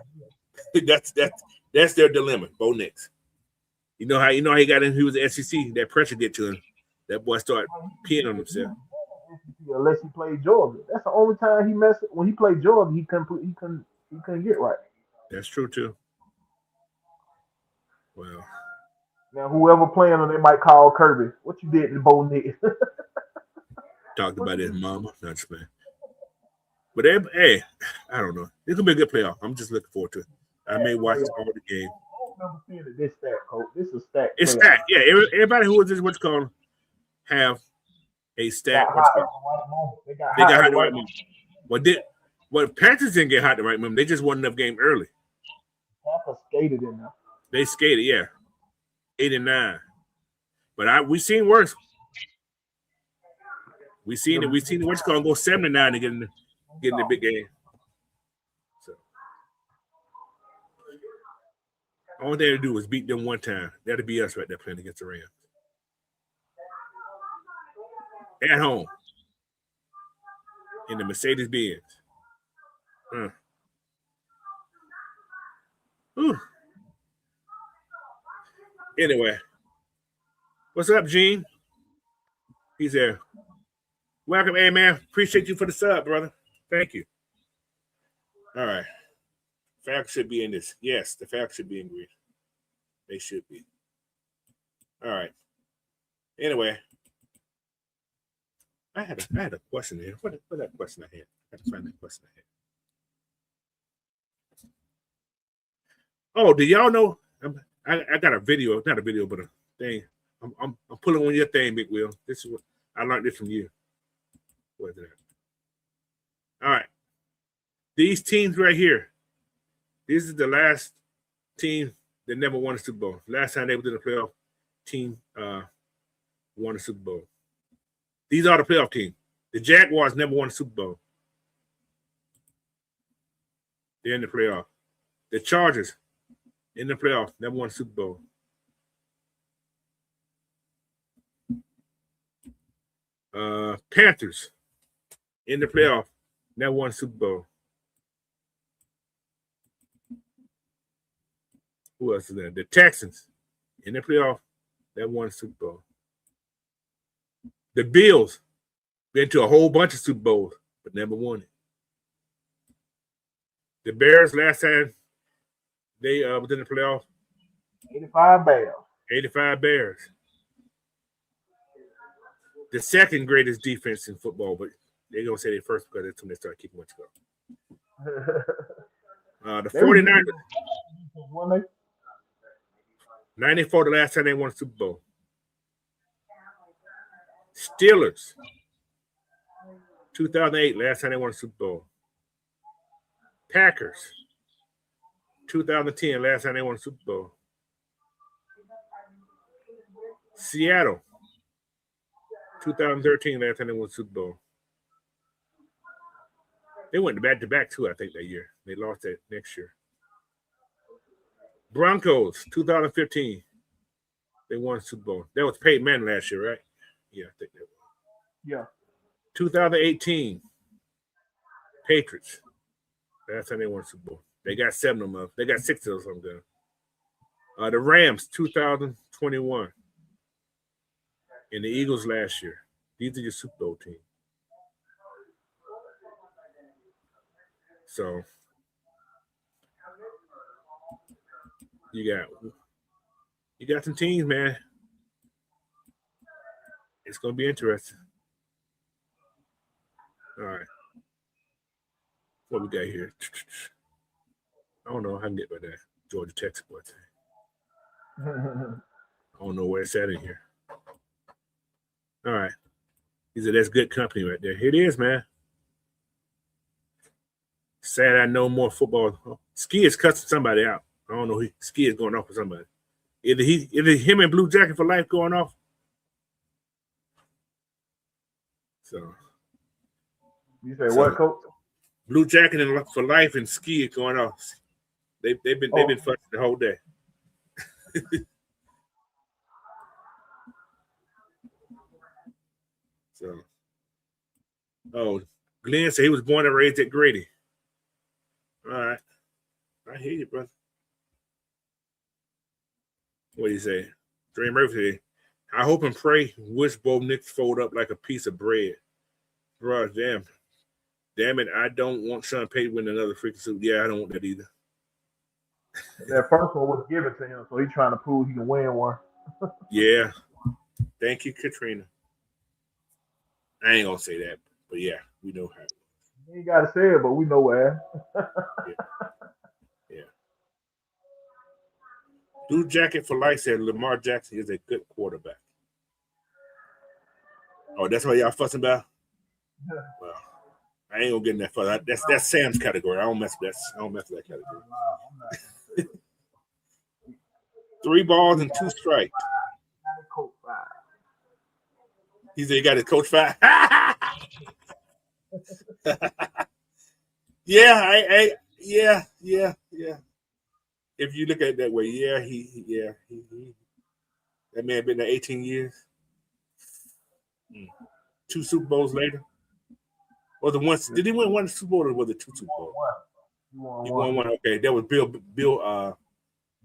that's their dilemma. Bo Nix. You know how he got in. He was the SEC. That pressure get to him. That boy started peeing on himself. Unless he played Georgia, that's the only time he messed. When he played Georgia, he couldn't get right. That's true too. Well, Now whoever playing him, they might call Kirby. What you did to Bo Nix? talked about his mama. Not just man. But hey, I don't know. It's gonna be a good playoff. I'm just looking forward to it. I may watch all the game. I don't remember seeing it this stack, coach. This is a stack. It's playoff. stacked. Yeah, everybody who is what's called have a stack. Got hot at the right moment. They got They got hot hot at the right moment. Well, Panthers didn't get hot the right moment. They just won enough game early. Tampa skated in there. They skated, yeah, 8 and 9. But we seen worse. We seen it. We seen what's called go 7 and 9 to get in the big game. So all they had to do was beat them one time. That'd be us right there playing against the Rams at home in the Mercedes Benz. Anyway, what's up, Gene? He's there. Welcome, hey man. Appreciate you for the sub, brother. Thank you. All right. Falcons should be in this. Yes, the Falcons should be in green. They should be. All right. Anyway, I had a question here. What that question I had? I had to find that question I had. Oh, do y'all know? I got a video, not a video, but a thing. I'm pulling on your thing, Big Will. This is what I learned this from you. What is it? All right. These teams right here. This is the last team that never won a Super Bowl. Last time they were in the playoff, team won a Super Bowl. These are the playoff teams. The Jaguars never won a Super Bowl. They're in the playoff. The Chargers in the playoff never won a Super Bowl. Panthers in the playoff never won a Super Bowl. Who else is there? The Texans in the playoff never won a Super Bowl. The Bills been to a whole bunch of Super Bowls, but never won it. The Bears last time they was in the playoff. 85 Bears. 85 Bears. The second greatest defense in football, but they're going to say they first because that's when they start keeping much go. The 49ers. 94 the last time they won a Super Bowl. Steelers. 2008 last time they won a Super Bowl. Packers. 2010 last time they won a Super Bowl. Seattle. 2013 last time they won a Super Bowl. They went back-to-back too, I think, that year. They lost that next year. Broncos, 2015. They won a Super Bowl. That was Peyton Manning last year, right? Yeah, I think that was. Yeah. 2018. Patriots. Last time they won a Super Bowl. They got 7 of them. They got 6 of them done. The Rams, 2021. And the Eagles last year. These are your Super Bowl teams. So you got some teams, man. It's gonna be interesting. All right. What we got here? I don't know how I can get by that. Georgia Texas boy thing. I don't know where it's at in here. All right. He said that's good company right there. It is, man. Sad I know more football. Ski is cussing somebody out. I don't know. Ski is going off with somebody. Either him and Blue Jacket for life going off. So you say what, Coach? Blue Jacket and for life and Ski is going off. They've been fussing the whole day. So, Glenn said he was born and raised at Grady. I hear you, brother. What do you say? Dre Murphy. I hope and pray wish both Knicks fold up like a piece of bread. Bro, damn it, I don't want Sean Payton win another freaking suit. Yeah, I don't want that either. That first one was given to him, so he's trying to prove he can win one. Yeah. Thank you, Katrina. I ain't gonna say that, but yeah, we know how. You ain't gotta say it, but we know where. Yeah. Dude Jacket for Life said Lamar Jackson is a good quarterback. Oh, that's what y'all fussing about? Well, I ain't gonna get in that fuss. That's Sam's category. I don't mess with that category. 3 balls and 2 strikes. He said he got his coach 5. Yeah, yeah. If you look at it that way, he that man been there 18 years. 2 Super Bowls later. Or the one? Did he win 1 Super Bowl or was it 2 Super Bowls? He won one. Okay, that was Bill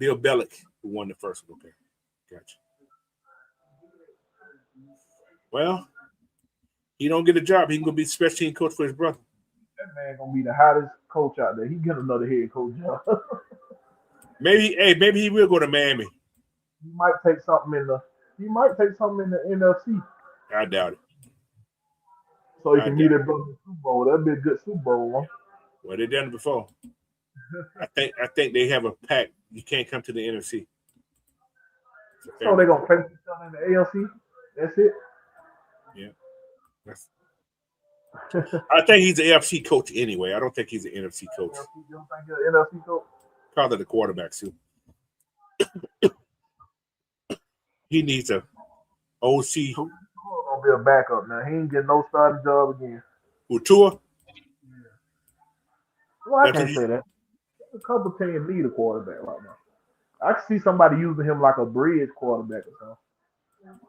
Belichick who won the first one. Okay, gotcha. Well, he don't get a job. He can go be special team coach for his brother. That man gonna be the hottest coach out there. He get another head coach job. Maybe he will go to Miami. He might take something in the NFC. I doubt it. So he can meet his brother in the Super Bowl. That'd be a good Super Bowl, huh? Well, they've done it before. I think they have a pact. You can't come to the NFC. So they're gonna face each other in the ALC. That's it. Yeah. I think he's an AFC coach anyway. I don't think he's an NFC coach. You don't think he's an NFC coach? Probably the quarterback too. He needs a OC. He's gonna be a backup now. He ain't getting no starting job again. Who, Tua? Yeah. Well, I can't say that. A couple teams need a quarterback right now. I can see somebody using him like a bridge quarterback or something.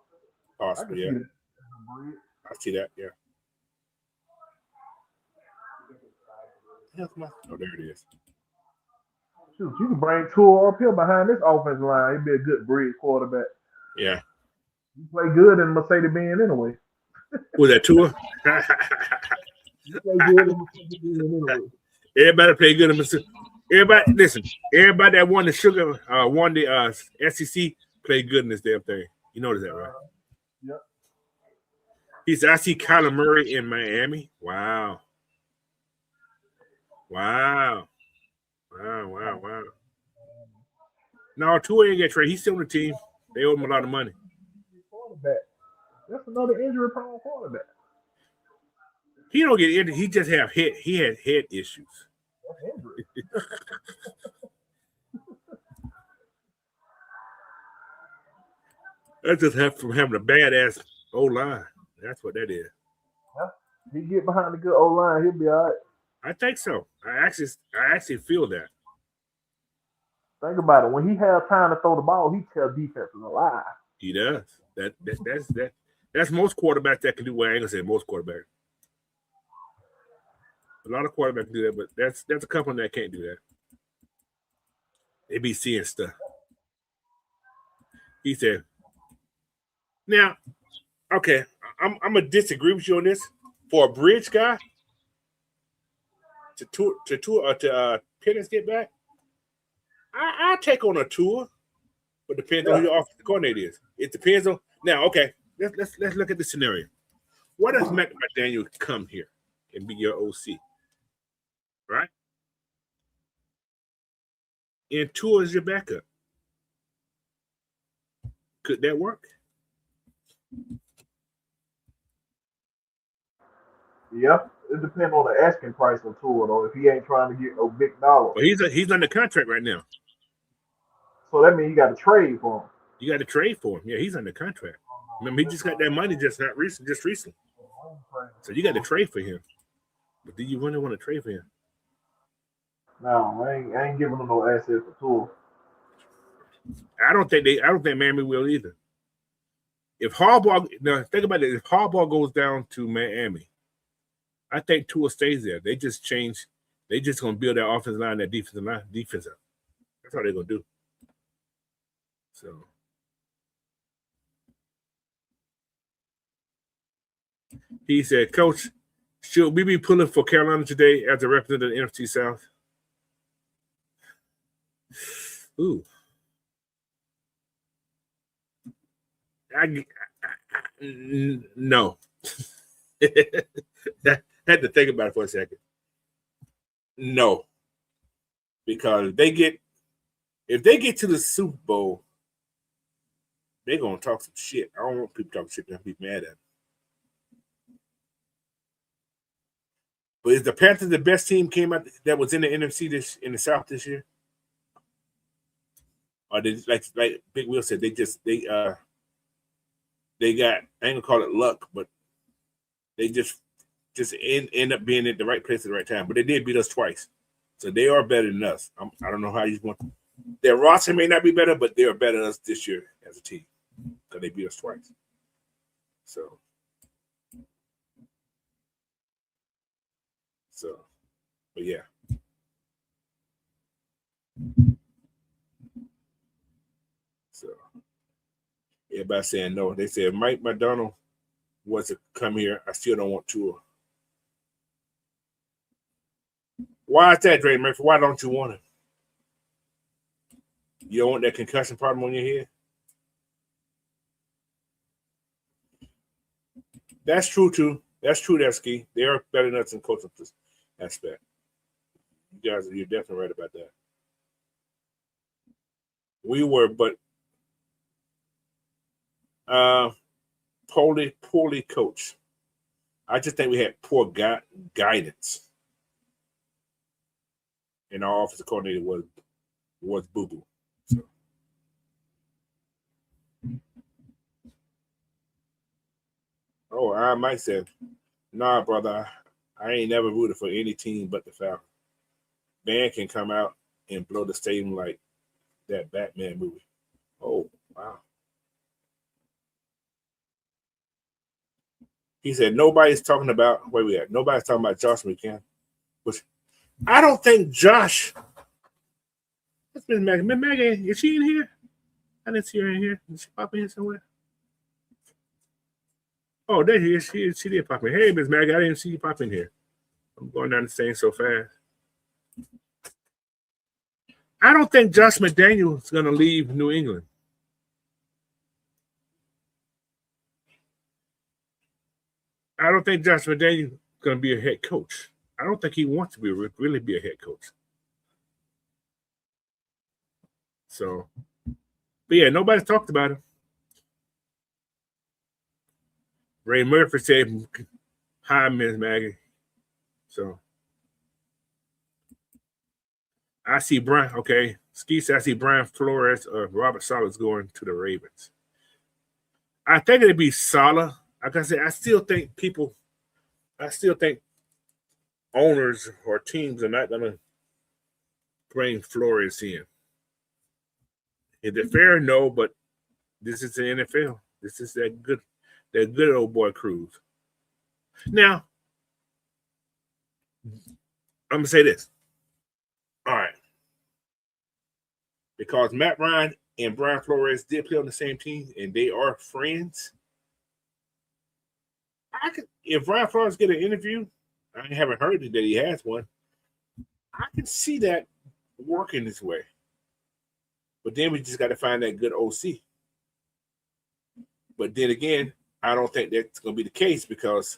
Possibly, yeah. I see that, yeah. Oh, there it is. Shoot, you can bring Tua up here behind this offensive line. He'd be a good bridge quarterback. Yeah. You play good in Mercedes-Benz anyway. Was that Tua? You play good in Mercedes-Benz anyway. Everybody play good in Mercedes. Everybody, listen. Everybody that won the won the SEC played good in this damn thing. You notice that, right? Yep. He said, I see Kyler Murray in Miami. Wow. No, Tua ain't get traded. He's still on the team. They owe him a lot of money. Quarterback. That's another injury-prone quarterback. He don't get injured. He just have head. He had head issues. That's injury. That's just from having a badass O-line. That's what that is. Yeah. He get behind the good O-line, he'll be all right. I think so. I actually feel that. Think about it. When he has time to throw the ball, he tells defenses alive. He does. That's most quarterbacks that can do. Well, I ain't gonna say most quarterbacks. A lot of quarterbacks can do that, but that's a couple that can't do that. They be seeing stuff. He said, "Now, okay, I'm gonna disagree with you on this. For a bridge guy to Pennis get back, I take on a tour, but depends on who your offensive coordinator is. It depends on now. Okay, let's look at the scenario. What if Matt McDaniel come here and be your OC, right? And Tua is your backup. Could that work? Yeah, it depends on the asking price of Tua, though. If he ain't trying to get no big dollar. Well, he's under contract right now. So that means you got to trade for him. You got to trade for him. Yeah, he's under contract. Remember, he just got that money just recently. So you got to trade for him. But do you really want to trade for him? No, I ain't giving him no assets for Tua. I don't think Miami will either. If Harbaugh, now think about it. If Harbaugh goes down to Miami, I think Tua stays there. They They just gonna build that offensive line, that defense up. That's all they're gonna do. So he said, Coach, should we be pulling for Carolina today as a representative of the NFC South? Ooh. No. I had to think about it for a second. No. Because if they get to the Super Bowl, they're gonna talk some shit. I don't want people talking shit and be mad at them. But is the Panthers the best team came out that was in the NFC in the South this year? Or they like Big Will said, they got, I ain't gonna call it luck, but they just end up being at the right place at the right time. But they did beat us twice. So they are better than us. I don't know how you want. Their roster may not be better, but they are better than us this year as a team. Because they beat us twice. So, but yeah. So, everybody saying no. They said Mike McDonald was to come here. I still don't want Tua. Why is that, Dre Murphy? Why don't you want him? You don't want that concussion problem on your head? That's true, too. That's true, that's key. They are better than us in coaching aspect. You guys, you're definitely right about that. We were, but poorly coached. I just think we had poor guidance. And our offensive coordinator was boo-boo. So. Oh, I might say, nah, brother, I ain't never rooted for any team but the Falcons. Man can come out and blow the stadium like that Batman movie. Oh, wow. He said nobody's talking about where we at. Nobody's talking about Josh McCann. Which I don't think Josh. That's Miss Maggie. Miss Maggie, is she in here? I didn't see her in here. Did she pop in here somewhere? Oh, there she is. She did pop in. Hey, Miss Maggie, I didn't see you pop in here. I'm going down the stairs so fast. I don't think Josh McDaniels is going to leave New England. I don't think Josh McDaniels is going to be a head coach. I don't think he wants to really be a head coach. So, but yeah, nobody's talked about him. Ray Murphy said, hi, Miss Maggie. So, I see Brian. Okay, Ski said I see Brian Flores or Robert Sala's going to the Ravens. I think it'd be Sala. Like I said, I still think owners or teams are not going to bring Flores in. Is it fair? No, but this is the NFL. This is that good old boy Cruz. Now, I'm going to say this. All right. Because Matt Ryan and Brian Flores did play on the same team and they are friends. If Brian Flores get an interview, I haven't heard that he has one. I can see that working this way. But then we just got to find that good OC. But then again, I don't think that's going to be the case because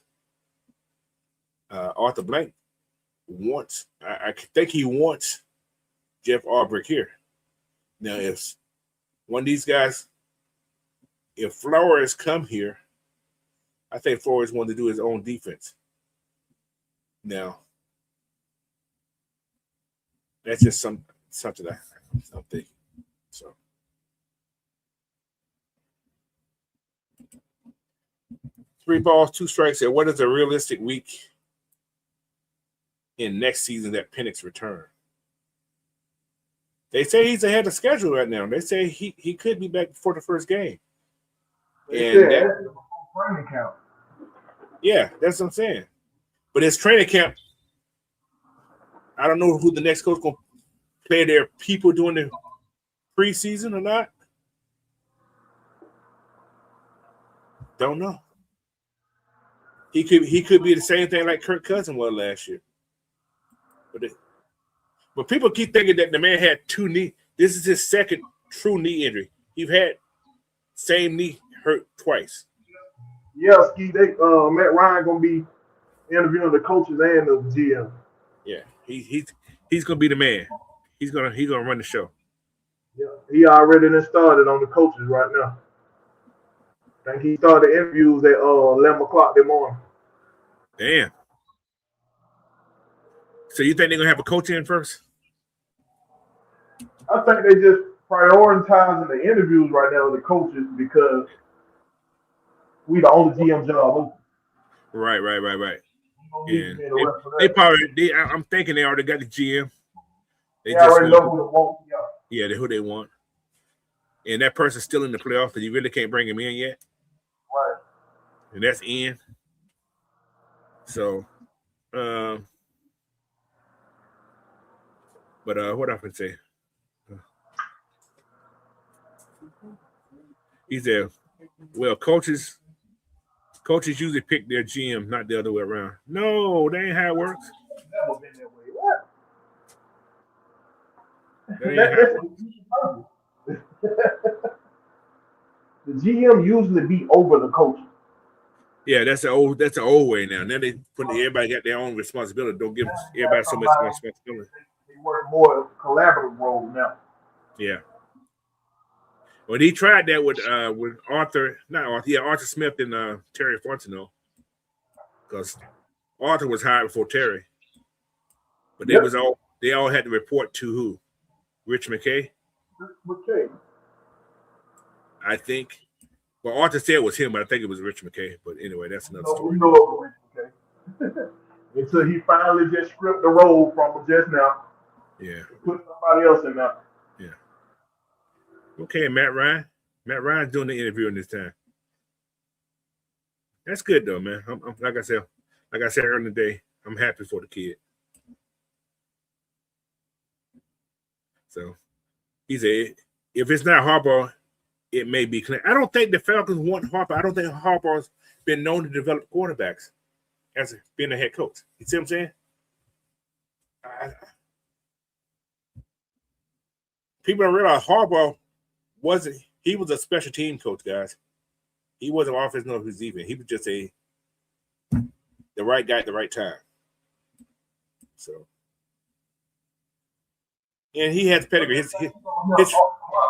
Arthur Blank wants, I think he wants Jeff Albrecht here. Now, if one of these guys, if Flores come here, I think Flores wanted to do his own defense. Now, that's just something I'm thinking. So, 3 balls, 2 strikes. And what is a realistic week in next season that Penix return? They say he's ahead of schedule right now. They say he could be back before the first game. And training camp. Yeah, that's what I'm saying. But his training camp, I don't know who the next coach going to play their people during the preseason or not. Don't know. He could be the same thing like Kirk Cousins was last year. But people keep thinking that the man had 2 knee. This is his second true knee injury. He's had same knee hurt twice. Yeah, Ski. Matt Ryan gonna be interviewing the coaches and the GM. Yeah, he's gonna be the man. He's gonna run the show. Yeah, he already done started on the coaches right now. I think he started interviews at 11 o'clock this morning. Damn. So you think they're gonna have a coach in first? I think they just prioritizing the interviews right now with the coaches because we the only GM job open. Right. Yeah. They probably. I'm thinking they already got the GM. They already know who they want. Yeah, who they want. And that person's still in the playoffs, but you really can't bring him in yet. Right. And that's in. So, but what I can say? He said, well, coaches usually pick their GM, not the other way around. No, that ain't how it works. Never been that way. What? That ain't how it works. The GM usually be over the coach. Yeah, that's the old way now. Now they put everybody got their own responsibility. Don't give everybody so much responsibility. They work more collaborative role now. Yeah. Well, he tried that with Arthur Smith and Terry Fontenot, because Arthur was hired before Terry, but they all had to report to who? Rich McKay. McKay. I think. Well, Arthur said it was him, but I think it was Rich McKay. But anyway, that's another story. We know it was Rich McKay. Until he finally just stripped the role from him just now. Yeah. Put somebody else in there. Yeah. Okay, Matt Ryan. Matt Ryan's doing the interviewing this time. That's good though, man. I'm like I said earlier in the day, I'm happy for the kid. So he said, if it's not Harbaugh, it may be Clint. I don't think the Falcons want Harbaugh. I don't think Harbaugh's been known to develop quarterbacks as being a head coach. You see what I'm saying? People don't realize Harbaugh he was a special team coach, guys. He wasn't offense nor defense. He was just the right guy at the right time. So, and he has pedigree. His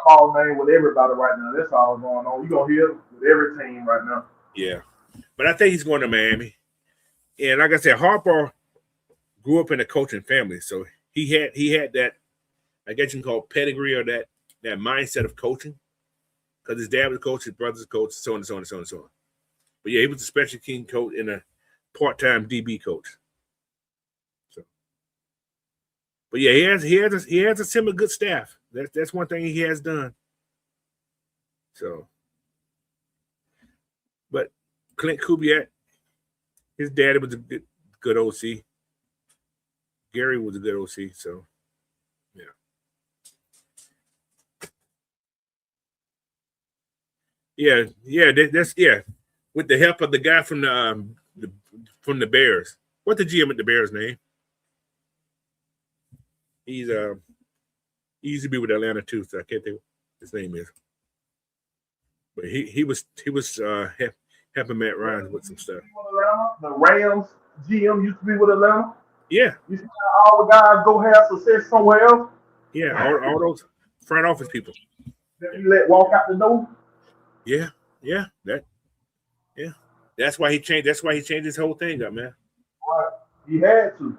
ball name with everybody right now. That's all going on. You're gonna hear it with every team right now. Yeah. But I think he's going to Miami. And like I said, Harbaugh grew up in a coaching family. So he had that, I guess you can call it pedigree, or that mindset of coaching. Because his dad was a coach, his brother's a coach, so on and so on and so on and so on. But yeah, he was a special team coach and a part-time DB coach. So, but yeah, he has a similar good staff. That's one thing he has done. So, but Clint Kubiak, his daddy was a good OC. Gary was a good OC. So, yeah. Yeah. That's with the help of the guy from the Bears. What's the GM at the Bears name? He used to be with Atlanta too, so I can't think what his name is. But he was helping Matt Ryan with some stuff. The Rams GM used to be with Atlanta. Yeah. You see how all the guys go have success somewhere else? Yeah, all those front office people. That you let walk out the door. Yeah. That's why he changed his whole thing up, man. Right. He had to.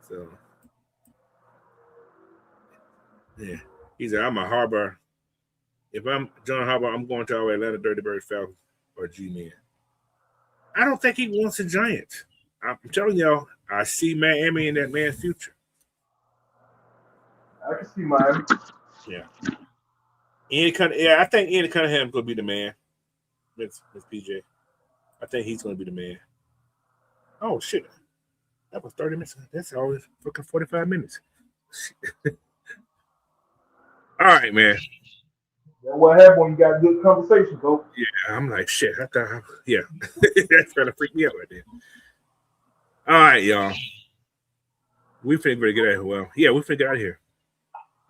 So yeah. He said, I'm a Harbaugh. If I'm John Harbaugh, I'm going to our Atlanta Dirty Bird Falcons or G-Man. I don't think he wants a Giants. I'm telling y'all, I see Miami in that man's future. I can see Miami. Yeah. I think Andy Cunningham's going to be the man. Miss PJ. I think he's going to be the man. Oh, shit. That was 30 minutes. That's always fucking 45 minutes. All right, man. That's what happened when you got good conversation, Coach. Yeah, I'm like, shit. I thought, yeah. That's going to freak me out right there. All right, y'all. We finna get out of here. Well, yeah, we finna get out of here.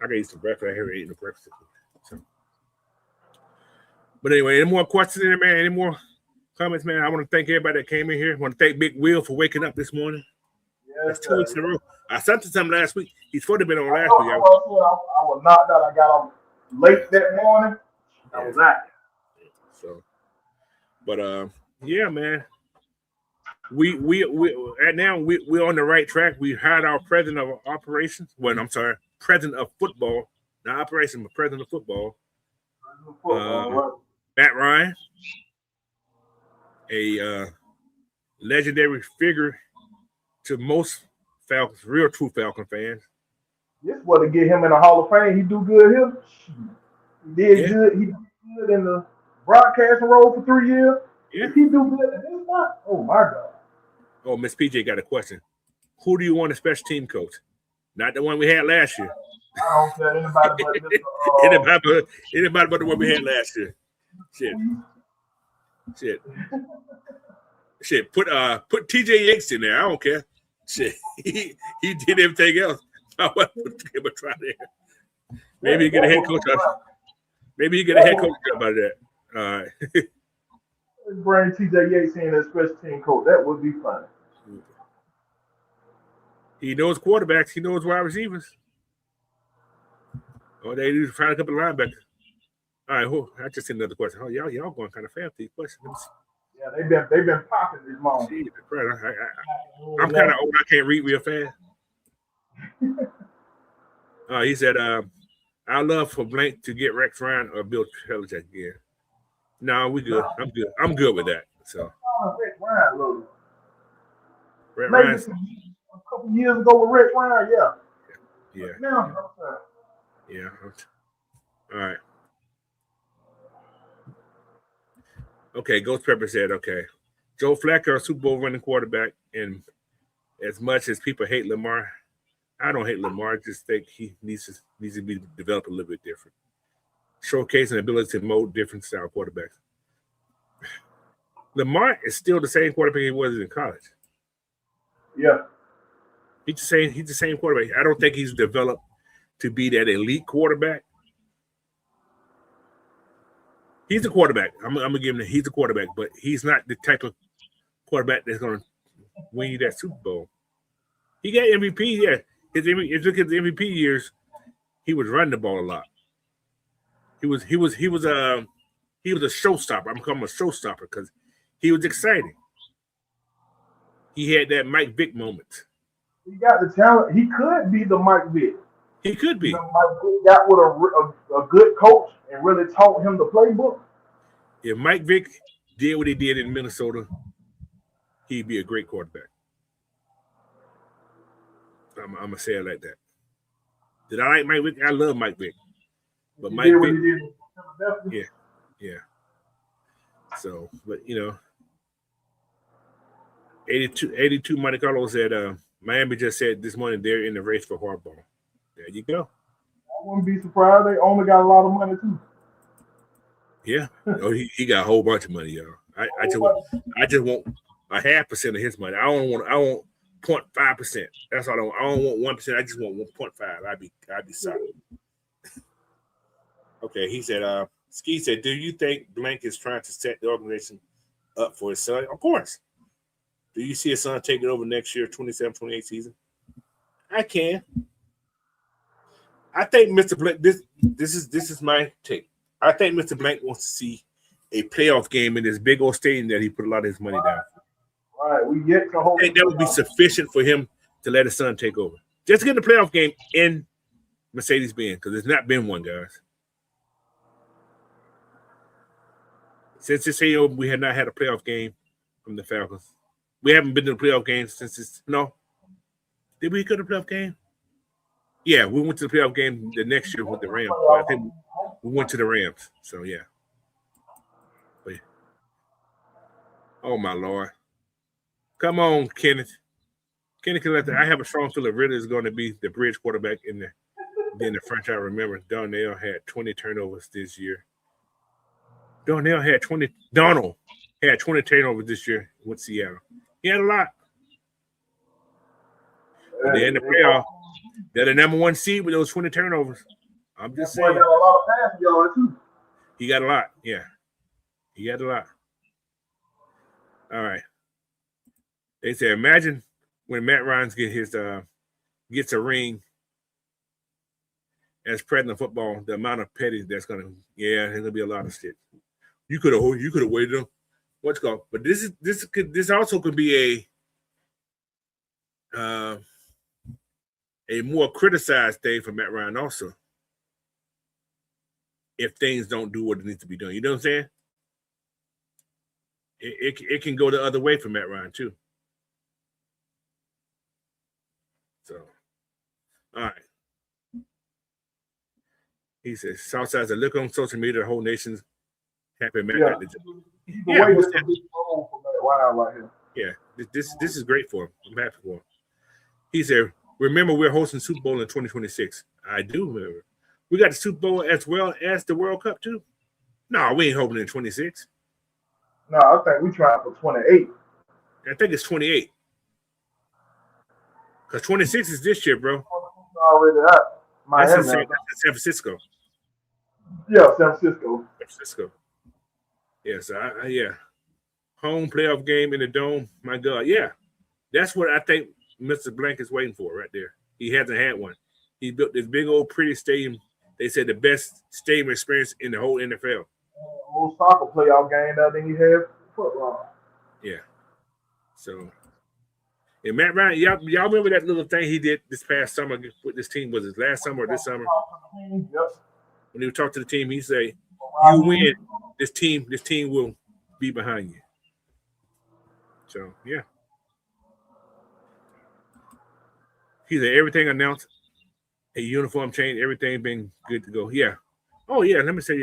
I gotta eat some breakfast. I haven't eaten the breakfast. So. But anyway, any more questions in there, man? Any more comments, man? I want to thank everybody that came in here. I want to thank Big Will for waking up this morning. That's 2 weeks in a row. I sent to him last week. He's supposed to have been on last week. I was knocked out. I got off late that morning. I was out. So, but yeah, man. We right now we're on the right track. We hired our president of operations. Well, I'm sorry, president of football, not operations, but president of football. Matt Ryan, a legendary figure to most Falcons, real true Falcon fans. This was to get him in the Hall of Fame. He do good here. He did good. He did good in the broadcasting role for 3 years. Yeah. If he do good at this time, oh my God. Oh, Miss PJ got a question. Who do you want as special team coach? Not the one we had last year. I don't care anybody but anybody but the one we had last year. Shit. Put TJ Yanks in there. I don't care. Shit. He did everything else. I want to give a try there. Maybe you get a head coach. Maybe you get a head coach about that. All right. Bring TJ Yates in as special team coach. That would be fun. He knows quarterbacks. He knows wide receivers. Oh, they need to find a couple of linebackers. All right, I just seen another question. Oh, y'all going kind of fast these questions. Yeah, they've been popping this morning. I'm kind of old. I can't read real fast. He said, "I love for Blank to get Rex Ryan or Bill Belichick again." No, we good. I'm good with that. So. Rex Ryan, look. Maybe Ryan. A couple years ago with Rex Ryan, yeah. Yeah. Now, yeah. All right. Okay, Ghost Pepper said, okay. Joe Flacco, a Super Bowl winning quarterback, and as much as people hate Lamar, I don't hate Lamar. I just think he needs to be developed a little bit different. Showcasing ability to mold different style quarterbacks. Lamar is still the same quarterback he was in college. Yeah. He's the same quarterback. I don't think he's developed to be that elite quarterback. He's a quarterback. I'm gonna give him he's a quarterback, but he's not the type of quarterback that's gonna win you that Super Bowl. He got MVP, yeah. If you look at the MVP years, he was running the ball a lot. He was a showstopper. I'm calling him a showstopper because he was exciting. He had that Mike Vick moment. He got the talent. He could be the Mike Vick. He could be. Mike Vick got with a good coach and really taught him the playbook. If Mike Vick did what he did in Minnesota, he'd be a great quarterback. I'm gonna say it like that. Did I like Mike Vick? I love Mike Vick, but Mike Vick, yeah. So, but 82 Monte Carlo said, Miami just said this morning they're in the race for Harbaugh. There you go. I wouldn't be surprised. They only got a lot of money too. Yeah. Oh, he got a whole bunch of money, y'all. I just want a 0.5% of his money. I want 0.5%. That's all I don't. I don't want 1%. I just want 1.5. I'd be solid. Okay, he said. Ski said, "Do you think Blank is trying to set the organization up for his son?" Of course. Do you see his son taking over next year, 27-28 season? I can. I think Mr. Blank. This is my take. I think Mr. Blank wants to see a playoff game in this big old stadium that he put a lot of his money down. Right, we get to hold. I think that would be sufficient for him to let his son take over. Just get the playoff game in Mercedes-Benz because there's not been one, guys. Since this year, we had not had a playoff game from the Falcons. We haven't been to the playoff game since Did we go to the playoff game? Yeah, we went to the playoff game the next year with the Rams. I think we went to the Rams. So, yeah. But, oh, my Lord. Come on, Kenneth. Kenny Collector, I have a strong feeling Ridder is going to be the bridge quarterback in the franchise. Remember, Darnell had 20 turnovers this year. Donald had 20 turnovers this year with Seattle. He had a lot. But they're in the playoff. They're the number one seed with those 20 turnovers. I'm just saying. Got a lot of passing yards too. He got a lot. Yeah. He got a lot. All right. They say, imagine when Matt Ryan gets a ring as president of football, the amount of petty that's gonna, there's gonna be a lot of shit. You could have waited them. What's called? But this also could be a more criticized thing for Matt Ryan also. If things don't do what it needs to be done. You know what I'm saying? It can go the other way for Matt Ryan too. So, all right. He says, Southside's a look on social media, the whole nation's happy Matt. Yeah, this is a big role for Matt Ryan right here. Yeah, this is great for him. I'm happy for him. He said, remember we're hosting Super Bowl in 2026. I do remember. We got the Super Bowl as well as the World Cup too. No, we ain't hoping in 26. No, I think we trying for 28. I think it's 28. Because 26 is this year, bro. Already out. That's in San Francisco. Yeah, San Francisco. Yes, home playoff game in the dome. My God, yeah. That's what I think Mr. Blank is waiting for right there. He hasn't had one. He built this big old pretty stadium. They said the best stadium experience in the whole NFL. Old soccer playoff game that he had football. Yeah. So, and Matt Ryan, y'all remember that little thing he did this past summer with this team? Was it last summer or this summer? Yep. When he would talk to the team, he'd say, "You win, this team will be behind you." So yeah. He said everything announced, a uniform change, everything being good to go. Yeah. Oh yeah. Let me say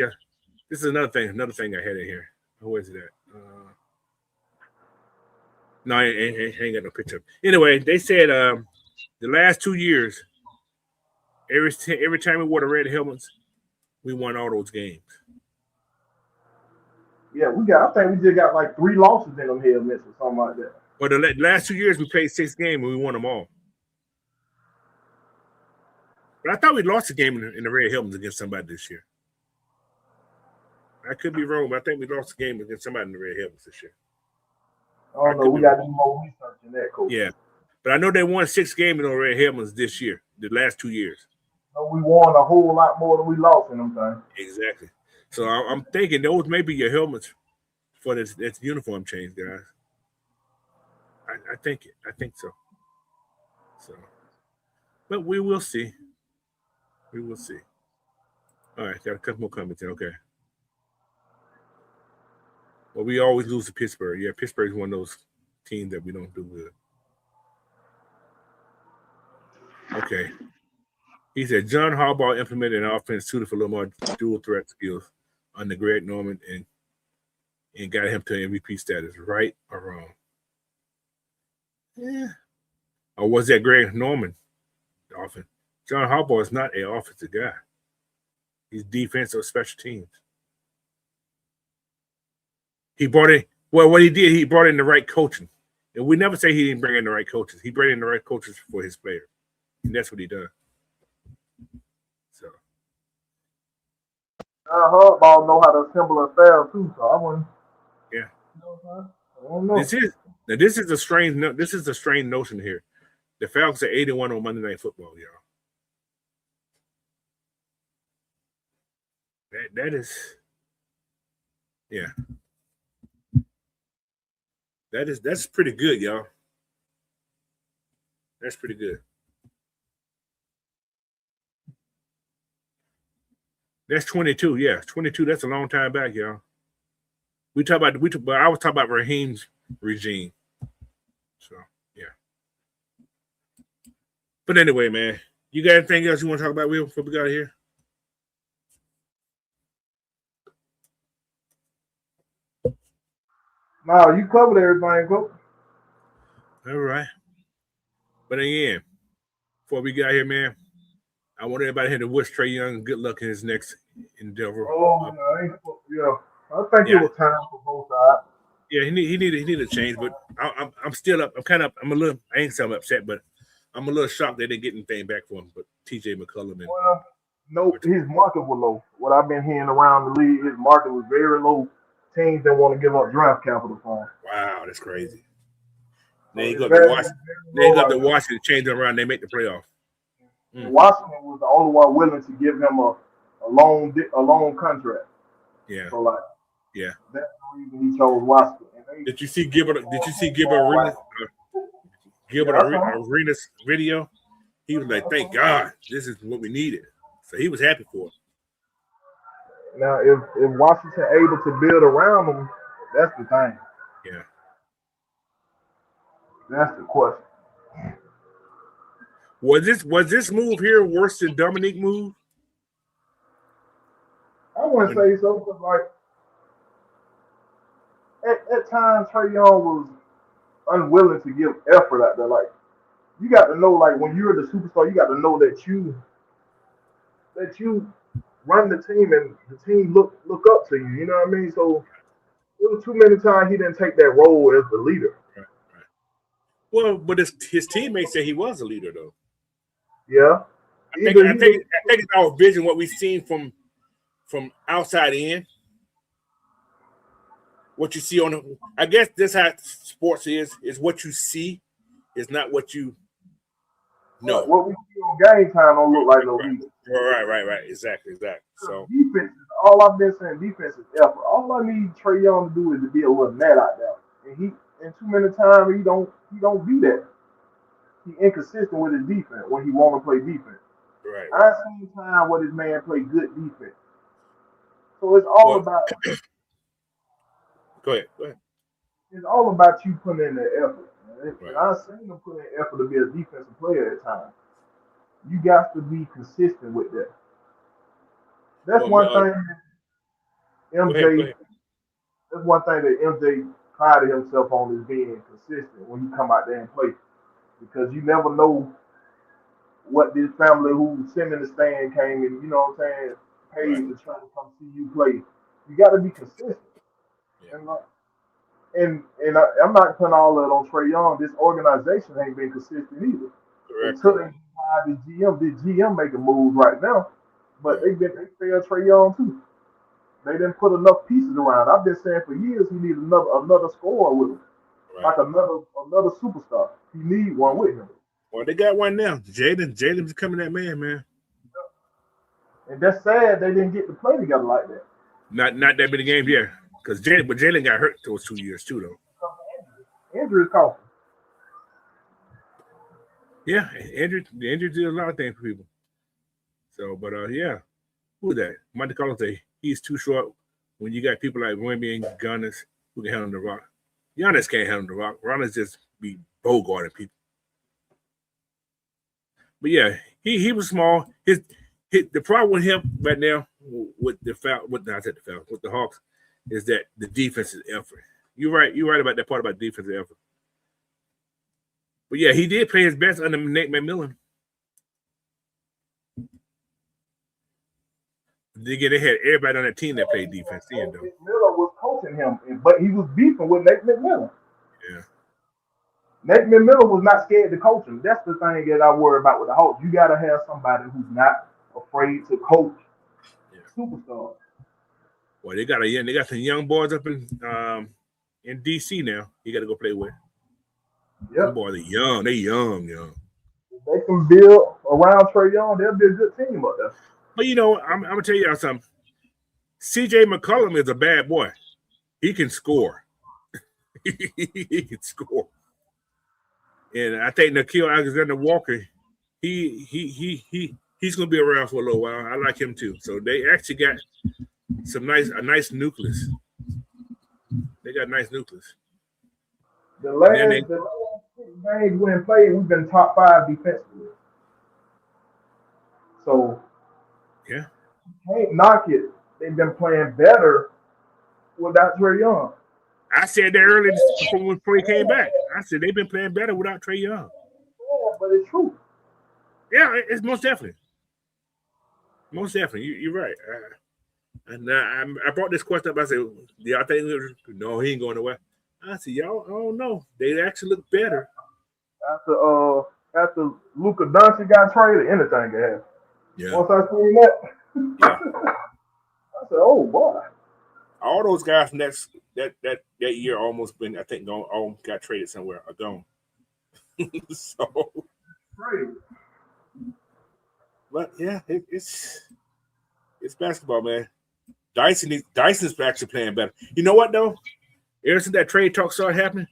this is another thing I had in here. Where is it at? No, I ain't got no picture. Anyway, they said the last 2 years, every time we wore the red helmets, we won all those games. Yeah, I think we just got like 3 losses in them helmets or something like that. Well, the last 2 years we played 6 games and we won them all. But I thought we lost a game in the red helmets against somebody this year. I could be wrong, but I think we lost a game against somebody in the red helmets this year. I don't know. We got to do more research in that, coach. Yeah. But I know they won 6 games in the red helmets this year, the last 2 years. No, we won a whole lot more than we lost in them things. Exactly. So I'm thinking those may be your helmets for this uniform change, guys. I think so. So, but we will see. We will see. All right, got a couple more comments here. Okay. Well, we always lose to Pittsburgh. Yeah, Pittsburgh is one of those teams that we don't do good. Okay. He said John Harbaugh implemented an offense suited for a little more dual threat skills under Greg Norman and got him to MVP status. Right or wrong? Yeah. Or was that Greg Norman? The offense. John Harbaugh is not an offensive guy. He's defensive or special teams. He brought in, well, what he did, he brought in the right coaching. And we never say he didn't bring in the right coaches. He brought in the right coaches for his players. And that's what he done. So. Harbaugh know how to assemble a fail too, so I wouldn't. Yeah. I don't know. This is a strange notion here. The Falcons are 8-1 on Monday Night Football, y'all. That is, yeah. That's pretty good, y'all. That's pretty good. That's 22. Yeah, 22. That's a long time back, y'all. But I was talking about Raheem's regime. So yeah. But anyway, man, you got anything else you want to talk about, Will, before we got here? No, you covered everything, coach. All right. But again, before we get out here, man, I want everybody here to wish Trae Young good luck in his next endeavor. Oh, yeah. I think it Yeah. was time for both sides. Yeah, he needed a change, but I'm still up. I'm a little. I ain't so upset, but I'm a little shocked they didn't get anything back for him. But T.J. McCollum and Well, no, his market was low. What I've been hearing around the league, his market was very low. Teams didn't want to give up draft capital for him. wow, that's crazy. So Then he it's go very, to Washington. very Then he low go right to now. Washington, change them around. They make the playoff. Washington was the only one willing to give him a long contract. Yeah, So like yeah. that's the reason he chose Washington. And Did you see Gilbert? Did you see Gilbert Arenas video? He was like, "Thank God, this is what we needed." So he was happy for it. Now, if Washington able to build around him, that's the thing. Yeah. That's the question. Was this move here worse than Dominique move? I wouldn't say so, because like at times Trae Young was unwilling to give effort out there. Like you got to know, like when you're the superstar, you got to know that you run the team and the team look up to you. You know what I mean? So it was too many times he didn't take that role as the leader. Right. Well, but his teammates said he was a leader, though. Yeah. I think it's our vision, what we've seen from outside in. What you see I guess this how sports is what you see is not what you know. What we see on game time don't look like no leader. Right. Exactly. So defense is all I've been saying. Defense is effort. All I need Trae Young to do is to be a little net out there, and too many times he don't do that. He inconsistent with his defense when he want to play defense. Right. I seen time where this man play good defense. So it's all about. Go ahead. It's all about you putting in the effort. Right. And I've seen him put in effort to be a defensive player at times. You got to be consistent with that. That's one thing that MJ. Go ahead. That's one thing that MJ prided himself on is being consistent when he come out there and play. Because you never know what this family who sitting in the stand came and, you know what I'm saying, paid to try to come see you play. You got to be consistent. Yeah. And I'm not putting all that on Trae Young. This organization ain't been consistent either. Correct. Until they hired the GM. The GM making moves right now, but they failed Trae Young too. They didn't put enough pieces around. I've been saying for years he needs another scorer with him, like another superstar. He need one with him. Well, they got one now. Jaden's becoming that man. And that's sad they didn't get to play together like that. Not that many games, yeah. Because Jalen got hurt those 2 years too, though. Injury cost. Yeah, the injury did a lot of things for people. So, but yeah, who is that? Monte Carlo say he's too short. When you got people like Wemby and Giannis who can handle the rock, Giannis can't handle the rock. Giannis just be bogarting people. But yeah, he was small. The problem with him right now with the Hawks is that the defense is effort. You're right about that part about defensive effort. But yeah, he did play his best under Nate McMillan. They had everybody on that team that played defense then, though. Miller was coaching him, but he was beefing with Nate McMillan. Yeah. Nate McMillan was not scared to coach him. That's the thing that I worry about with the Hawks. You got to have somebody who's not afraid to coach superstars. Well, they got some young boys up in DC now. You got to go play with. Yeah, boys are young. They young. If they can build around Trae Young, they'll be a good team up there. But I'm gonna tell you something. CJ McCollum is a bad boy. He can score. He can score. And I think Nickeil Alexander-Walker, he's gonna be around for a little while. I like him too. So they actually got a nice nucleus. They got a nice nucleus. The last 6 games we been playing, we've been top 5 defensively. So yeah, you can't knock it. They've been playing better without Trae Young. I said that earlier before he came back. I said they've been playing better without Trae Young. but it's true. Yeah, it's most definitely. Most definitely. You're right. And I brought this question up. I said, y'all think no, he ain't going nowhere. I said, y'all, I don't know. They actually look better. After Luka Doncic got traded, anything can happen. Yeah. Once I seen that, Yeah. I said, "Oh boy!" All those guys from that year almost been, I think, all got traded somewhere or gone. So, Traded. but yeah, it's basketball, man. Dyson's actually playing better. You know what though? Ever since that trade talk started happening,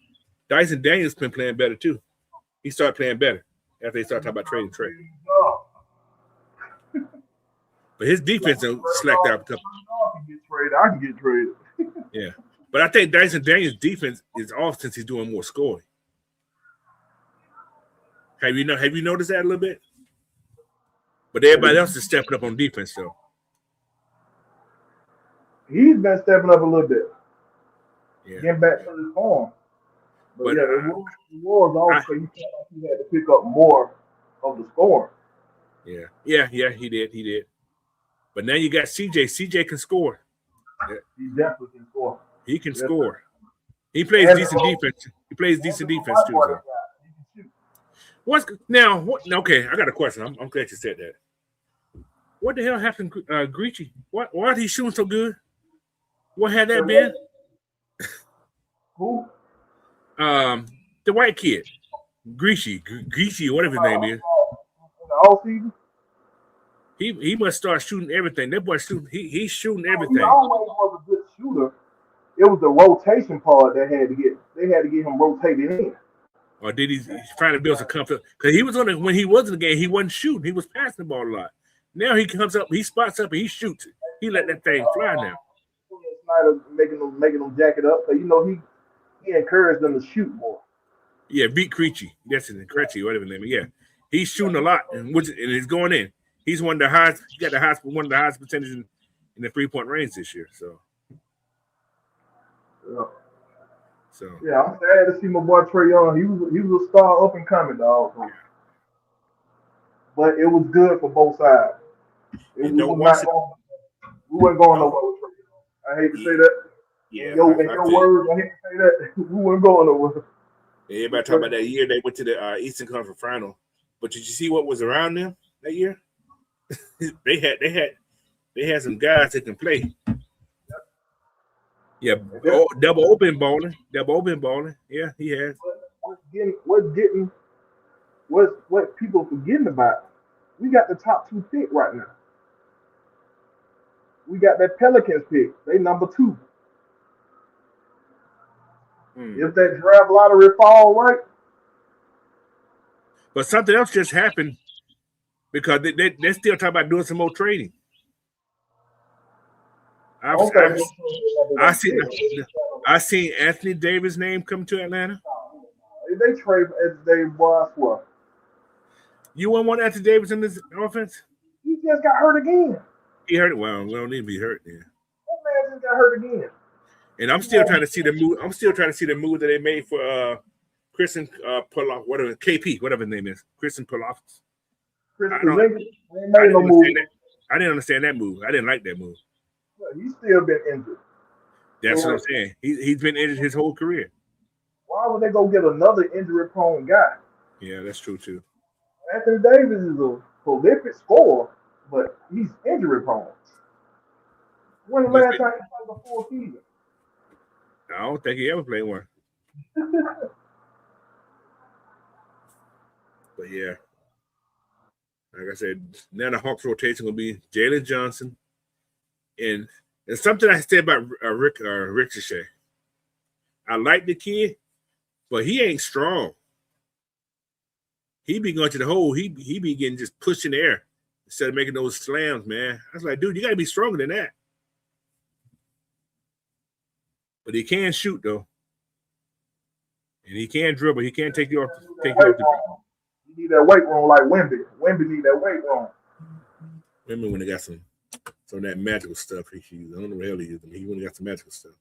Dyson Daniels been playing better too. He started playing better after they started talking about trading Trae. But his defense slacked out a couple. I can get traded. Yeah. But I think Dyson Daniels' defense is off since he's doing more scoring. Have you noticed that a little bit? But everybody else is stepping up on defense though. He's been stepping up a little bit, Yeah. getting back to his form. But yeah, it was also you felt like he had to pick up more of the scoring. Yeah, he did. But now you got CJ. CJ can score. Yeah. He definitely can score. He can score. He plays decent defense. He plays decent defense too. So. Okay, I got a question. I'm glad you said that. What the hell happened to Greachy? Why is he shooting so good? What had that been? Who? The white kid. Greachy, whatever his name is. In the off season? He must start shooting everything. That boy shooting. He's shooting everything. He always was a good shooter. It was the rotation part that had to get him rotated in. Or did he try to build some comfort? Because he was when he was in the game, he wasn't shooting. He was passing the ball a lot. Now he comes up, he spots up, and he shoots it. He let that thing fly now. Snyder making them jack it up. So he encouraged them to shoot more. Yeah, beat Creechy. That's it, Creechy, whatever his name is. Yeah, he's shooting a lot, and he's going in. He's one of the highest. He got one of the highest percentages in the 3-point range this year. So. Yeah, I'm sad to see my boy Trae Young. He was a star up and coming, dog. Yeah. But it was good for both sides. We weren't going nowhere. I hate to say that. Yeah. In your words, I hate to say that. We weren't going nowhere. Everybody talking about that year they went to the Eastern Conference Final. But did you see what was around them that year? they had some guys that can play. Yeah, double open balling. Yeah, he has. What people forgetting about? We got the top 2 pick right now. We got that Pelicans pick. They number 2. If that draft lottery fall right. But something else just happened because they're still talking about doing some more trading. I seen Anthony Davis' name come to Atlanta. If they trade Anthony Davis, what? You wouldn't want Anthony Davis in this offense? He just got hurt again. He hurt. Well, we don't need to be hurt then. That man just got hurt again. And I'm still trying to see the move. I'm still trying to see the move that they made for Christian Puloff, whatever KP, whatever his name is, Christian Puloff. I didn't understand that move. I didn't like that move. He's still been injured. That's what I'm saying. He's been injured his whole career. Why would they go get another injury-prone guy? Yeah, that's true too. Anthony Davis is a prolific scorer, but he's injury-prone. When the last time he played a full season? I don't think he ever played one. But yeah, like I said, now the Hawks rotation will be Jalen Johnson, and something I said about Ricochet. I like the kid, but he ain't strong. He be going to the hole. He be getting just pushed in the air instead of making those slams, man. I was like, dude, you got to be stronger than that. But he can shoot though, and he can dribble. He can take you off. You need that weight room like Wemby. Wemby need that weight room. Wemby when they got some of that magical stuff he used. I don't know what the hell he used. He when got some magical stuff.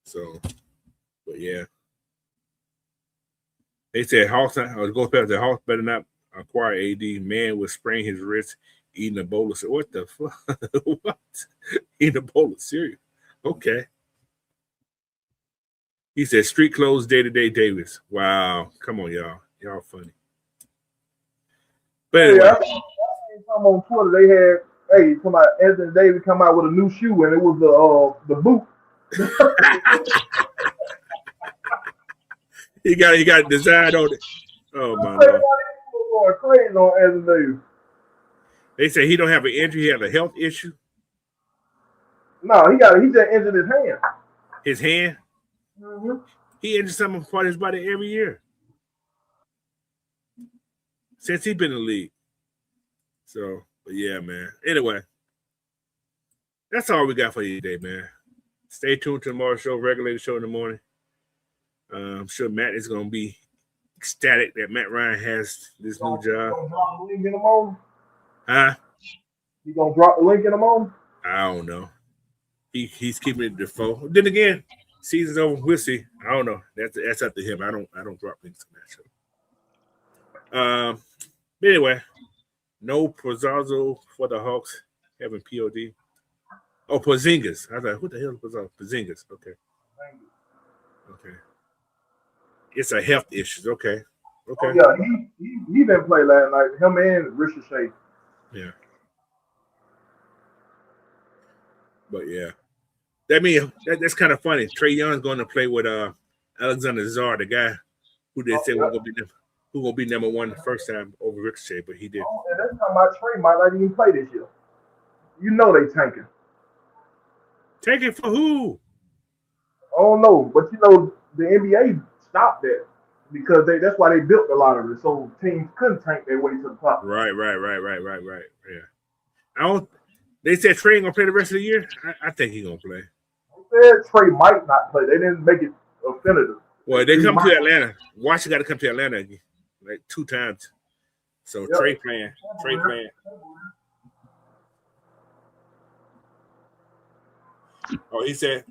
So, but yeah. They said Hawks. I was going past the Hawks better not acquire AD. Man would sprain his wrist eating a bowl of cereal. What the fuck? What? Eating a bowl of cereal? Okay. He said street clothes day-to-day Davis. Wow. Come on, y'all. Y'all funny. But anyway. Yeah, I seen some on Twitter. They had somebody Anthony Davis come out with a new shoe, and it was the boot. he got designed on it. Oh my Lord. Going crazy on Anthony Davis. They say he don't have an injury, he has a health issue. No, he just injured his hand. His hand? Mm-hmm. He injured some part of his body every year. Since he's been in the league. So, but yeah, man. Anyway, that's all we got for you today, man. Stay tuned to tomorrow's show, regulated show in the morning. I'm sure Matt is going to be ecstatic that Matt Ryan has this new job. Gonna drop the link in the morning? Huh? You gonna drop the link in the morning? I don't know. He's keeping it default. Then again, season's over. We'll see. I don't know. That's up to him. I don't drop links on that show. But anyway, no Pozzazzo for the Hawks having POD. Oh, Porzingis. I was like, what the hell is Pozzazzo? Porzingis. Okay. It's a health issue. Okay. Oh, yeah, he didn't play last night. Him and Ricochet. Yeah. But yeah. That means that's kind of funny. Trae Young's going to play with Alexander Czar, the guy who they said was gonna be number one the first time over Ricochet, but he did. Oh, and that's talking about Trae might not even play this year. You know they tanking. Tanking for who? I don't know, but you know the NBA stopped that because that's why they built the lottery, so teams couldn't tank their way to the top. Right. Yeah. They said Trae ain't gonna play the rest of the year. I think he's gonna play. They said Trae might not play. They didn't make it definitive. Well, they come to Atlanta. Washington got to come to Atlanta again, like 2 times. So yep. Trae playing. Oh, he said.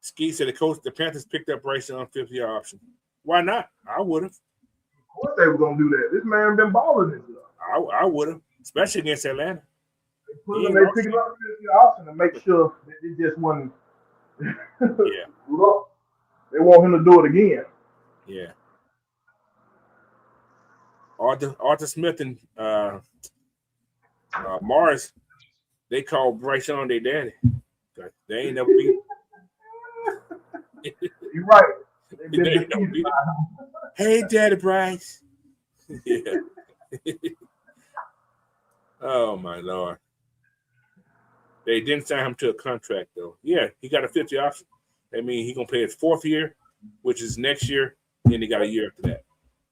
Ski said the Panthers picked up Bryce on 5th-year option. Why not? I would have. Of course they were gonna do that. This man been balling this year. I would have, especially against Atlanta. They pick it up 5th-year option to make sure that it just wasn't. Yeah. Look, they want him to do it again. Yeah. Arthur Smith and Morris, they called Bryce on their daddy. They ain't never beat. You're right. Hey, Daddy Bryce. Yeah. Oh my Lord. They didn't sign him to a contract though. Yeah, he got a 5th-year option. That means he's gonna play his 4th year, which is next year. Then he got a year after that.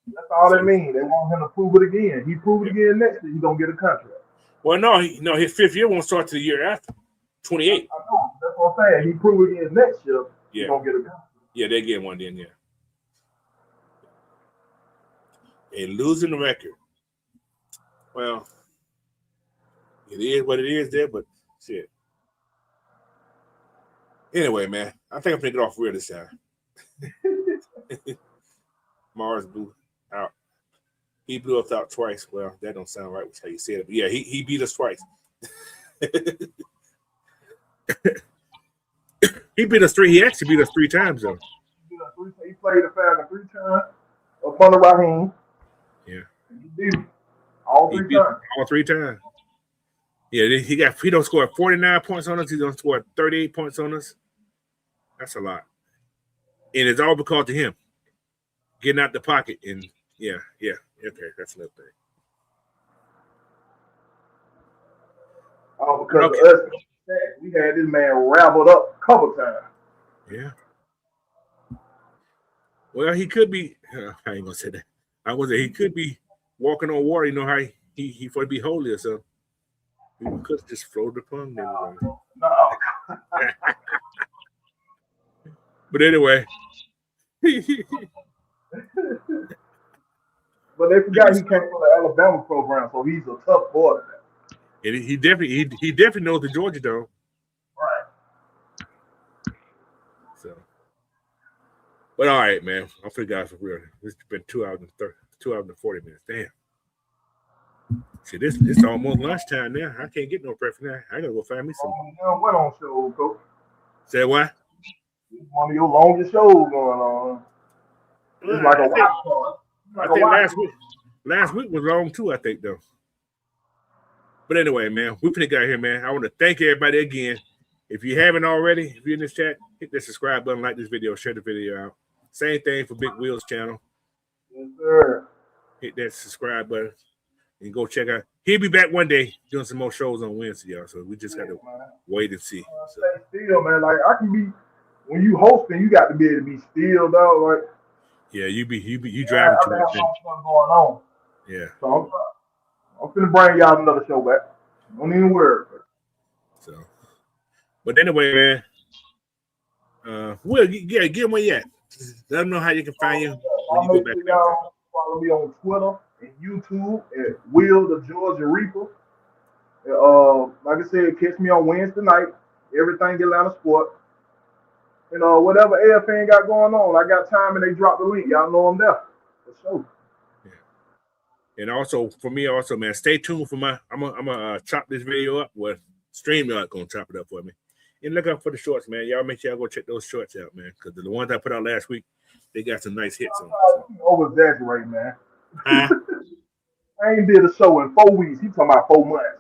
That's all they mean. They want him to prove it again. He prove it again next year. He's gonna get a contract. Well, no, his 5th year won't start to the year after. 28. I know. That's what I'm saying. He prove it again next year. Yeah. He's gonna get a contract. Yeah, they get one then. Yeah. And losing the record. Well, it is what it is there, but shit. Anyway, man, I think I'm gonna get off real this time. Mars blew out. He blew us out twice. Well, that don't sound right with how you said it, but yeah, he beat us twice. He beat us 3. He actually beat us 3 times though. He played the Falcons 3 times up on the right hand. Yeah. He beat all 3 times. All 3 times. Yeah, he don't score 49 points on us. He don't score 38 points on us. That's a lot. And it's all because of him getting out the pocket. And yeah. Okay, that's another thing. Oh, because of us, we had this man raveled up a couple times. Yeah. Well, he could be. I ain't gonna say that. I was say he could be walking on water. You know how he for to be holy or something. He could just float upon them. No. But anyway. But they forgot he came from the Alabama program, so he's a tough boy. And he definitely knows the Georgia Dome. Right. So But all right, man. I'll figure out for real. It's been 2 hours and 40 minutes. Damn. See, it's almost lunchtime now. I can't get no breakfast now. I gotta go find me some. What on show, Coach? Say what? It's one of your longest shows going on. It's like a watch party. I think last week was long too, I think, though. But anyway, man, we finna get out here, man. I want to thank everybody again. If you haven't already, if you're in this chat, hit the subscribe button, like this video, share the video out. Same thing for Big Will's channel. Yes, sir. Hit that subscribe button and go check out. He'll be back one day doing some more shows on Wednesday, y'all. So we just got to wait and see. Stay still, man. Like I can be when you hosting, you got to be able to be still, though. Like yeah, you driving too much. Going on. Yeah. So I'm finna bring y'all another show back. Don't even worry. So, but anyway, man, Will, yeah, give them where you at. Let them know how you can find you when you go back. Y'all follow me on Twitter and YouTube at Will the Georgia Reaper. Like I said, catch me on Wednesday night. Everything Atlanta Sport. And whatever AFN got going on, I got time and they drop the link. Y'all know I'm there. For sure. And also for me, also, man, stay tuned for I'm gonna chop this video up. Well, StreamYard gonna chop it up for me. And look out for the shorts, man. Y'all make sure y'all go check those shorts out, man. Because the ones I put out last week, they got some nice hits on them. Over exaggerate, man. I ain't did a show in 4 weeks. He talking about 4 months.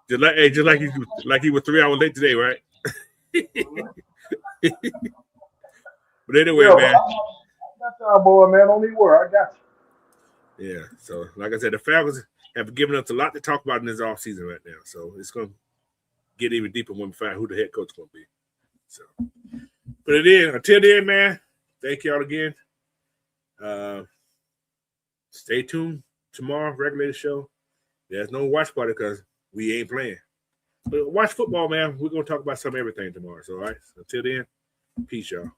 just like he was 3 hours late today, right? But anyway, man. I got y'all, boy, man. Don't need worry. I got you. Yeah, so like I said, the Falcons have given us a lot to talk about in this offseason right now. So it's going to get even deeper when we find who the head coach is going to be. So, but until then, man, thank y'all again. Stay tuned tomorrow, regulated show. There's no watch party because we ain't playing. But watch football, man. We're going to talk about some everything tomorrow. So, all right, so until then, peace, y'all.